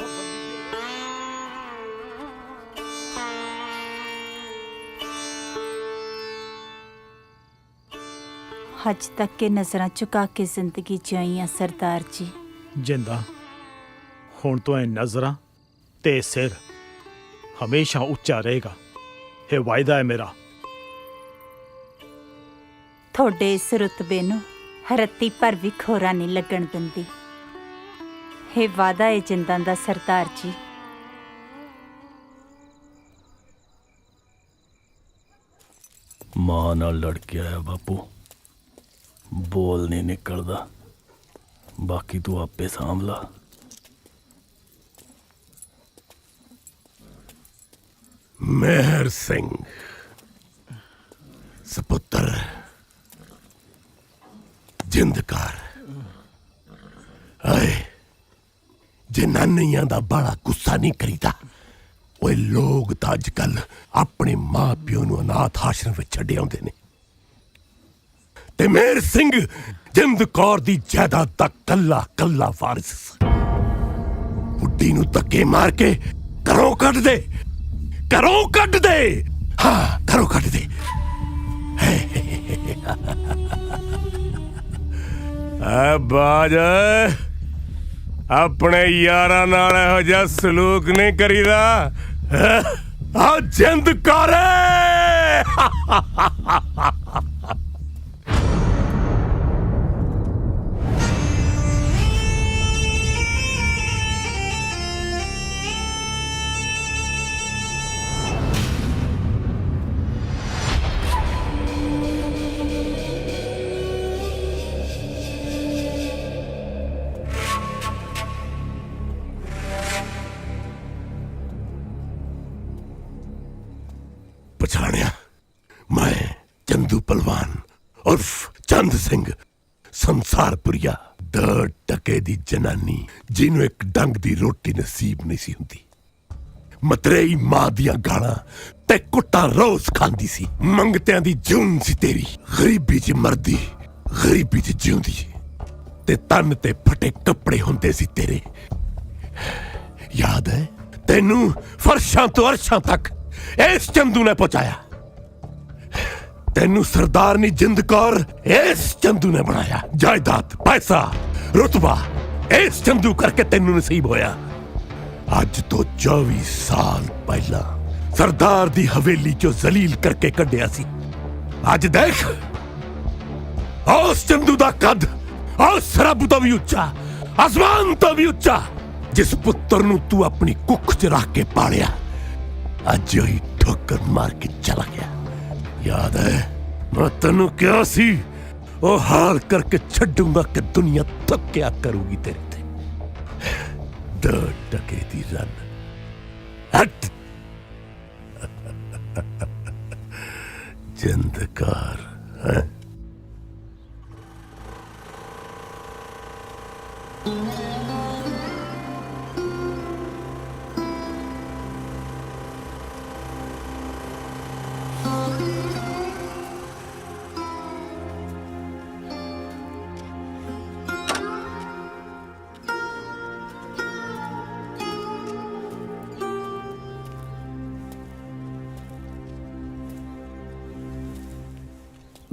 ਅੱਜ ਤੱਕ ਕੇ ਨਜ਼ਰਾਂ ਝੁਕਾ ਕੇ ਜ਼ਿੰਦਗੀ ਜਿਉਈ ਆ ਸਰਦਾਰ ਜੀ ਜਿੰਦਾ ਹੁਣ ਤੋਂ ਇਹ ਨਜ਼ਰਾਂ ਤੇ ਸਿਰ ਹਮੇਸ਼ਾ ਉੱਚਾ ਰਹੇਗਾ ਇਹ ਵਾਅਦਾ ਹੈ ਮੇਰਾ ਤੁਹਾਡੇ ਇਸ ਰੁਤਬੇ ਨੂੰ ਰੱਤੀ ਪਰ ਵੀ ਖੋਰਾ ਨਹੀਂ ਲੱਗਣ ਦਿੰਦੀ ਇਹ ਵਾਅਦਾ ਹੈ ਜਿੰਦਾਂ ਦਾ ਸਰਦਾਰ ਜੀ ਮਾਂ ਨਾਲ ਲੜ ਕੇ ਆਇਆ ਬਾਪੂ ਬੋਲ ਨਹੀਂ ਨਿਕਲਦਾ ਬਾਕੀ ਤੂੰ ਆਪੇ ਸਾਂਭ ਲਾ ਮਹਿਰ ਸਿੰਘ ਸਪੁੱਤਰ ਜਿੰਦਕਾਰ ਆਏ ਜਨਾਨੀਆਂ ਦਾ ਬੜਾ ਗੁੱਸਾ ਨਹੀਂ ਕਰੀਦਾ ਓਏ ਲੋਕ ਤਾਂ ਅੱਜ ਕੱਲ ਆਪਣੇ ਮਾਂ ਪਿਓ ਨੂੰ ਅਨਾਥ ਆਸ਼ਰਮ ਵਿੱਚ ਛੱਡ ਆਉਂਦੇ ਨੇ ਤੇ ਮਹਿਰ ਸਿੰਘ ਜਿੰਦ ਕੌਰ ਦੀ ਜਾਇਦਾਦ ਦਾ ਕੱਲਾ ਕੱਲਾ ਵਾਰਿਸ ਬੁੱਢੀ ਨੂੰ ਧੱਕੇ ਮਾਰ ਕੇ ਘਰੋਂ ਕੱਢ ਦੇ ਘਰੋਂ ਕੱਢ ਦੇ ਹਾਂ ਘਰੋਂ ਕੱਢ ਦੇ ਆ ਬਾਜ ਆਪਣੇ ਯਾਰਾਂ ਨਾਲ ਇਹੋ ਜਿਹਾ ਸਲੂਕ ਨਹੀਂ ਕਰੀਦਾ ਆ ਜਿੰਦ ਕਰ ਪਛਾਣਿਆ ਮੈਂ ਚੰਦੂ ਪਹਿਲਵਾਨ ਉਰਫ ਚੰਦ ਸਿੰਘ ਸੰਸਾਰਪੁਰੀਆ ਦ ਟਕੇ ਦੀ ਜਨਾਨੀ ਜਿਹਨੂੰ ਇੱਕ ਡੰਗ ਦੀ ਰੋਟੀ ਨਸੀਬ ਨਹੀਂ ਸੀ ਹੁੰਦੀ ਮਤਰੇਈ ਮਾਂ ਦੀਆਂ ਗਾਲਾਂ ਤੇ ਕੁੱਟਾਂ ਰੋਜ਼ ਖਾਂਦੀ ਸੀ ਮੰਗਤਿਆਂ ਦੀ ਜੂਨ ਸੀ ਤੇਰੀ ਗਰੀਬੀ 'ਚ ਮਰਦੀ ਗਰੀਬੀ 'ਚ ਜਿਉਂਦੀ ਤੇ ਤਨ ਤੇ ਫਟੇ ਕੱਪੜੇ ਹੁੰਦੇ ਸੀ ਤੇਰੇ ਯਾਦ ਹੈ ਤੈਨੂੰ ਫਰਸ਼ਾਂ ਤੋਂ ਅਰਸ਼ਾਂ ਤੱਕ ਇਸ ਚੰਦੂ ਨੇ ਪਹੁੰਚਾਇਆ ਤੈਨੂੰ ਸਰਦਾਰਨੀ ਜਿੰਦ ਕੌਰ ਇਸ ਚੰਦੂ ਨੇ ਬਣਾਇਆ ਜਾਇਦਾਦ ਪੈਸਾ ਰੁਤਬਾ ਇਸ ਚੰਦੂ ਕਰਕੇ ਤੈਨੂੰ ਨਸੀਬ ਹੋਇਆ ਅੱਜ ਤੋਂ 24 ਸਾਲ ਪਹਿਲਾਂ ਸਰਦਾਰ ਦੀ ਹਵੇਲੀ ਚੋਂ ਜ਼ਲੀਲ ਕਰਕੇ ਕੱਢਿਆ ਸੀ ਅੱਜ ਦੇਖ ਉਸ ਚੰਦੂ ਦਾ ਕੱਦ ਉਸ ਰੱਬ ਤੋਂ ਵੀ ਉੱਚਾ ਅਸਮਾਨ ਤੋਂ ਵੀ ਉੱਚਾ ਜਿਸ ਪੁੱਤਰ ਨੂੰ ਤੂੰ ਆਪਣੀ ਕੁੱਖ 'ਚ ਰੱਖ ਕੇ ਪਾਲਿਆ ਅੱਜ ਹੀ ਠੋਕਰ ਮਾਰ ਕੇ ਚਲਾ ਗਿਆ ਯਾਦ ਹੈ ਮੈਂ ਤੈਨੂੰ ਕਿਹਾ ਸੀ ਉਹ ਹਾਲ ਕਰਕੇ ਛੱਡੂੰਗਾ ਕਿ ਦੁਨੀਆ ਥੱਕਿਆ ਕਰੂਗੀ ਤੇਰੇ ਤੇ ਦ ਟਕੇ ਦੀ ਰਨ ਹਟ ਜਿੰਦਕਾਰ ਹੈ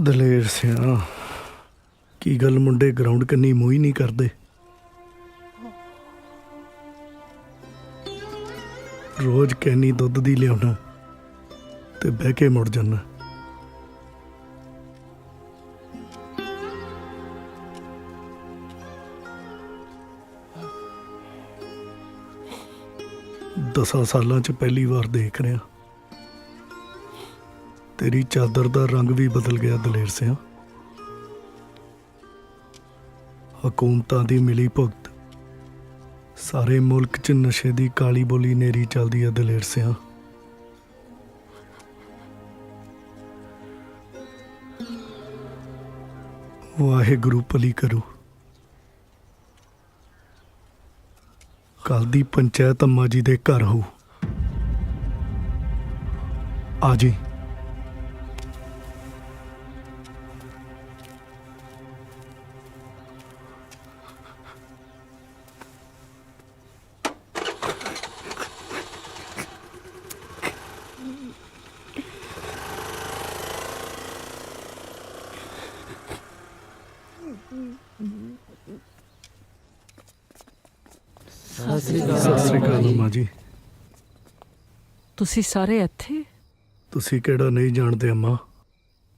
ਦਲੇਰ ਸਿਆ ਕੀ ਗੱਲ ਮੁੰਡੇ ਗਰਾਊਂਡ ਕੰਨੀ ਮੂੰਹ ਹੀ ਨਹੀਂ ਕਰਦੇ ਰੋਜ਼ ਕੈਨੀ ਦੁੱਧ ਦੀ ਲਿਆਉਣਾ ਤੇ ਬਹਿ ਕੇ ਮੁੜ ਜਾਣਾ ਦਸਾਂ ਸਾਲਾਂ 'ਚ ਪਹਿਲੀ ਵਾਰ ਦੇਖ ਰਿਹਾ ਤੇਰੀ ਚਾਦਰ ਦਾ ਰੰਗ ਵੀ ਬਦਲ ਗਿਆ ਦਲੇਰ ਸਿਆਂ। ਹਕੂਮਤਾਂ ਦੀ ਮਿਲੀ ਭੁਗਤ, ਸਾਰੇ ਮੁਲਕ 'ਚ ਨਸ਼ੇ ਦੀ ਕਾਲੀ ਬੋਲੀ ਨੇਰੀ ਚੱਲਦੀ ਹੈ ਦਲੇਰ ਸਿਆਂ। ਵਾਹਿਗੁਰੂ ਭਲੀ ਕਰੂ। ਕੱਲ ਦੀ ਪੰਚਾਇਤ ਅੰਮਾ ਜੀ ਦੇ ਘਰ ਹੋਊ, ਆ ਜੀ। ਸਤਿ ਸ੍ਰੀ ਅਕਾਲ ਅੰਮਾ ਜੀ। ਤੁਸੀਂ ਸਾਰੇ ਇੱਥੇ? ਤੁਸੀਂ ਕਿਹੜਾ ਨਹੀਂ ਜਾਣਦੇ ਅੰਮਾ?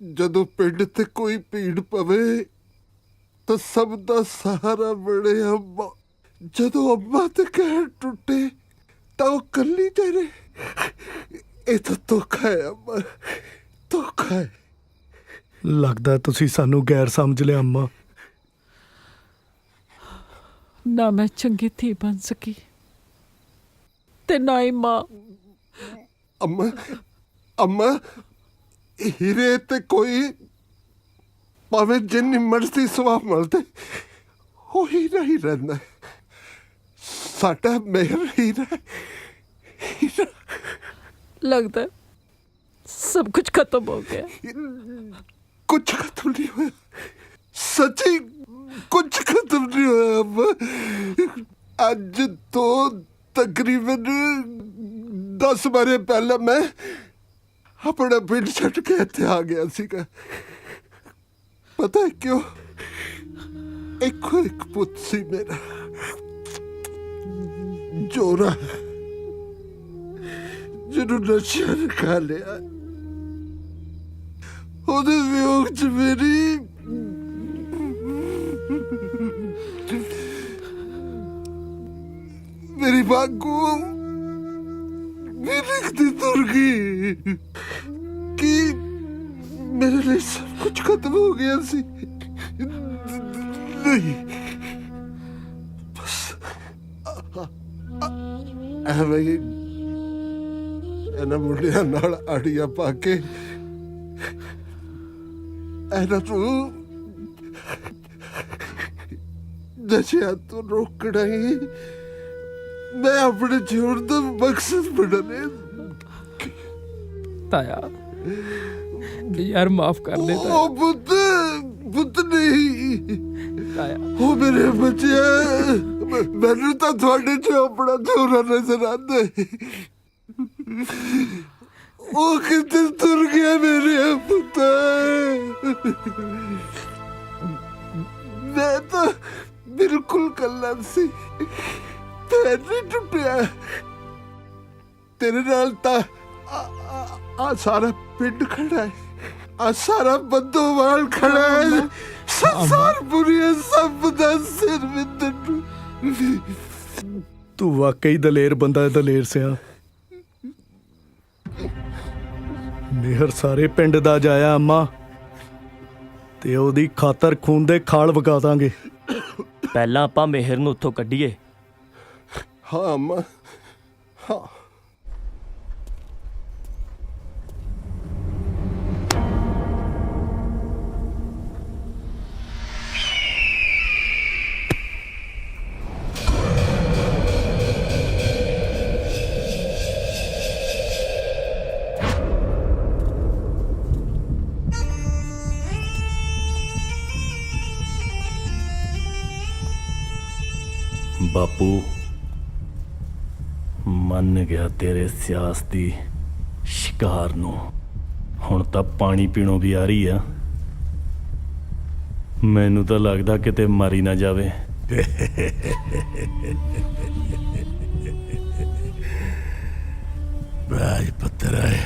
ਜਦੋਂ ਪਿੰਡ ਤੇ ਕੋਈ ਭੀੜ ਪਵੇ ਤਾਂ ਸਭ ਦਾ ਸਹਾਰਾ ਬਣੇ ਅੰਮਾ। ਜਦੋਂ ਅੰਮਾ ਤੇ ਕਹਿਰ ਟੁੱਟੇ ਤਾਂ ਉਹ ਕੱਲੀ ਤੇਰੇ। ਇਹ ਤਾਂ ਧੋਖਾ ਹੈ ਅੰਮਾ, ਧੋਖਾ ਹੈ। ਲੱਗਦਾ ਤੁਸੀਂ ਸਾਨੂੰ ਗੈਰ ਸਮਝ ਲਿਆ ਅੰਮਾ। ਨਾ ਮੈਂ ਚੰਗੀ ਧੀ ਬਣ ਸਕੀ ਤੇ ਨਾ ਹੀ ਮਾਂ। ਅੰਮਾ, ਅੰਮਾ ਹੀਰੇ ਤੇ ਕੋਈ ਭਾਵੇਂ ਜਿੰਨੀ ਮਰਜ਼ੀ ਸੁਆਹ ਮਿਲਦੇ ਉਹ ਹੀਰਾ ਹੀ ਰਹਿੰਦਾ। ਸਾਡਾ ਮੇਹਰ ਹੀਰਾ, ਹੀਰਾ। ਲੱਗਦਾ ਸਭ ਕੁਝ ਖਤਮ ਹੋ ਗਿਆ। ਕੁਝ ਖਤਮ ਨਹੀਂ ਹੋਇਆ, ਸੱਚੀ ਕੁਝ ਖਤਮ ਨਹੀਂ ਹੋਇਆ ਅੰਮਾ। ਅੱਜ ਤੋਂ ਤਕਰੀਬਨ 10 ਬਾਰੇ ਪਹਿਲਾਂ ਮੈਂ ਆਪਣਾ ਪਿੰਡ ਛੱਡ ਕੇ ਇੱਥੇ ਆ ਗਿਆ ਸੀਗਾ। ਪਤਾ ਹੈ ਕਿਉਂ? ਇੱਕੋ ਇੱਕ ਪੁੱਤ ਸੀ ਮੇਰਾ, ਜੋਰਾ, ਜਿਹਨੂੰ ਨਸ਼ਿਆਂ ਨੇ ਖਾ ਲਿਆ। ਉਹਦੇ ਵਿਯੋਗ 'ਚ ਮੇਰੀ ਬਾਗੂ ਵੀ ਲਿਖਦੀ ਤੁਰ ਗਈ ਕਿ ਮੇਰੇ ਲਈ ਸਭ ਕੁਝ ਖਤਮ ਹੋ ਗਿਆ ਸੀ। ਨਹੀਂ, ਬਸ ਐਵੇਂ ਹੀ ਇਹਨਾਂ ਮੁੰਡਿਆਂ ਨਾਲ ਆੜੀਆਂ ਪਾ ਕੇ ਇਹਨਾਂ ਨੂੰ ਨਸ਼ਿਆਂ ਤੋਂ ਰੋਕਣਾ ਹੀ ਮੈਂ ਆਪਣੇ ਜੀਵਨ ਦਾ ਮਕਸਦ ਬਣਾਇਆ। ਤਾਇਆ ਯਾਰ ਮਾਫ ਕਰ ਦੇ ਤਾਇਆ। ਉਹ ਪੁੱਤ ਨਹੀਂ ਤਾਇਆ, ਉਹ ਮੇਰੇ ਬੱਚੇ। ਮੈਨੂੰ ਤਾਂ ਤੁਹਾਡੇ 'ਚ ਆਪਣਾ ਜੋਰਾ ਨਜ਼ਰ ਆਉਂਦਾ। ਉਹ ਕਿੱਥੇ ਤੁਰ ਗਿਆ ਮੇਰੇ ਪੁੱਤ? ਮੈਂ ਤਾਂ ਬਿਲਕੁਲ ਕੱਲਾ ਸੀ, ਪੈਰ ਨਹੀਂ ਟੁੱਟਿਆ। ਤੇਰੇ ਨਾਲ ਤਾਂ ਆ ਸਾਰਾ ਪਿੰਡ ਖੜਾ ਹੈ, ਆ ਸਾਰਾ ਬੰਦੋਵਾਲ ਖੜਾ ਹੈ। ਸੰਸਾਰਪੁਰੀ ਸਭ ਦਾ ਸਿਰ ਵਿੰਦਰ ਨੂੰ। ਤੂੰ ਵਾਕਈ ਦਲੇਰ ਬੰਦਾ ਹੈ ਦਲੇਰ ਸਿਆ। ਮਿਹਰ ਸਾਰੇ ਪਿੰਡ ਦਾ ਜਾਇਆ ਅੰਮਾ, ਤੇ ਉਹਦੀ ਖਾਤਰ ਖੂਨ ਦੇ ਖਾਲ ਵਗਾ ਦਾਂਗੇ। ਪਹਿਲਾਂ ਆਪਾਂ ਮਿਹਰ ਨੂੰ ਉੱਥੋਂ ਕੱਢੀਏ। ਹਾਂ ਅੰਮਾ, ਹਾਂ। ਬਾਪੂ ਮੰਨ ਗਿਆ ਤੇਰੇ ਸਿਆਸਤੀ ਸ਼ਿਕਾਰ ਨੂੰ। ਹੁਣ ਤਾਂ ਪਾਣੀ ਪੀਣੋਂ ਵੀ ਆ ਰਹੀ ਆ। ਮੈਨੂੰ ਤਾਂ ਲੱਗਦਾ ਕਿਤੇ ਮਰੀ ਨਾ ਜਾਵੇ। ਰਾਜ ਪੁੱਤਰ ਆਏ,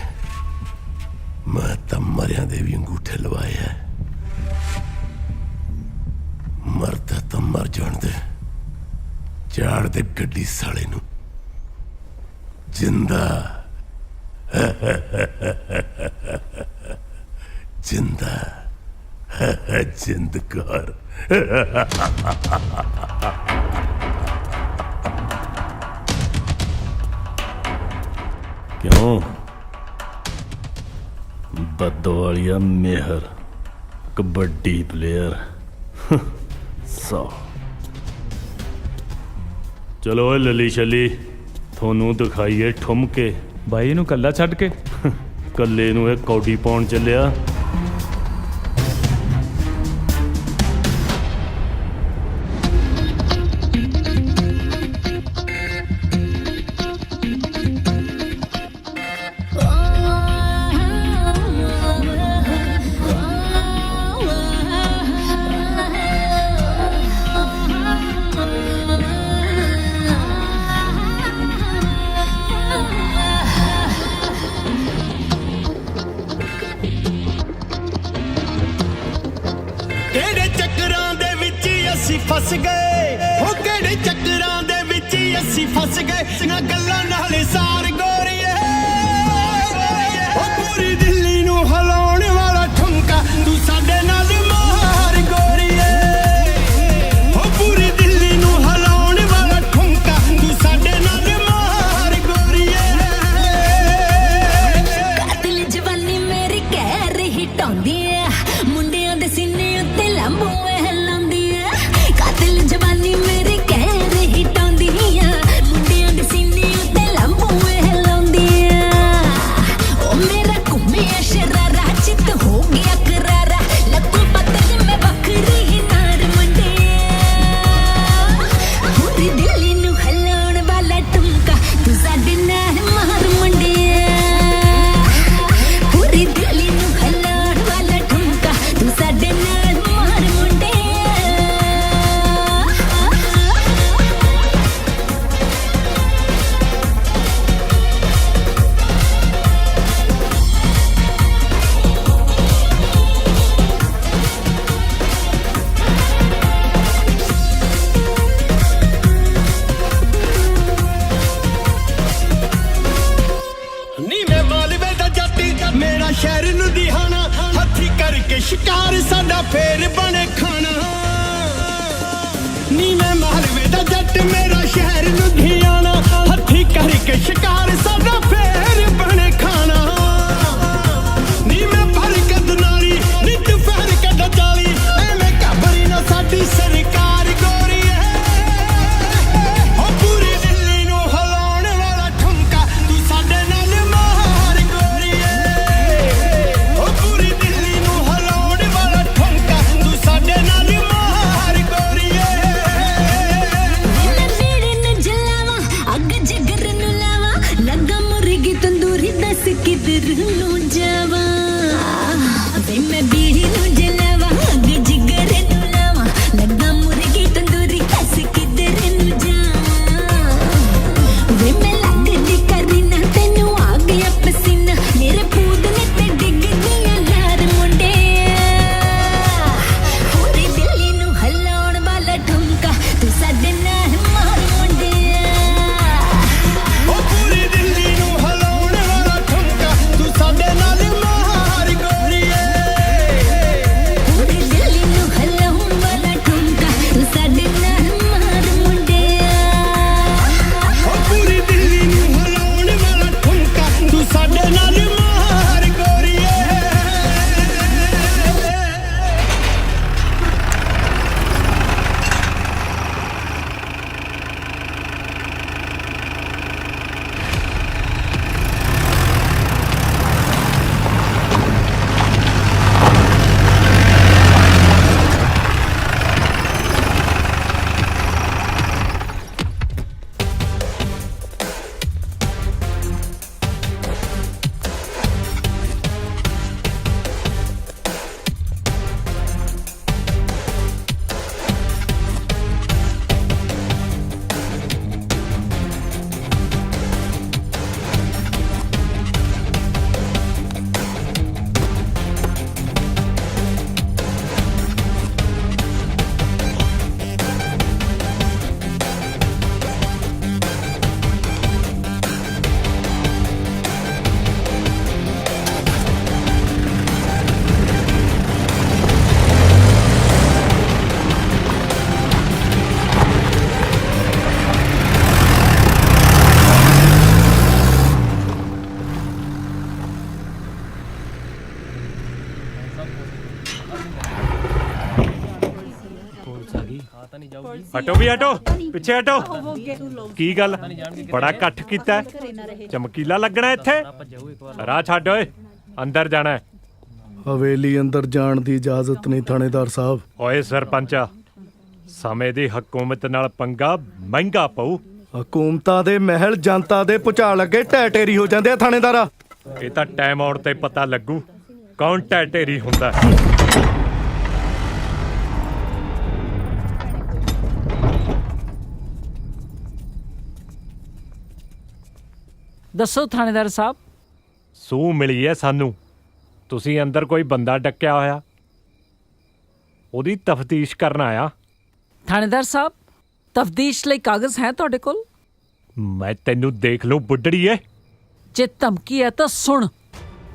ਮੈਂ ਤਾਂ ਮਰਿਆਂ ਦੇ ਵੀ ਅੰਗੂਠੇ ਲਵਾਏ। ਮਰਦਾ ਤਾਂ ਮਰ ਜਾਣ ਦੇ, ਚਾੜ ਦੇ ਗੱਡੀ ਸਾਲੇ ਨੂੰ ਜਿੰਦਾ। ਜਿੰਦਾ ਜਿੰਦਕਾਰ ਕਿਉਂ ਬਦਵਾਲੀਆ ਮੇਹਰ ਕਬੱਡੀ ਪਲੇਅਰ ਸੋ ਚਲੋ ਓਏ ਲੱਲੀ ਛੱਲੀ ਤੁਹਾਨੂੰ ਦਿਖਾਈਏ ਠੁਮਕੇ ਬਾਈ ਇਹਨੂੰ ਕੱਲਾ ਛੱਡ ਕੇ ਕੱਲੇ ਨੂੰ ਇਹ ਕੌਡੀ ਪਾਉਣ ਚੱਲਿਆ ਕਿਹੜੇ ਚੱਕਰਾਂ ਦੇ ਵਿੱਚ ਅਸੀਂ ਫਸ ਗਏ ਹੋ ਕਿਹੜੇ ਚੱਕਰਾਂ ਦੇ ਵਿੱਚ ਅਸੀਂ ਫਸ ਗਏ ਨਾ ਗੱਲਾਂ ਨਾਲੇ ਸਾਰ ਗੋਰੀਏ ਉਹ ਪੂਰੀ ਦਿੱਲੀ ਨੂੰ ਹਿਲਾਉਣ ਵਾਲਾ ਠੁਮਕਾ ਤੂੰ ਸਾਡੇ ਨਾਲ ਮਾਰ ਗੋਰੀਏ ਉਹ ਪੂਰੀ ਦਿੱਲੀ ਨੂੰ ਹਿਲਾਉਣ ਵਾਲਾ ਠੁਮਕਾ ਤੂੰ ਸਾਡੇ ਨਾਲ ਮਾਰ ਗੋਰੀਏ ਕਾਤਿਲ ਜਵਾਨੀ ਮੇਰੀ ਕਹਿ ਰਹੀ ਟਾਉਂਦੀ ਐ ਮੁੰਡਿਆਂ ਦੇ ਸੀਨੇ ਉੱਤੇ ਲੰਬੂ ਹਿਲਾਉਂਦੀ ਐ ਕਾਤਿਲ ਜਵਾਨੀ ਮੇਰੀ ਕਹਿ ਰਹੀ ਟਾਉਂਦੀ ਐ ਮੁੰਡਿਆਂ ਦੇ ਸੀਨੇ ਉੱਤੇ ਲੰਬੂ ਹਿਲਾਉਂਦੀ ਐ ਉਹ ਮੇਰਾ ਘੁੰਮਿਆ ਸ਼ਰਾਰਾ ਚਿੱਤ ਹੋ ਗਿਆ ਕਰਾਰਾ ਲੱਕੂ ਪੱਤਲ ਮੈਂ ਵੱਖਰੀ ਹੀ ਨਾਰ ਮੁੰਡਿਆ ਪੂਰੀ ਦਿੱਲੀ ਨੂੰ ਹਿਲਾਉਣ ਵਾਲਾ ਠੁਮਕਾ ਤੂੰ ਸਾਡੇ ਨਾਲ ਮਾਰ ਮੁੰਡਿਆ ਪੂਰੀ ਦਿੱਲੀ ਨੂੰ ਹਿਲਾਉਣ ਵਾਲਾ ਠੁਮਕਾ ਤੂੰ ਸਾਡੇ ਨਾਲ ਮਾਰ ਮੁੰਡਿਆ ਨੀ ਮੈਂ ਮਾਲਵੇ ਦਾ ਜੱਟੀ ਮੇਰਾ ਸ਼ਹਿਰ ਲੁਧਿਆਣਾ ਹੱਥੀ ਕਰਕੇ ਸ਼ਿਕਾਰ ਸਾਡਾ ਫੇਰ ਬਣੇ ਖਾਣਾ ਨੀ ਮੈਂ ਮਾਲਵੇ ਦਾ ਜੱਟ ਮੇਰਾ ਸ਼ਹਿਰ ਲੁਧਿਆਣਾ ਹੱਥੀ ਕਰਕੇ ਸ਼ਿਕਾਰ ਸਾਡਾ ਫੇਰ ਬਣੇ ਖਾਣਾ ਨੀ ਮੈਂ ਫਰਕਤ ਨਾਲੀ ਨੀ ਤੂੰ ਫੇਰ ਕੱਢ ਜਾਲੀ ਐਵੇਂ ਘਬਰੀ ਨਾ ਸਾਡੀ ਸਰਕਾਰ ਗੋਰੀਏ ਉਹ ਪੂਰੀ ਦਿੱਲੀ ਨੂੰ ਹਿਲਾਉਣ ਵਾਲਾ ਠੁਮਕਾ ਤੂੰ ਸਾਡੇ ਨਾਲ ਮਾਰ ਗੋਰੀਏ ਉਹ ਪੂਰੀ ਦਿੱਲੀ ਨੂੰ ਹਿਲਾਉਣ ਵਾਲਾ ਠੁਮਕਾ ਤੂੰ ਸਾਡੇ ਨਾਲ ਮਾਰ ਗੋਰੀਏ ਮੈਂ ਨੇੜੇ ਨੂੰ ਜਲਾਵਾਂ ਅੱਗ ਜਿਗਰ ਨੂੰ ਲਾਵਾਂ ਲੱਗਾ ਮੁਰਗੀ ਤੰਦੂਰੀ ਦੱਸ ਕਿਧਰ ਨੂੰ ਜਾਵਾਂ ਵੇ ਮੈਂ ਬੀੜੀ ਨੂੰ ਜਲਾਵਾਂ ਅੱਗ ਜਿਗਰ ਨੂੰ ਲਾਵਾਂ ਲੱਗਾ ਮੁਰਗੀ ਤੰਦੂਰੀ ਦੱਸ ਕਿਧਰ ਨੂੰ ਜਾਵਾਂ ਵੇ ਮੈਂ ਲੱਗਦੀ ਕਰੀ ਨਾ ਤੈਨੂੰ ਆ ਗਿਆ ਪਸੀਨਾ ਮੇਰੇ ਪੂਦ ਨੇ ਤੇ ਡਿੱਗਦੀਆਂ ਲਾਰ ਮੁੰਡਿਆ ਪੂਰੀ ਦਿੱਲੀ ਨੂੰ ਹਿਲਾਉਣ ਵਾਲਾ ਠੁਮਕਾ ਤੂੰ ਸਾਡੇ ਨਾਲ ਮਾਰ ਮੁੰਡਿਆ ਉਹ ਪੂਰੀ ਦਿੱਲੀ ਨੂੰ ਹਿਲਾਉਣ ਵਾਲਾ ਠੁਮਕਾ ਤੂੰ ਸਾਡੇ ਨਾਲ ਮਾਰ ਗੋਰੀਏ ਹਟੋ ਵੀ ਹਟੋ, ਪਿੱਛੇ ਹਟੋ। ਕੀ ਗੱਲ, ਬੜਾ ਇਕੱਠ ਕੀਤਾ, ਚਮਕੀਲਾ ਲੱਗਣਾ ਇੱਥੇ? ਰਾਹ ਛੱਡ ਓਏ, ਅੰਦਰ ਜਾਣਾ ਹੈ। ਹਵੇਲੀ ਅੰਦਰ ਜਾਣ ਦੀ ਇਜਾਜ਼ਤ ਨਹੀਂ ਥਾਣੇਦਾਰ ਸਾਹਿਬ। ਓਏ ਸਰਪੰਚਾ, ਸਮੇਂ ਦੀ ਹਕੂਮਤ ਨਾਲ ਪੰਗਾ ਮਹਿੰਗਾ ਪਊ। ਹਕੂਮਤਾਂ ਦੇ ਮਹਿਲ ਜਨਤਾ ਦੇ ਭੁਚਾਲ ਅੱਗੇ ਢਹਿ ਢੇਰੀ ਹੋ ਜਾਂਦੇ ਆ ਥਾਣੇਦਾਰਾ। ਇਹ ਤਾਂ ਟਾਈਮ ਆਉਣ ਤੇ ਪਤਾ ਲੱਗੂ ਕੌਣ ਢਹਿ ਢੇਰੀ ਹੁੰਦਾ। ਦੱਸੋ ਥਾਣੇਦਾਰ ਸਾਹਿਬ। ਸੂਹ ਮਿਲੀ ਹੈ ਸਾਨੂੰ, ਤੁਸੀਂ ਅੰਦਰ ਕੋਈ ਬੰਦਾ ਡੱਕਿਆ ਹੋਇਆ, ਉਹਦੀ ਤਫਤੀਸ਼ ਕਰਨ ਆਇਆ। ਥਾਣੇਦਾਰ ਸਾਹਿਬ, ਤਫਤੀਸ਼ ਲਈ ਕਾਗਜ਼ ਹੈ ਤੁਹਾਡੇ ਕੋਲ? ਮੈਂ ਤੈਨੂੰ ਦੇਖ ਲੂੰ ਬੁੱਢੜੀਏ। ਜੇ ਧਮਕੀ ਹੈ ਤਾਂ ਸੁਣ,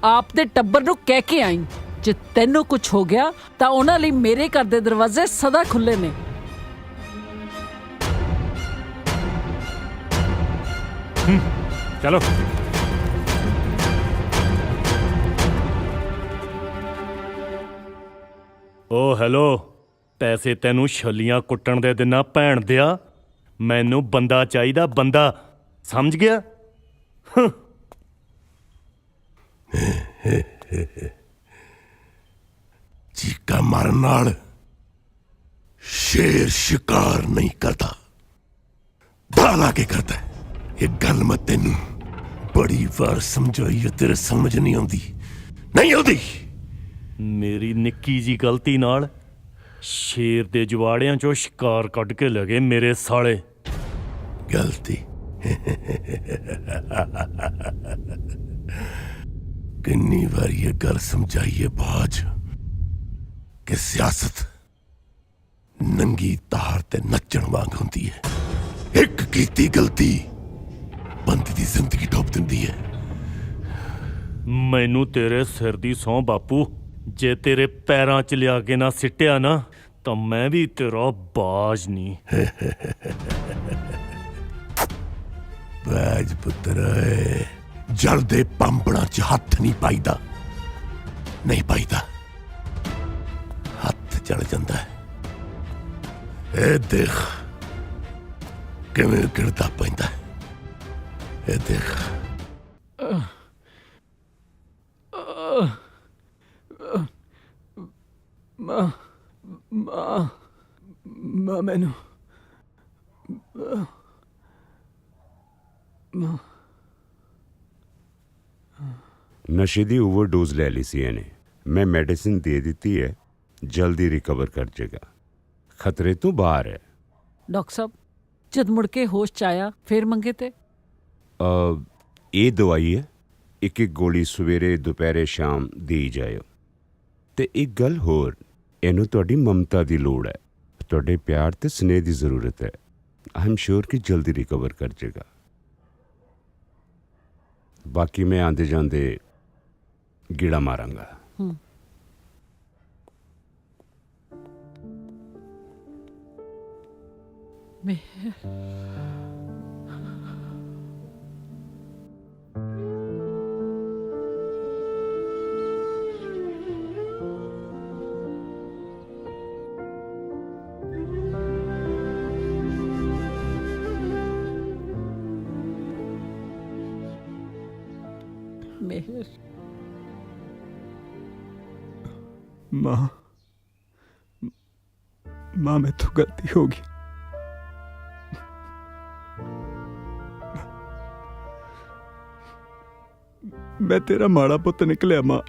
ਆਪ ਦੇ ਟੱਬਰ ਨੂੰ ਕਹਿ ਕੇ ਆਈ, ਜੇ ਤੈਨੂੰ ਕੁਝ ਹੋ ਗਿਆ ਤਾਂ ਉਹਨਾਂ ਲਈ ਮੇਰੇ ਘਰ ਦੇ ਦਰਵਾਜ਼ੇ ਸਦਾ ਖੁੱਲੇ ਨੇ। ਚਲੋ। ਓ ਹੈਲੋ, ਪੈਸੇ ਤੈਨੂੰ ਛੱਲੀਆਂ ਕੁੱਟਣ ਦੇ ਦਿਨਾਂ ਭੈਣ ਦਿਆ। ਮੈਨੂੰ ਬੰਦਾ ਚਾਹੀਦਾ, ਬੰਦਾ, ਸਮਝ ਗਿਆ? ਚੀਕਾ ਮਾਰਨ ਨਾਲ ਸ਼ੇਰ ਸ਼ਿਕਾਰ ਨਹੀਂ ਕਰਦਾ, ਦਾਲਾ ਕੇ ਕਰਦਾ। ਇਹ ਗੱਲ ਮੈਂ ਤੈਨੂੰ ਬੜੀ ਵਾਰ ਸਮਝਾਈ ਹੈ, ਤੇਰੇ ਸਮਝ ਨਹੀਂ ਆਉਂਦੀ, ਨਹੀਂ ਆਉਂਦੀ। ਮੇਰੀ ਨਿੱਕੀ ਜੀ ਗਲਤੀ ਨਾਲ ਸ਼ੇਰ ਦੇ ਜਵਾੜਿਆਂ ਚੋਂ ਸ਼ਿਕਾਰ ਕੱਢ ਕੇ ਲਗੇ ਮੇਰੇ ਸਾਲੇ। ਗਲਤੀ? ਕਿੰਨੀ ਵਾਰੀ ਇਹ ਗੱਲ ਸਮਝਾਈਏ ਬਾਜ ਕਿ ਸਿਆਸਤ ਨੰਗੀ ਤਾਰ ਤੇ ਨੱਚਣ ਵਾਂਗ ਹੁੰਦੀ ਹੈ। ਇੱਕ ਕੀਤੀ ਗਲਤੀ ਬੰਦੇ ਦੀ ਜ਼ਿੰਦਗੀ ਡੋਬ ਦਿੰਦੀ ਹੈ। ਮੈਨੂੰ ਤੇਰੇ ਸਿਰ ਦੀ ਸਹੁੰ ਬਾਪੂ, ਜੇ ਤੇਰੇ ਪੈਰਾਂ 'ਚ ਲਿਆ ਕੇ ਨਾ ਸਿੱਟਿਆ ਨਾ ਤਾਂ ਮੈਂ ਵੀ ਤੇਰਾ ਬਾਜ ਨਹੀਂ। ਬਾਜ ਪੁੱਤਰ, ਜਲਦੇ ਪੰਪੜਾਂ 'ਚ ਹੱਥ ਨਹੀਂ ਪਾਈਦਾ, ਨਹੀਂ ਪਾਈਦਾ। ਹੱਥ ਜਲ ਜਾਂਦਾ ਹੈ। ਇਹ ਦੇਖ ਕਿਵੇਂ ਗਿਰਦਾ ਪੈਂਦਾ ਹੈ। ਇਹ ਦੇਖ। ਮਾਂ ਮੈਨੂੰ ਨਸ਼ੇ ਦੀ ਓਵਰਡੋਜ਼ ਲੈ ਲਈ ਸੀ ਇਹਨੇ। ਮੈਂ ਮੈਡੀਸਿਨ ਦੇ ਦਿੱਤੀ ਹੈ, ਜਲਦੀ ਰਿਕਵਰ ਕਰ ਜਾਏਗਾ, ਖਤਰੇ ਤੋਂ ਬਾਹਰ ਹੈ। ਡਾਕਟਰ ਸਾਹਿਬ, ਜਦ ਮੁੜ ਕੇ ਹੋਸ਼ 'ਚ ਆਇਆ ਫੇਰ ਮੰਗੇ ਤੇ? ਇਹ ਦਵਾਈ ਹੈ, ਇੱਕ ਗੋਲੀ ਸਵੇਰੇ ਦੁਪਹਿਰੇ ਸ਼ਾਮ ਦੀ ਜਾਇਓ। ਤੇ ਇੱਕ ਗੱਲ ਹੋਰ, ਇਹਨੂੰ ਤੁਹਾਡੀ ਮਮਤਾ ਦੀ ਲੋੜ ਹੈ, ਤੁਹਾਡੇ ਪਿਆਰ ਤੇ ਸਨੇਹ ਦੀ ਜ਼ਰੂਰਤ ਹੈ। ਆਈ ਐਮ ਸ਼ੋਰ ਕਿ ਜਲਦੀ ਰਿਕਵਰ ਕਰ ਜਾਏਗਾ। ਬਾਕੀ ਮੈਂ ਆਂਦੇ ਜਾਂਦੇ ਗੀੜਾ ਮਾਰਾਂਗਾ। ਮਿਹਰ। ਮਾਂ ਮੈਥੋਂ ਗਲਤੀ ਹੋ ਗਈ। ਮੈਂ ਤੇਰਾ ਮਾੜਾ ਪੁੱਤ ਨਿਕਲਿਆ ਮਾਂ।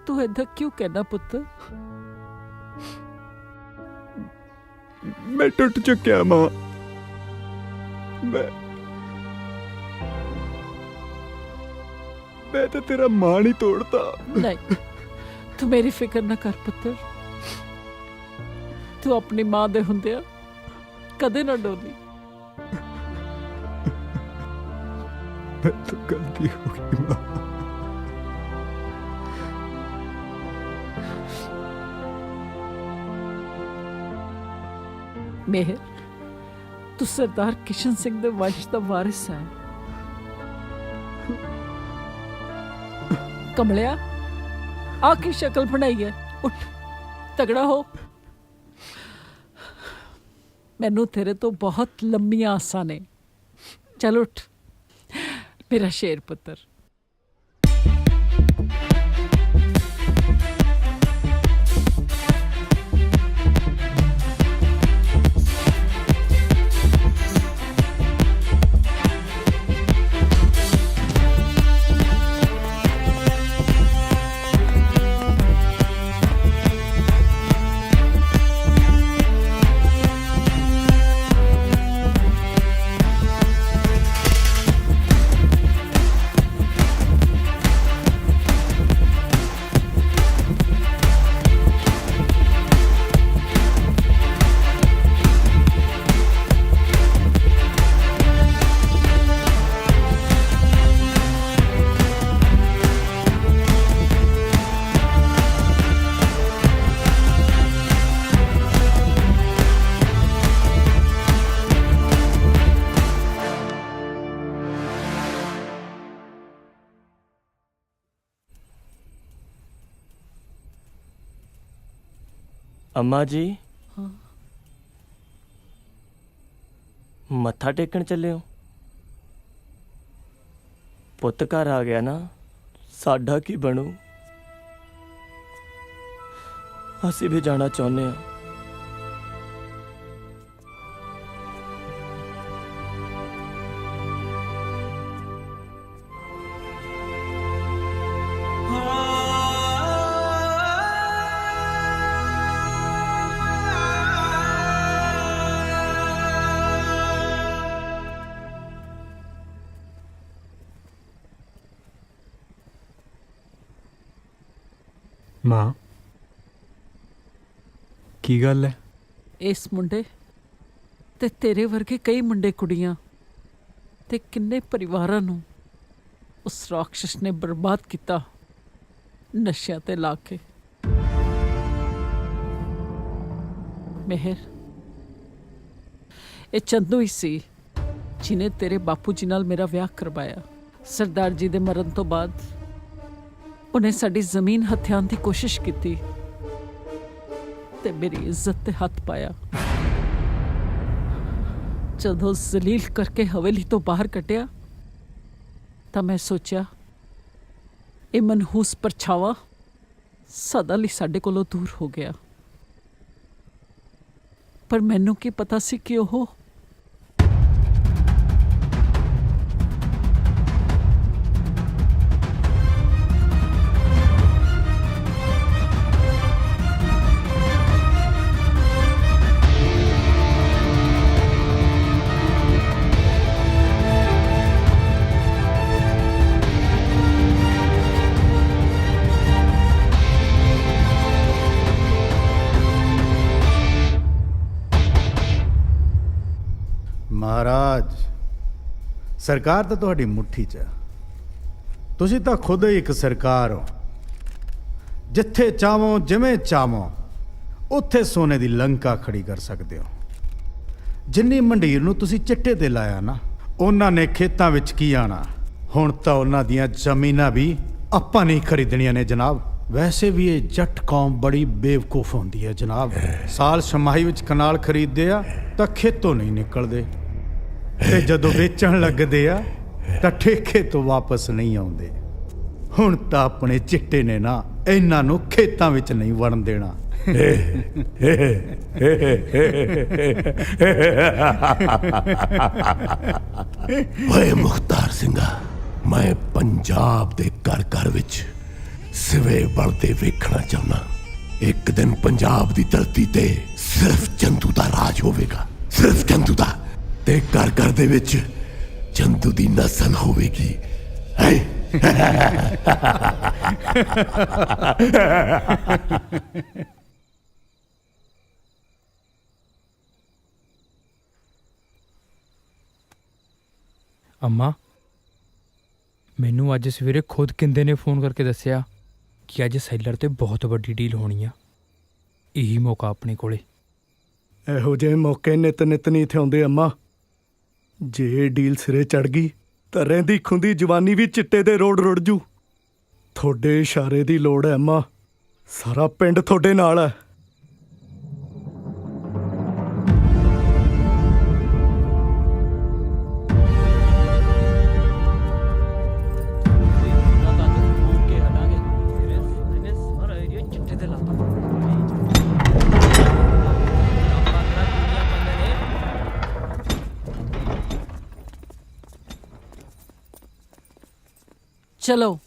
ਤੂੰ ਏਦਾਂ ਕਿਉਂ ਕਹਿਣਾ ਪੁੱਤ? ਮੈਂ ਟੁੱਟ ਚੁੱਕਿਆ ਮਾਂ। ਮੈਂ ਤਾਂ ਤੇਰਾ ਮਾਂ ਨਹੀਂ ਤੋੜਤਾ। ਨਹੀਂ, ਤੂੰ ਮੇਰੀ ਫਿਕਰ ਨਾ ਕਰ ਪੁੱਤਰ। ਤੂੰ ਆਪਣੀ ਮਾਂ ਦੇ ਹੁੰਦਿਆਂ ਕਦੇ ਨਾ ਡੋਲੀ। ਮੈਂ ਤਾਂ ਗਲਤੀ ਹੋ ਗਈ ਮਾਂ। ਮਿਹਰ, ਤੂੰ ਸਰਦਾਰ ਕਿਸ਼ਨ ਸਿੰਘ ਦੇ ਵੰਸ਼ ਦਾ ਵਾਰਿਸ ਹੈ। ਕਮਲਿਆ, ਆ ਕੀ ਸ਼ਕਲ ਬਣਾਈ ਹੈ? ਉੱਠ, ਤਗੜਾ ਹੋ। ਮੈਨੂੰ ਤੇਰੇ ਤੋਂ ਬਹੁਤ ਲੰਮੀਆਂ ਆਸਾਂ ਨੇ। ਚੱਲ ਉੱਠ ਮੇਰਾ ਸ਼ੇਰ ਪੁੱਤਰ। अम्मा जी हाँ। मत्था टेकन चले हो? पुत्त घर आ गया ना, साडा की बनू? असी भी जाना चाहुंदे हां। ਮਾਂ ਕੀ ਗੱਲ ਹੈ? ਇਸ ਮੁੰਡੇ ਤੇ ਤੇਰੇ ਵਰਗੇ ਕਈ ਮੁੰਡੇ ਕੁੜੀਆਂ ਤੇ ਕਿੰਨੇ ਪਰਿਵਾਰਾਂ ਨੂੰ ਉਸ ਰਾਖਸ਼ ਨੇ ਬਰਬਾਦ ਕੀਤਾ ਨਸ਼ਿਆਂ ਤੇ ਲਾ ਕੇ। ਮਿਹਰ, ਇਹ ਚੰਦੂ ਹੀ ਸੀ ਜਿਨੇ ਤੇਰੇ ਬਾਪੂ ਜੀ ਨਾਲ ਮੇਰਾ ਵਿਆਹ ਕਰਵਾਇਆ। ਸਰਦਾਰ ਜੀ ਦੇ ਮਰਨ ਤੋਂ ਬਾਅਦ ਉਹਨੇ ਸਾਡੀ ਜ਼ਮੀਨ ਹਥਿਆਉਣ ਦੀ ਕੋਸ਼ਿਸ਼ ਕੀਤੀ ਤੇ ਮੇਰੀ ਇੱਜ਼ਤ ਤੇ ਹੱਥ ਪਾਇਆ। ਜਦੋਂ ਜ਼ਲੀਲ ਕਰਕੇ ਹਵੇਲੀ ਤੋਂ ਬਾਹਰ ਕੱਢਿਆ ਤਾਂ ਮੈਂ ਸੋਚਿਆ ਇਹ ਮਨਹੂਸ ਪਰਛਾਵਾਂ ਸਦਾ ਲਈ ਸਾਡੇ ਕੋਲੋਂ ਦੂਰ ਹੋ ਗਿਆ। ਪਰ ਮੈਨੂੰ ਕੀ ਪਤਾ ਸੀ ਕਿ ਉਹ ਮਹਾਰਾਜ, ਸਰਕਾਰ ਤਾਂ ਤੁਹਾਡੀ ਮੁੱਠੀ 'ਚ ਆ। ਤੁਸੀਂ ਤਾਂ ਖੁਦ ਹੀ ਇੱਕ ਸਰਕਾਰ ਹੋ। ਜਿੱਥੇ ਚਾਹੋ ਜਿਵੇਂ ਚਾਹੋ ਉੱਥੇ ਸੋਨੇ ਦੀ ਲੰਕਾ ਖੜੀ ਕਰ ਸਕਦੇ ਹੋ। ਜਿੰਨੀ ਮੰਡੀਰ ਨੂੰ ਤੁਸੀਂ ਚਿੱਟੇ ਤੇ ਲਾਇਆ ਨਾ, ਉਹਨਾਂ ਨੇ ਖੇਤਾਂ ਵਿੱਚ ਕੀ ਆਣਾ। ਹੁਣ ਤਾਂ ਉਹਨਾਂ ਦੀਆਂ ਜ਼ਮੀਨਾਂ ਵੀ ਆਪਾਂ ਨਹੀਂ ਖਰੀਦਣੀਆਂ ਨੇ ਜਨਾਬ। ਵੈਸੇ ਵੀ ਇਹ ਜੱਟ ਕੌਮ ਬੜੀ ਬੇਵਕੂਫ ਹੁੰਦੀ ਹੈ ਜਨਾਬ। ਸਾਲ ਛਮਾਹੀ ਵਿੱਚ ਕਨਾਲ ਖਰੀਦਦੇ ਆ ਤਾਂ ਖੇਤੋਂ ਨਹੀਂ ਨਿਕਲਦੇ, ਤੇ ਜਦੋਂ ਵੇਚਣ ਲੱਗਦੇ ਆ ਤਾਂ ਠੇਕੇ ਤੋਂ ਵਾਪਸ ਨਹੀਂ ਆਉਂਦੇ। ਹੁਣ ਤਾਂ ਆਪਣੇ ਚਿੱਟੇ ਨੇ ਨਾ ਇਹਨਾਂ ਨੂੰ ਖੇਤਾਂ ਵਿੱਚ ਨਹੀਂ ਵੜਨ ਦੇਣਾ। ਓਏ ਮੁਖਤਾਰ ਸਿੰਘਾ, ਮੈਂ ਪੰਜਾਬ ਦੇ ਘਰ ਘਰ ਵਿੱਚ ਸਿਵੇ ਬਲਦੇ ਵੇਖਣਾ ਚਾਹੁੰਦਾ। ਇੱਕ ਦਿਨ ਪੰਜਾਬ ਦੀ ਧਰਤੀ ਤੇ ਸਿਰਫ ਚੰਦੂ ਦਾ ਰਾਜ ਹੋਵੇਗਾ, ਸਿਰਫ ਚੰਦੂ ਦਾ, ਤੇ ਘਰ ਘਰ ਦੇ ਵਿੱਚ ਚੰਦੂ ਦੀ ਨਸਲ ਹੋਵੇਗੀ। ਅੰਮਾ, ਮੈਨੂੰ ਅੱਜ ਸਵੇਰੇ ਖੁਦ ਕਿੰਦੇ ਨੇ ਫੋਨ ਕਰਕੇ ਦੱਸਿਆ ਕਿ ਅੱਜ ਸੈਲਰ ਤੇ ਬਹੁਤ ਵੱਡੀ ਡੀਲ ਹੋਣੀ ਆ। ਇਹੀ ਮੌਕਾ ਆਪਣੇ ਕੋਲੇ। ਇਹੋ ਜਿਹੇ ਮੌਕੇ ਨਿਤ ਨਿਤ ਨਹੀਂ ਇੱਥੇ ਆਉਂਦੇ ਅੰਮਾ। ਜੇ ਡੀਲ ਸਿਰੇ ਚੜ ਗਈ ਤਾਂ ਰਹਿੰਦੀ ਖੁੰਦੀ ਜਵਾਨੀ ਵੀ ਚਿੱਟੇ ਦੇ ਰੋੜ ਰੁੜ ਜੂ। ਤੁਹਾਡੇ ਇਸ਼ਾਰੇ ਦੀ ਲੋੜ ਹੈ ਅੰਮਾ। ਸਾਰਾ ਪਿੰਡ ਤੁਹਾਡੇ ਨਾਲ ਹੈ। चलो।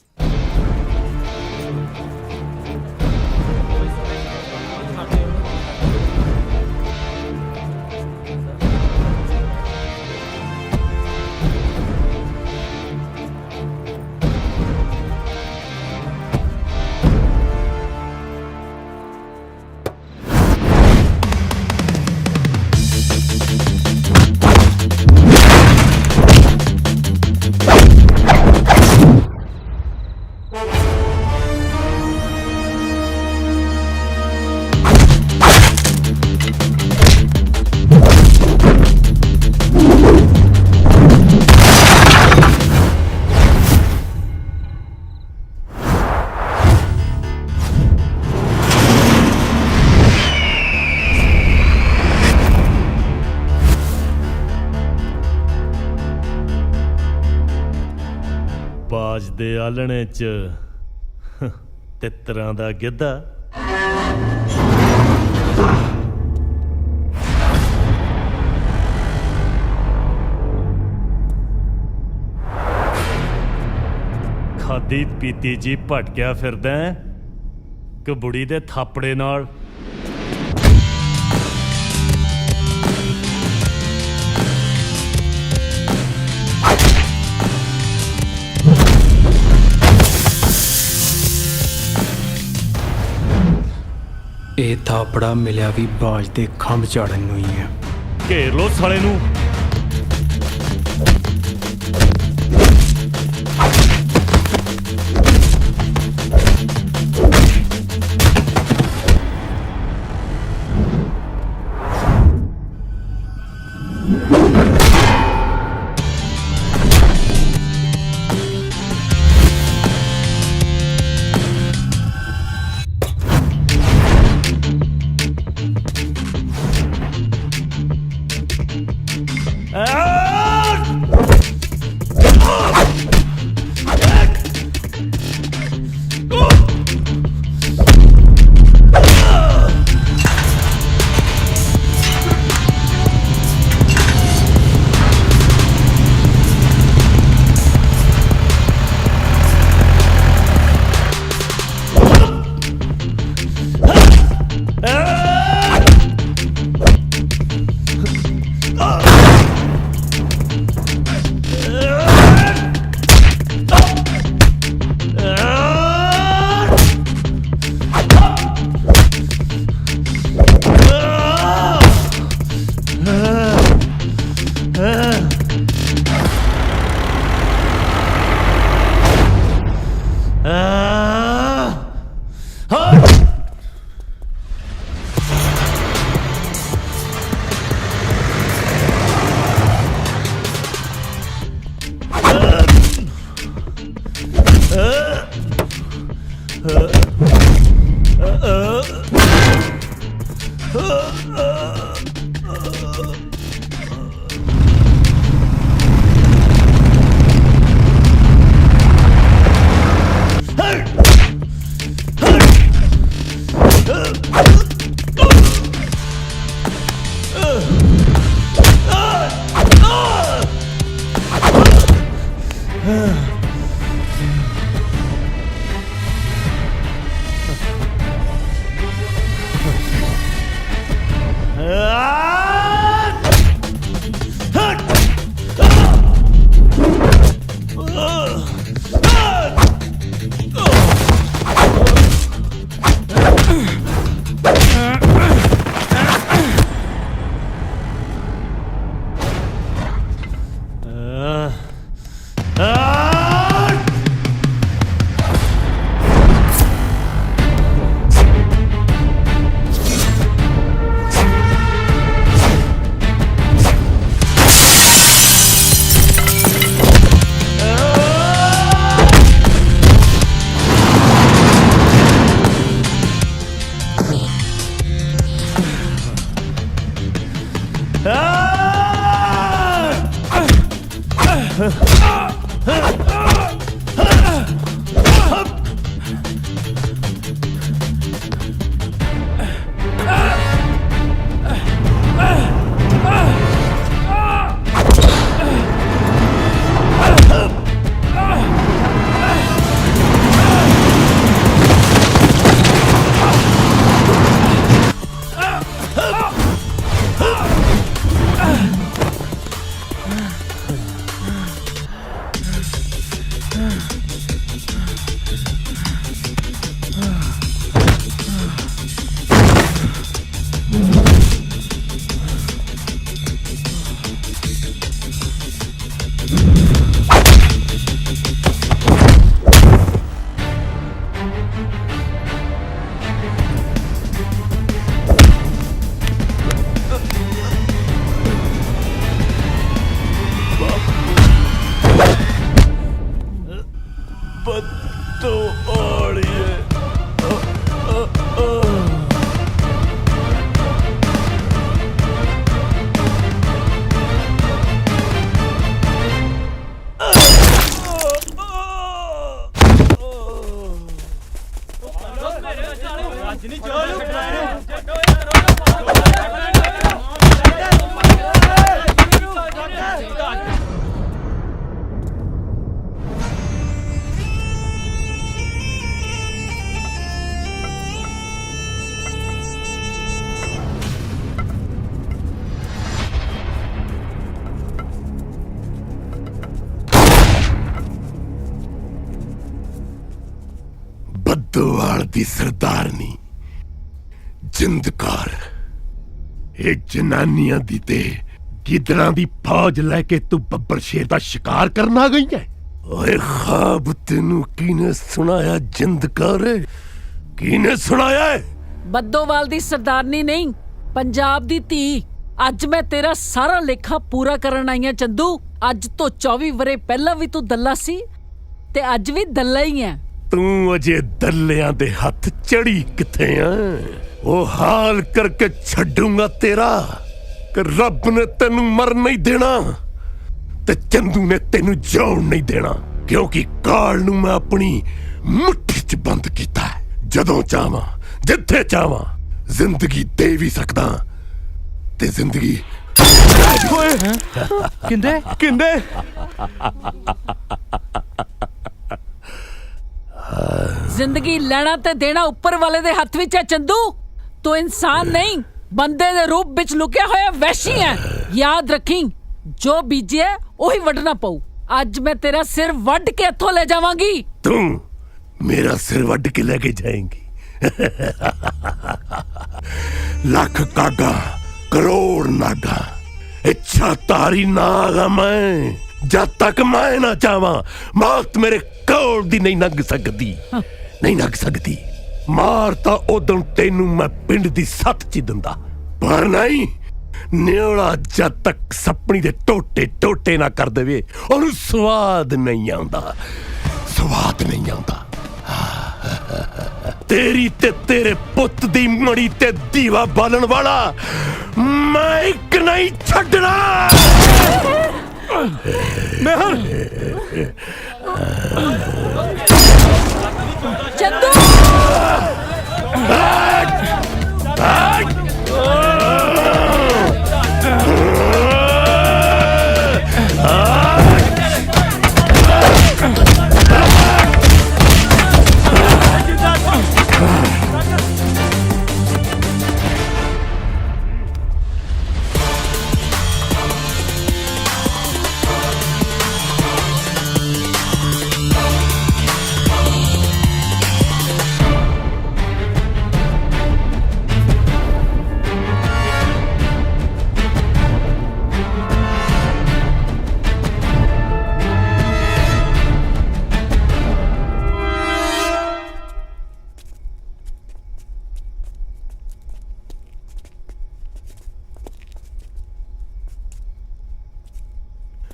ਬਾਜ ਦੇ ਆਲਣੇ 'ਚ ਤਿੱਤਰਾਂ ਦਾ ਗਿੱਧਾ। ਖਾਦੀ ਪੀਤੀ ਜੀ ਭਟਕਿਆ ਫਿਰਦਾ ਕਿ ਬੁੜੀ ਦੇ ਥਾਪੜੇ ਨਾਲ। ਇਹ ਥਾਪੜਾ ਮਿਲਿਆ ਵੀ ਬਾਜ ਦੇ ਖੰਭ ਝਾੜਨ ਨੂੰ ਹੀ ਹੈ। ਘੇਰ ਲੋ ਸਾਲੇ ਨੂੰ। Hey! ਬੱਦੋਵਾਲ ਦੀ ਸਰਦਾਰਨੀ ਜਿੰਦਕਾਰ, ਇਹ ਜਨਾਨੀਆਂ ਦੀ ਤੇ ਗਿੱਦੜਾਂ ਦੀ ਫੌਜ ਲੈ ਕੇ ਤੂੰ ਬੱਬਰ ਸ਼ੇਰ ਦਾ ਸ਼ਿਕਾਰ ਕਰਨ ਆ ਗਈ ਹੈ। ਓਏ ਖਾਬ ਤੈਨੂੰ ਕਿਹਨੇ ਸੁਣਾਇਆ ਜਿੰਦਕਾਰ? ਕਿਹਨੇ ਸੁਣਾਇਆ? ਬੱਦੋਵਾਲ ਦੀ ਸਰਦਾਰਨੀ ਨਹੀਂ, ਪੰਜਾਬ ਦੀ ਧੀ। ਅੱਜ ਮੈਂ ਤੇਰਾ ਸਾਰਾ ਲੇਖਾ ਪੂਰਾ ਕਰਨ ਆਈ ਹਾਂ ਚੰਦੂ। ਅੱਜ ਤੋਂ 24 ਵਰੇ ਪਹਿਲਾਂ ਵੀ ਤੂੰ ਦੱਲਾ ਸੀ ਤੇ ਅੱਜ ਵੀ ਦੱਲਾ ਹੀ ਹੈ। ਤੂੰ ਅਜੇ ਦੱਲਿਆਂ ਦੇ ਹੱਥ ਚੜੀ ਕਿੱਥੇ ਆ? ਉਹ ਹਾਲ ਕਰਕੇ ਛੱਡੂਗਾ ਤੇਰਾ ਕਿ ਰੱਬ ਨੇ ਤੈਨੂੰ ਮਰ ਨਹੀਂ ਦੇਣਾ ਤੇ ਚੰਦੂ ਨੇ ਤੈਨੂੰ ਜਿਉਣ ਨਹੀਂ ਦੇਣਾ, ਕਿਉਂਕਿ ਕਾਲ ਨੂੰ ਮੈਂ ਆਪਣੀ ਮੁੱਠੀ 'ਚ ਬੰਦ ਕੀਤਾ ਹੈ। ਜਦੋਂ ਚਾਹਾਂ ਜਿੱਥੇ ਚਾਹਾਂ ਜ਼ਿੰਦਗੀ ਦੇ ਵੀ ਸਕਦਾ ਤੇ ਜ਼ਿੰਦਗੀ ਕਿੰਦੇ ਕਿੰਦੇ ਜ਼ਿੰਦਗੀ ਲੈਣਾ ਤੇ ਦੇਣਾ ਉੱਪਰ ਵਾਲੇ ਦੇ ਹੱਥ ਵਿੱਚ ਹੈ ਚੰਦੂ। ਤੂੰ ਇਨਸਾਨ ਨਹੀਂ, ਬੰਦੇ ਦੇ ਰੂਪ ਵਿੱਚ ਲੁਕਿਆ ਹੋਇਆ ਵਹਿਸ਼ੀ ਹੈ। ਯਾਦ ਰੱਖੀ, ਜੋ ਬੀਜਿਆ ਉਹੀ ਵੱਢਣਾ ਪਊ। ਅੱਜ ਮੈਂ ਤੇਰਾ ਸਿਰ ਵੱਢ ਕੇ ਇੱਥੋਂ ਲੈ ਜਾਵਾਂਗੀ। ਤੂੰ ਮੇਰਾ ਸਿਰ ਵੱਢ ਕੇ ਲੈ ਕੇ ਜਾਏਂਗੀ। ਲੱਖ ਕਾਗਾ ਕਰੋੜ ਨਾਗਾ, ਇੱਛਾ ਤਾਰੀ ਨਾਗਾ ਮੈਂ। ਜਦ ਤੱਕ ਮੈਂ ਨਾ ਚਾਹਾਂ ਮੌਤ ਮੇਰੇ ਕੋਲ ਦੀ ਨਹੀਂ ਲੰਘ ਸਕਦੀ, ਨਹੀਂ ਲੰਘ ਸਕਦੀ। ਮਾਰ ਤਾਂ ਉਦੋਂ ਤੈਨੂੰ ਮੈਂ ਪਿੰਡ ਦੀ ਸੱਤ 'ਚ ਦਿੰਦਾ, ਪਰ ਨਹੀਂ ਨਿਉਲਾ ਜਦ ਤੱਕ ਸੱਪਣੀ ਦੇ ਟੋਟੇ ਟੋਟੇ ਨਾ ਕਰ ਦੇਵੇ ਉਹਨੂੰ ਸਵਾਦ ਨਹੀਂ ਆਉਂਦਾ, ਸਵਾਦ ਨਹੀਂ ਆਉਂਦਾ। ਤੇਰੀ ਤੇ ਤੇਰੇ ਪੁੱਤ ਦੀ ਮੜੀ ਤੇ ਦੀਵਾ ਬਾਲਣ ਵਾਲਾ ਮੈਂ ਇੱਕ ਨਹੀਂ ਛੱਡਣਾ। ਮੇਹਰ ਚੰਦੂ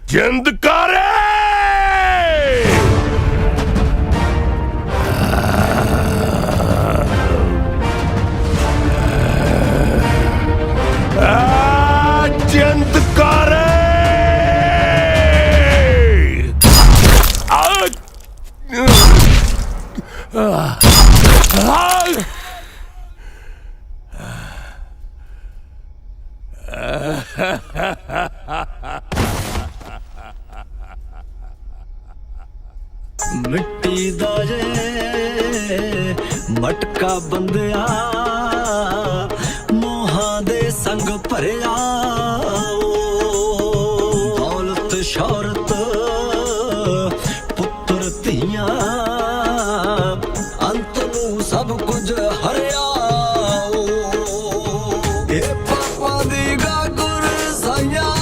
ਜਿੰਦਕਾਰੇ ਜਿੰਦਕਾਰੇ ਮਿੱਟੀ ਦਾ ਜੇ ਮਟਕਾ ਬੰਦਿਆ, ਮੋਹਾਂ ਦੇ ਸੰਗ ਭਰਿਆ। ਦੌਲਤ ਸ਼ੌਹਰਤ ਪੁੱਤਰ ਧੀਆਂ, ਅੰਤ ਨੂੰ ਸਭ ਕੁਝ ਹਰਿਆ। ਇਹ ਪਾਪਾਂ ਦੀ ਗਾਗੁਰ ਸਾਈਆਂ,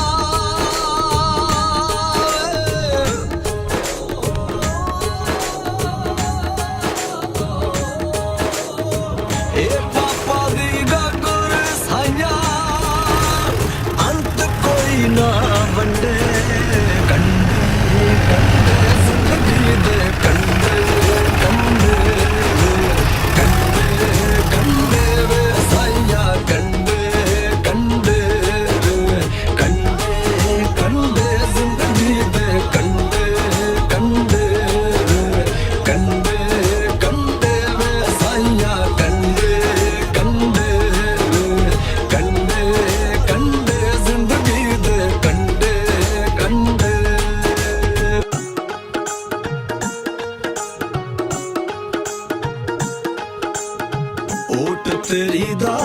तेरी दा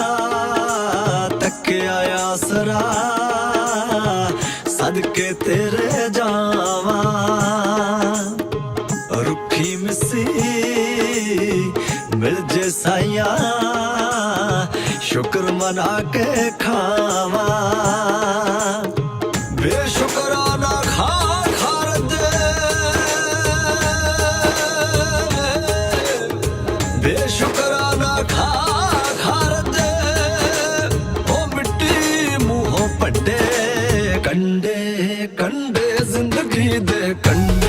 तक्या आसरा सदके तेरे जावा रुखी मिसी मिल जे साइया शुक्र मना के खावा बेशुक्राना खा खार दे बेशुक्राना खा खार दे ओ मिट्टी मुंहों पड्डे कंडे कंडे जिंदगी दे कंडे